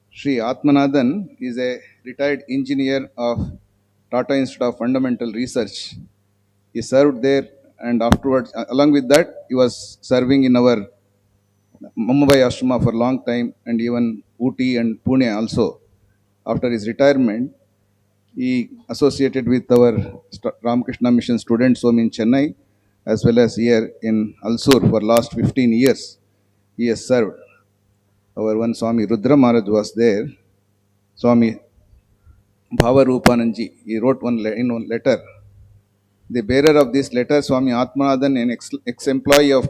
Sri Atmanathan is a retired engineer of Tata Institute of Fundamental Research. He served there, and afterwards, along with that, he was serving in our Mumbai Ashrama for a long time, and even Ooty and Pune also. After his retirement, he associated with our Ramakrishna Mission Students Home in Chennai, as well as here in Alsur for last 15 years. He has served. Our one Swami Rudra Maharaj was there. Swami Bhavarupananji, he wrote in one letter. The bearer of this letter, Swami Atmanathan, an ex-employee of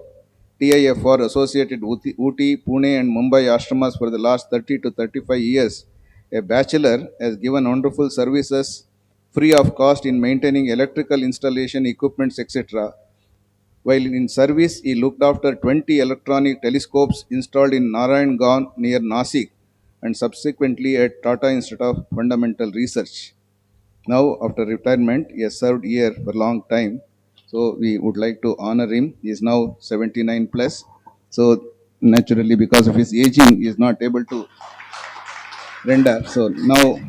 TIFR associated Ooty, Pune and Mumbai ashramas for the last 30 to 35 years, a bachelor, has given wonderful services free of cost in maintaining electrical installation equipments, etc. While in service, he looked after 20 electronic telescopes installed in Narayanganj near Nasik and subsequently at Tata Institute of Fundamental Research. Now, after retirement, he has served here for a long time. So, we would like to honor him. He is now 79 plus. So, naturally, because of his aging, he is not able to render. So, now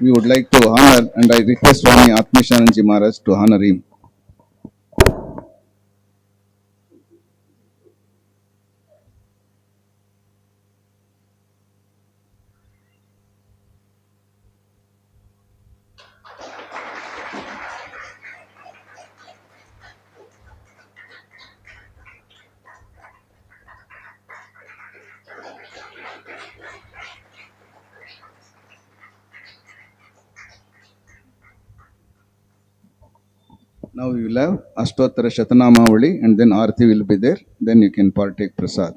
we would like to honor, and I request Swami Atmishananji Maharaj to honor him. Now we will have Ashtottara Shatanamavali and then Arati will be there. Then you can partake prasad.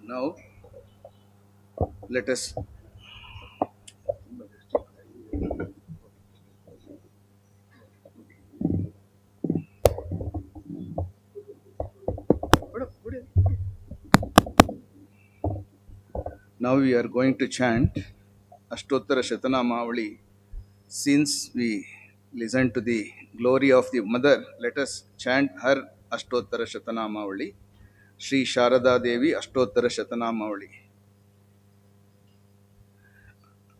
Now, let us now we are going to chant Ashtottara Shatanamavali. Since we listen to the glory of the mother, let us chant her Ashtottara Shatanamavali. Sri Sharada Devi Ashtottara Shatanamavali.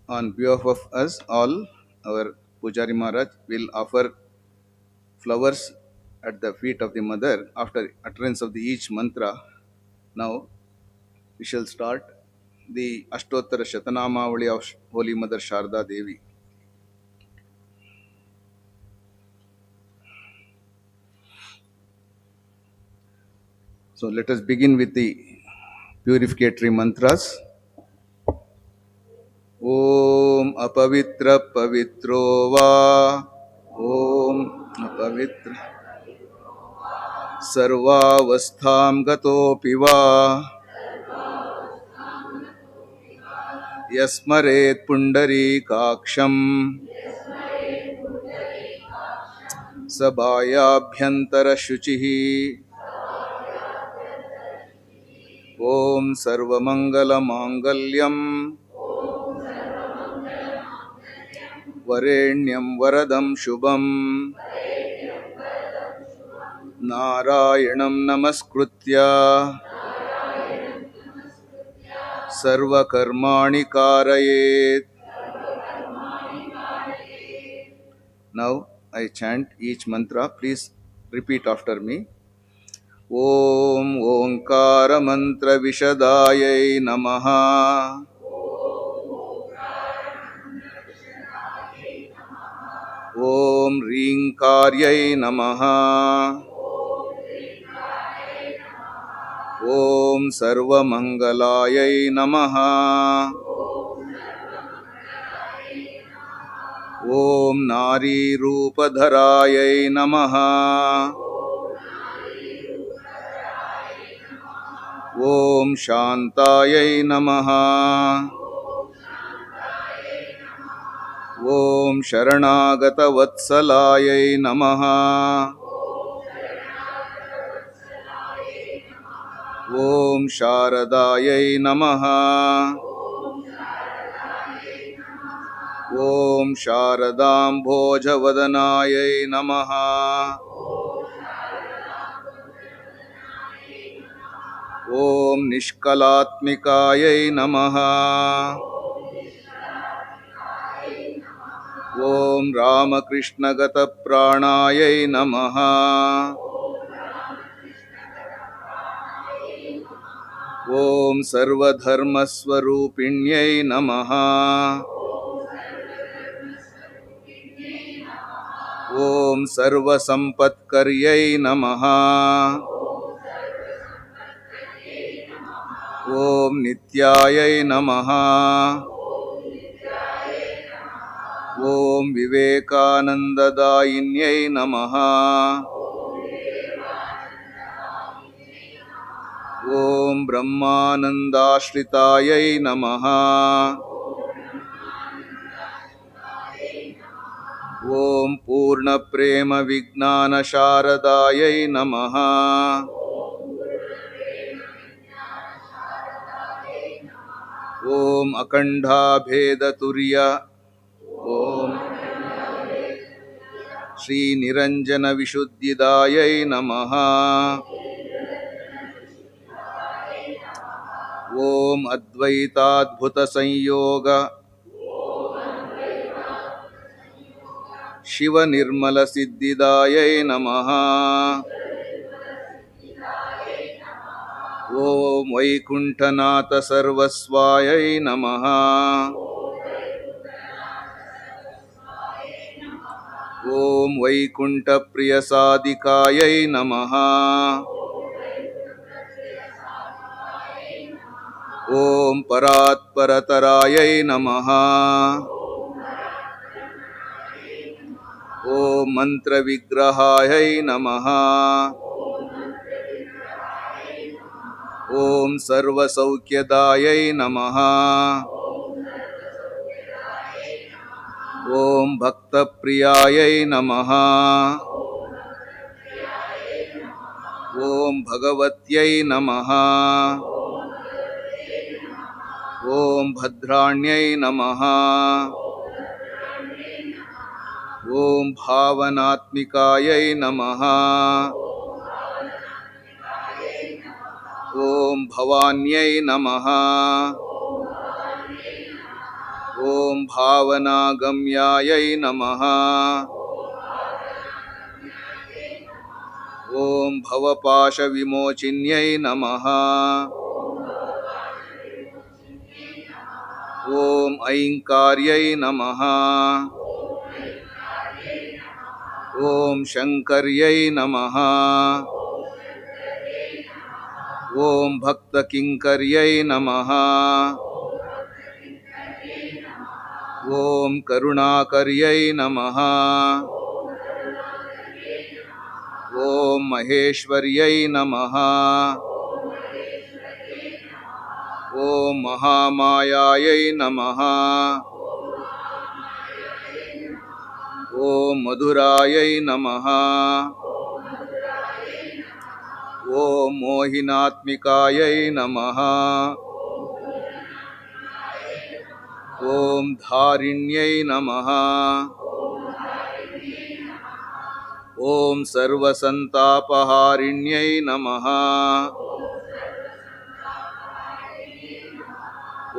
On behalf of us all, our Pujari Maharaj will offer flowers at the feet of the mother after utterance of the each mantra. Now we shall start the Ashtottara Shatanamavali of Holy Mother Sharda Devi. So let us begin with the purificatory mantras. Om apavitra pavitro va. Om apavitra sarvavastham gatopi va. Yasmaret pundari kaksham sabhayabhyantara shuchihi. Om sarvamangala mangalyam varenyam varadam shubham Narayanam namaskritya sarvakarmani karayet. Now I chant each mantra. Please repeat after me. Om Onkara Mantra Vishadayai Namaha. Om Rinkaryai Namaha. Om Sarvamangalayai Namaha. Om Nari Rupadharayai Namaha. Om Shantayai Namaha. Om Sharanagata Vatsalayai Namaha. Om Sharadayai Namaha. Om Sharadam Bhojavadanayai Namaha. Om Nishkalatmikayai Namaha. Om Ramakrishna Gata Pranayai Namaha. Om Sarvadharma Swarupinyai Namaha. Om Sarva Sampatkaryai Namaha. Om Nityayai Namaha. Om Vivekanandadayinyai Namaha. Om Brahmanandashritayai Namaha. Om Purna Prema Vignana Sharadayai Namaha. Om Akandha Bheda Turya. Om Shri Niranjana Vishuddhidayai Namaha. Om Advaitadbhuta Sanyoga Shiva Nirmala Siddhidayai Namaha. Om Vaikunthanatha Sarvaswayai Namaha. Om Vaikuntha Priyasadikayai Namaha. Om Parat Paratarayai Namaha. Om Mantra Vigrahayai Namaha. ॐ सर्वसौख्यदायै नमः। ॐ भक्तप्रियायै नमः। ॐ भगवत्यै नमः। ॐ भद्राण्यै नमः। ॐ भावनात्मिकायै नमः। ॐ भवान्यै नमः। ॐ भावनागम्यायै नमः। ॐ भवपाशविमोचिन्यै नमः। ॐ ऐङ्कार्यै नमः। ॐ शङ्कर्यै नमः। ॐ भक्तकिङ्कर्यै नमः। ॐ करुणाकर्यै नमः। ॐ महेश्वर्यै नमः। ॐ महामायायै नमः। ॐ मधुरायै नमः। ॐ मोहिनात्मिकायै नमः। ॐ धारिण्यै नमः। ॐ सर्वसन्तापहारिण्यै नमः।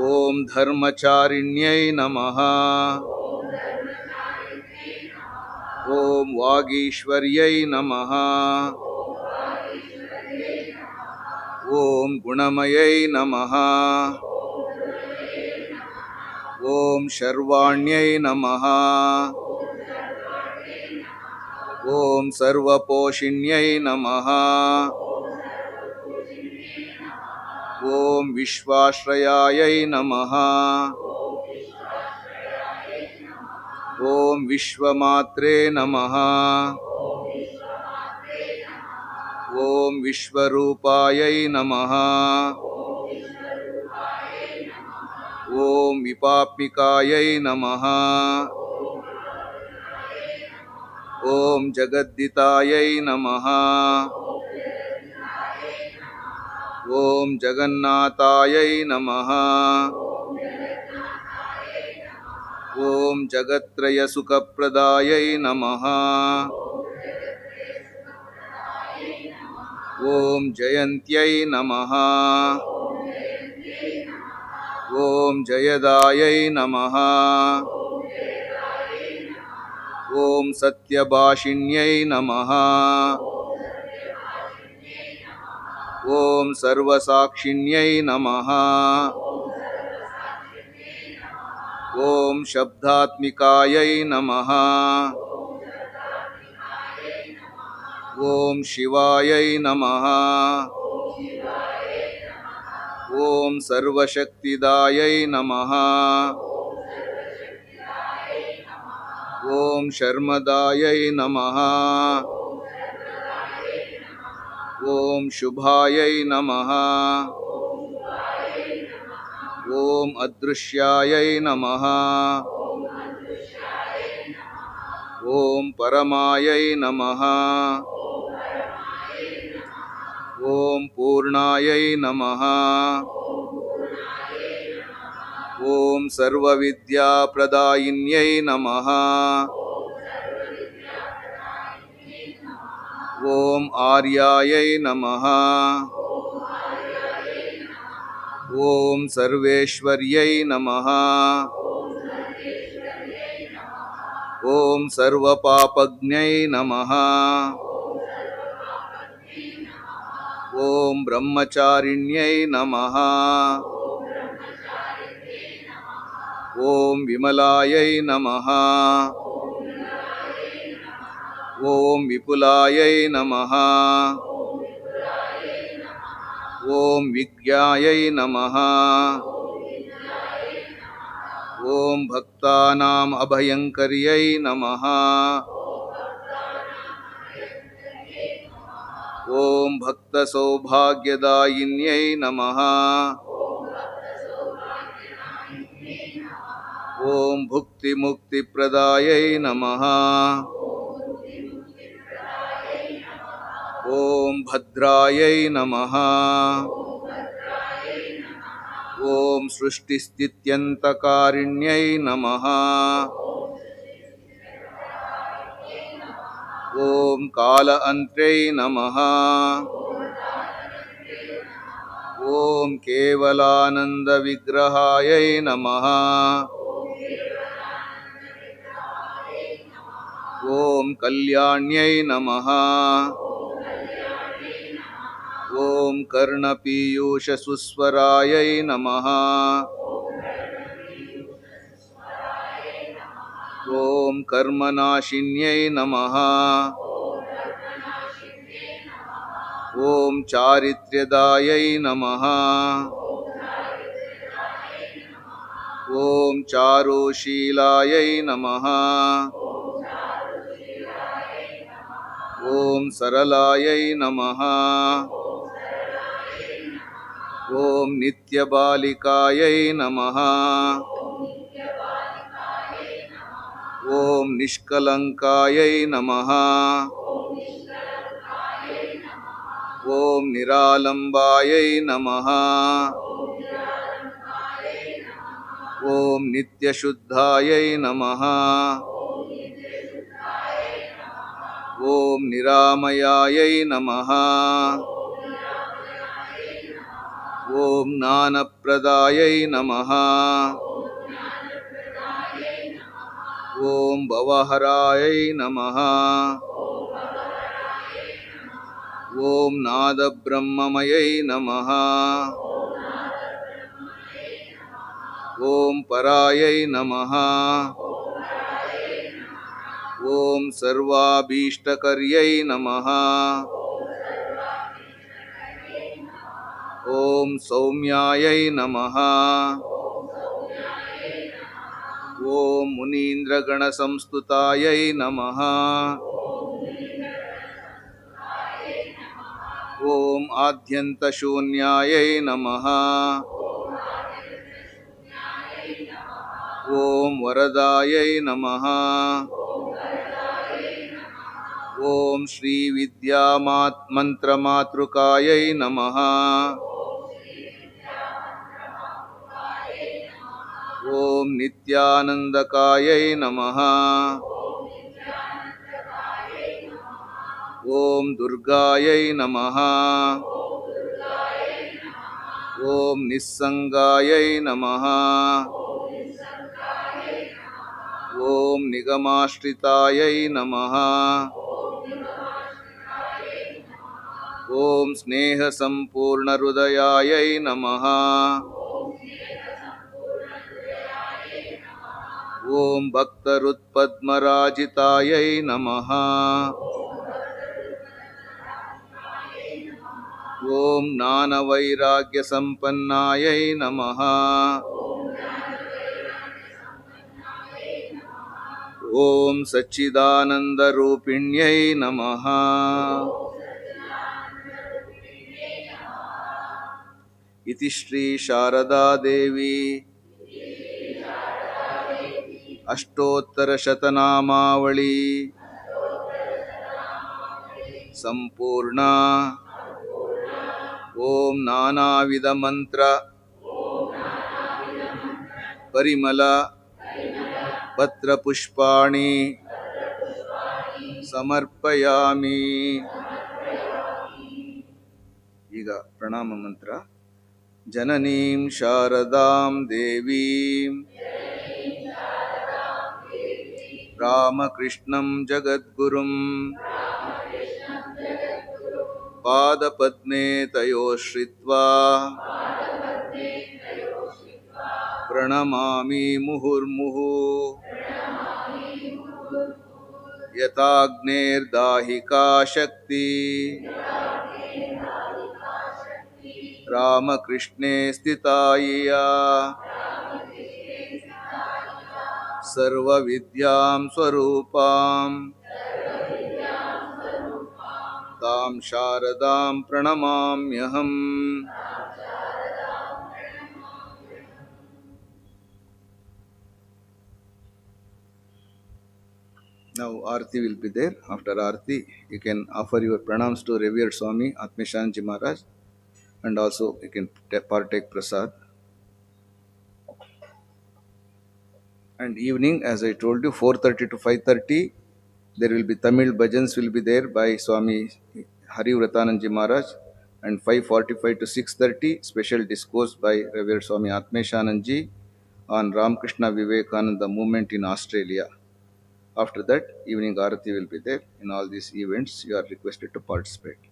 ॐ धर्मचारिण्यै नमः। ॐ वागीश्वर्यै नमः। ॐ गुणमयै नमः। ॐ शर्वाण्यै नमः। ॐ सर्वपोषिण्यै नमः। ॐ विश्वाश्रयायै नमः। ॐ विश्वमात्रे नमः। ॐ विश्वरूपायै नमः। ॐ विपाप्निकायै नमः। ॐ जगद्दितायै नमः। ॐ जगन्नाथायै नमः। ॐ जगत्त्रयसुखप्रदायै नमः। ॐ जयन्त्यै नमः। ॐ जयदायै नमः। ॐ सत्यभाषिण्यै नमः। ॐ सर्वसाक्षिण्यै नमः। ॐ शब्दात्मिकायै नमः। ॐ शिवायै नमः। ॐ सर्वशक्तिदायै नमः। ॐ शर्मदायै नमः। ॐ शुभायै नमः। ॐ अदृश्यायै नमः। ॐ परमायै नमः। ॐ पूर्णायै नमः। ॐ सर्वविद्याप्रदायिन्यै नमः। ॐ आर्यायै नमः। ॐ सर्वेश्वर्यै नमः। ॐ सर्वपापज्ञै नमः। ॐ ब्रह्मचारिण्यै नमः। ॐ विमलायै नमः। ॐ विपुलायै नमः। ॐ विज्ञायै नमः। ॐ भक्तानाम् अभयङ्कर्यै नमः। ॐ भक्तसौभाग्यदायिन्यै नमः। ॐ भुक्तिमुक्तिप्रदायै नमः। ॐ भद्रायै नमः। ॐ सृष्टिस्थित्यन्तकारिण्यै नमः। ॐ काल नमः। ॐ केवलानन्दविग्रहायै नमः। ॐ कल्याण्यै नमः। ॐ कर्णपीयूषसुस्वरायै नमः। ॐ कर्मनाशिन्यै नमः। ॐ चारित्र्यदायै नमः। ॐ चारुशीलायै नमः। ॐ सरलायै नमः। ॐ नित्यबालिकायै नमः। ॐ निष्कलङ्कायै नमः। ॐ निरालम्बायै नमः। ॐ नित्यशुद्धायै नमः। ॐ निरामयायै नमः। ॐ ज्ञानप्रदायै नमः। ॐ भवहरायै नमः। ॐ नादब्रह्ममयै नमः। ॐ परायै नमः। ॐ सर्वाभीष्टकर्यै नमः। ॐ सौम्यायै नमः। ॐ मुनीन्द्रगणसंस्तुतायै नमः। ॐ आद्यन्तशून्यायै नमः। ॐ वरदायै नमः। ॐ श्रीविद्यामन्त्रमातृकायै नमः। ॐ नित्यानन्दकायै नमः। ॐ दुर्गायै नमः। ॐ निस्सङ्गायै नमः। ॐ निगमाश्रितायै नमः। ॐ स्नेहसम्पूर्णहृदयायै नमः। ॐ भक्तहृत्पद्मराजितायै नमः। ॐ ज्ञानवैराग्यसम्पन्नायै नमः। ॐ सच्चिदानन्दरूपिण्यै नमः। इति श्री शारदा देवी अष्टोत्तरशतनामावली संपूर्णा। ॐ नानाविधमन्त्र परिमल पत्रपुष्पाणि समर्पयामि। ಈಗ ಪ್ರಣಾಮ ಮಂತ್ರ. ಜನನೀಂ ಶಾರದಾಂ ದೇವೀಂ ರಾಮಕೃಷ್ಣಂ ಜಗದ್ಗುರುಂ ಪಾದಪದ್ಮೇ ತಯೋಶ್ರಿತ್ವಾ ಪ್ರಣಮಾಮಿ ಮುಹುರ್ಮುಹು. ಯಥಾಗ್ನೇರ್ದಾಹಿಕಾ ಶಕ್ತಿ ರಾಮಕೃಷ್ಣೇ ಸ್ಥಿತಾಯಿಯಾ ಸರ್ವವಿದ್ಯಾಂ ಸ್ವರೂಪಾಂ तां शारदां प्रणमाम्यहम्। Now Aarti will be there. After Aarti, you can offer your pranams to revered Swami Atmishanji Maharaj, and also you can partake prasad. And evening, as I told you, 4:30 to 5:30, there will be Tamil bhajans will be there by Swami Hari Vratananji Maharaj, and 5:45 to 6:30, special discourse by Revered Swami Atmeshananji on Ramakrishna Vivekananda movement in Australia. After that, evening Arati will be there. In all these events, you are requested to participate.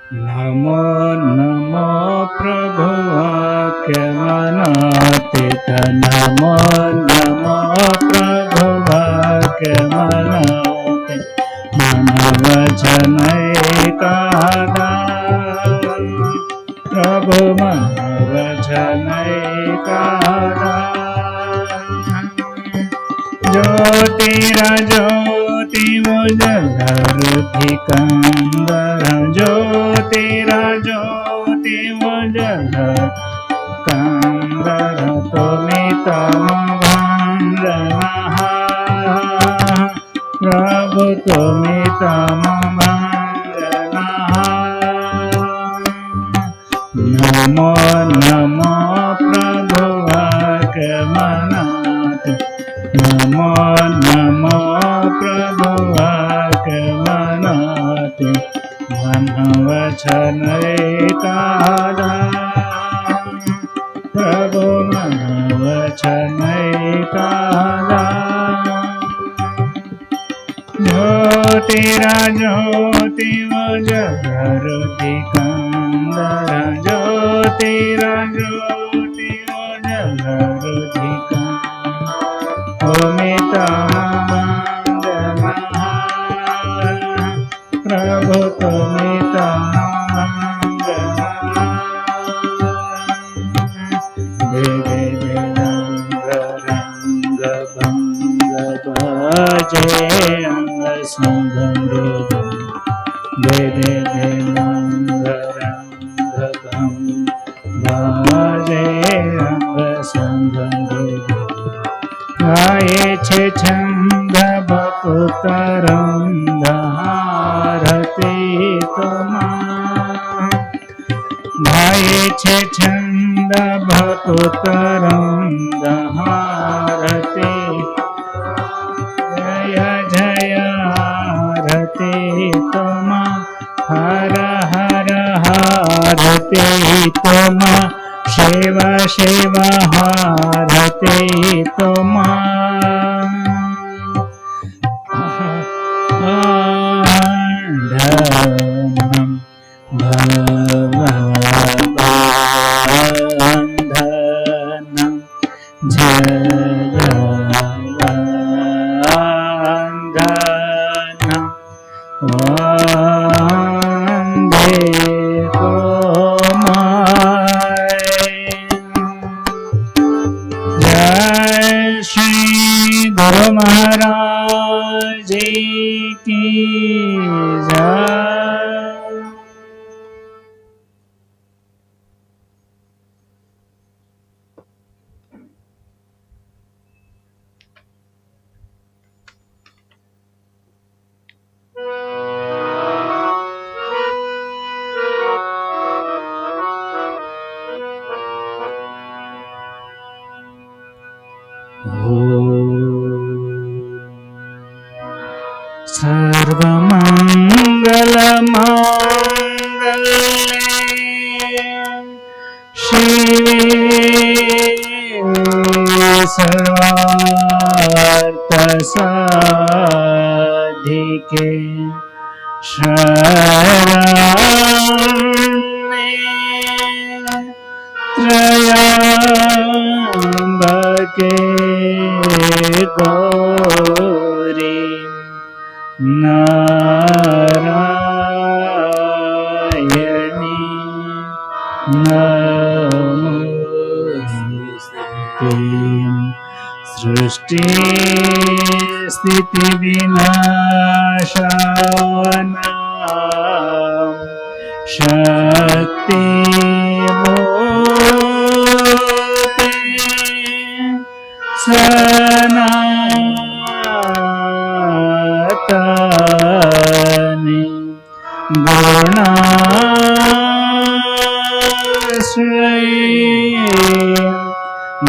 Namo Namo प्रभु वाक्य मनातीत, नमो नमो प्रभु वाक्य मनातीत, मन वचन एकादान, प्रभु मन वचन एकादान। ज्योतिराज्योति मुजलरूपी कंदर, ज्योतिराज्योति मुजलरूपी कंदर, तुम्हें तम भंजनहा, प्रभु तुम्हें तम भंजनहा। नमो नमो प्रभु वाक्य मनातीत, नमो नमो प्रभु वाक्य मनातीत, मन वचन एकादान, प्रभु मन वचन एकादान। ज्योतिराज्योति मुजलरूपी कंदर, ज्योतिराज्योति मुजलरूपी कंदर, तुम्हें तम भंजनहा, प्रभु तुम्हें तम भंजनहा। देवे रंग रंग भंग भजे अंग संग मृग, देवे रंग रंग भंग भजे अंग संग मृग। गाये छे छंद बपुत रंग हारती तुमा, गाये छे छंद तरङ्गहारति जय जय हारति तुम हर हर हारति तुम शिव शिव हारति तुम आंधनम भवबन्धनम जयवन्दनम वन्दे तुम्हारे। जय श्री गुरु महाराज जी की जय। सर्वमङ्गलमाङ्गल्ये शिवे सर्वार्थसाधिके शरण्ये त्र्यम्बके गौरी नारायणी नमोस्तुते। सृष्टि स्थिति विनाशानां शक्ति मूर्ते सनातनी गुणाश्रयी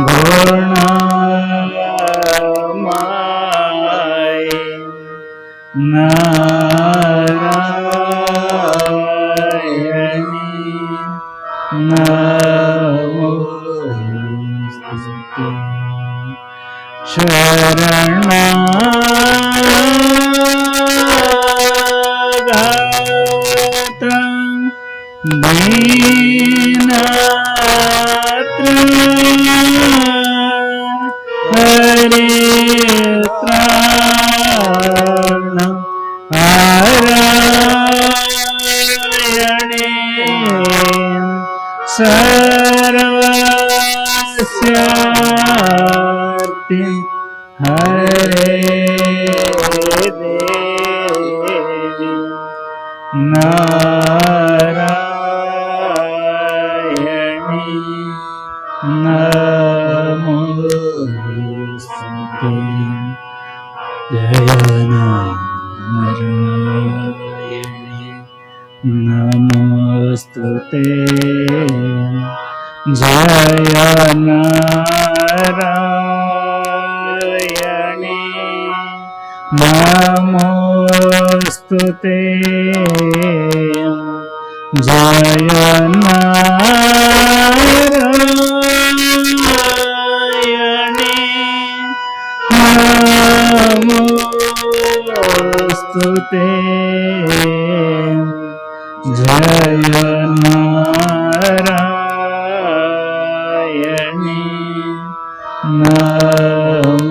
गुणमाये नारायणी नमोस्तुते। शरणागत दीनत्र हरित्राण नारायणे सर्वस्यार्ति हरे देवी नारायणी नमोस्तुते। जय नारायणी नमोस्तुते। जय नारायणी नमोस्तुते। जय नारायणी नमोस्तुते। जय नारायणी नमोस्तुते।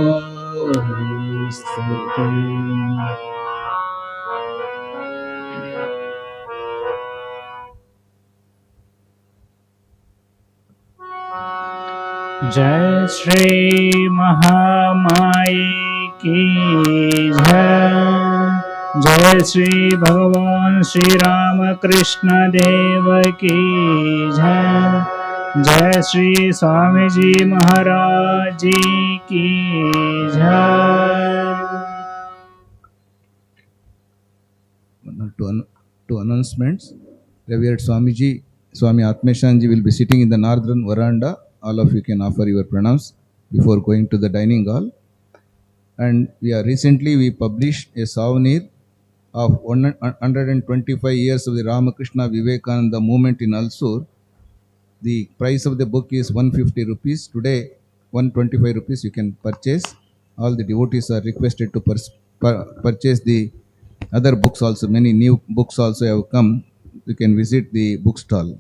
जय श्री महामाई की जय। जय श्री भगवान श्री राम कृष्ण देव की जय। जय श्री स्वामी जी महाराज जी की जय। Two announcements. Revered Swamiji, Swami Atmeshanji will be sitting in the northern veranda all of you can offer your pranams before going to the dining hall. And we published a souvenir of 125 years of the Ramakrishna Vivekananda movement in Alsur. The price of the book is 150 rupees. Today, 125 rupees you can purchase. All the devotees are requested to purchase the other books also. Many new books also have come. You can visit the bookstall.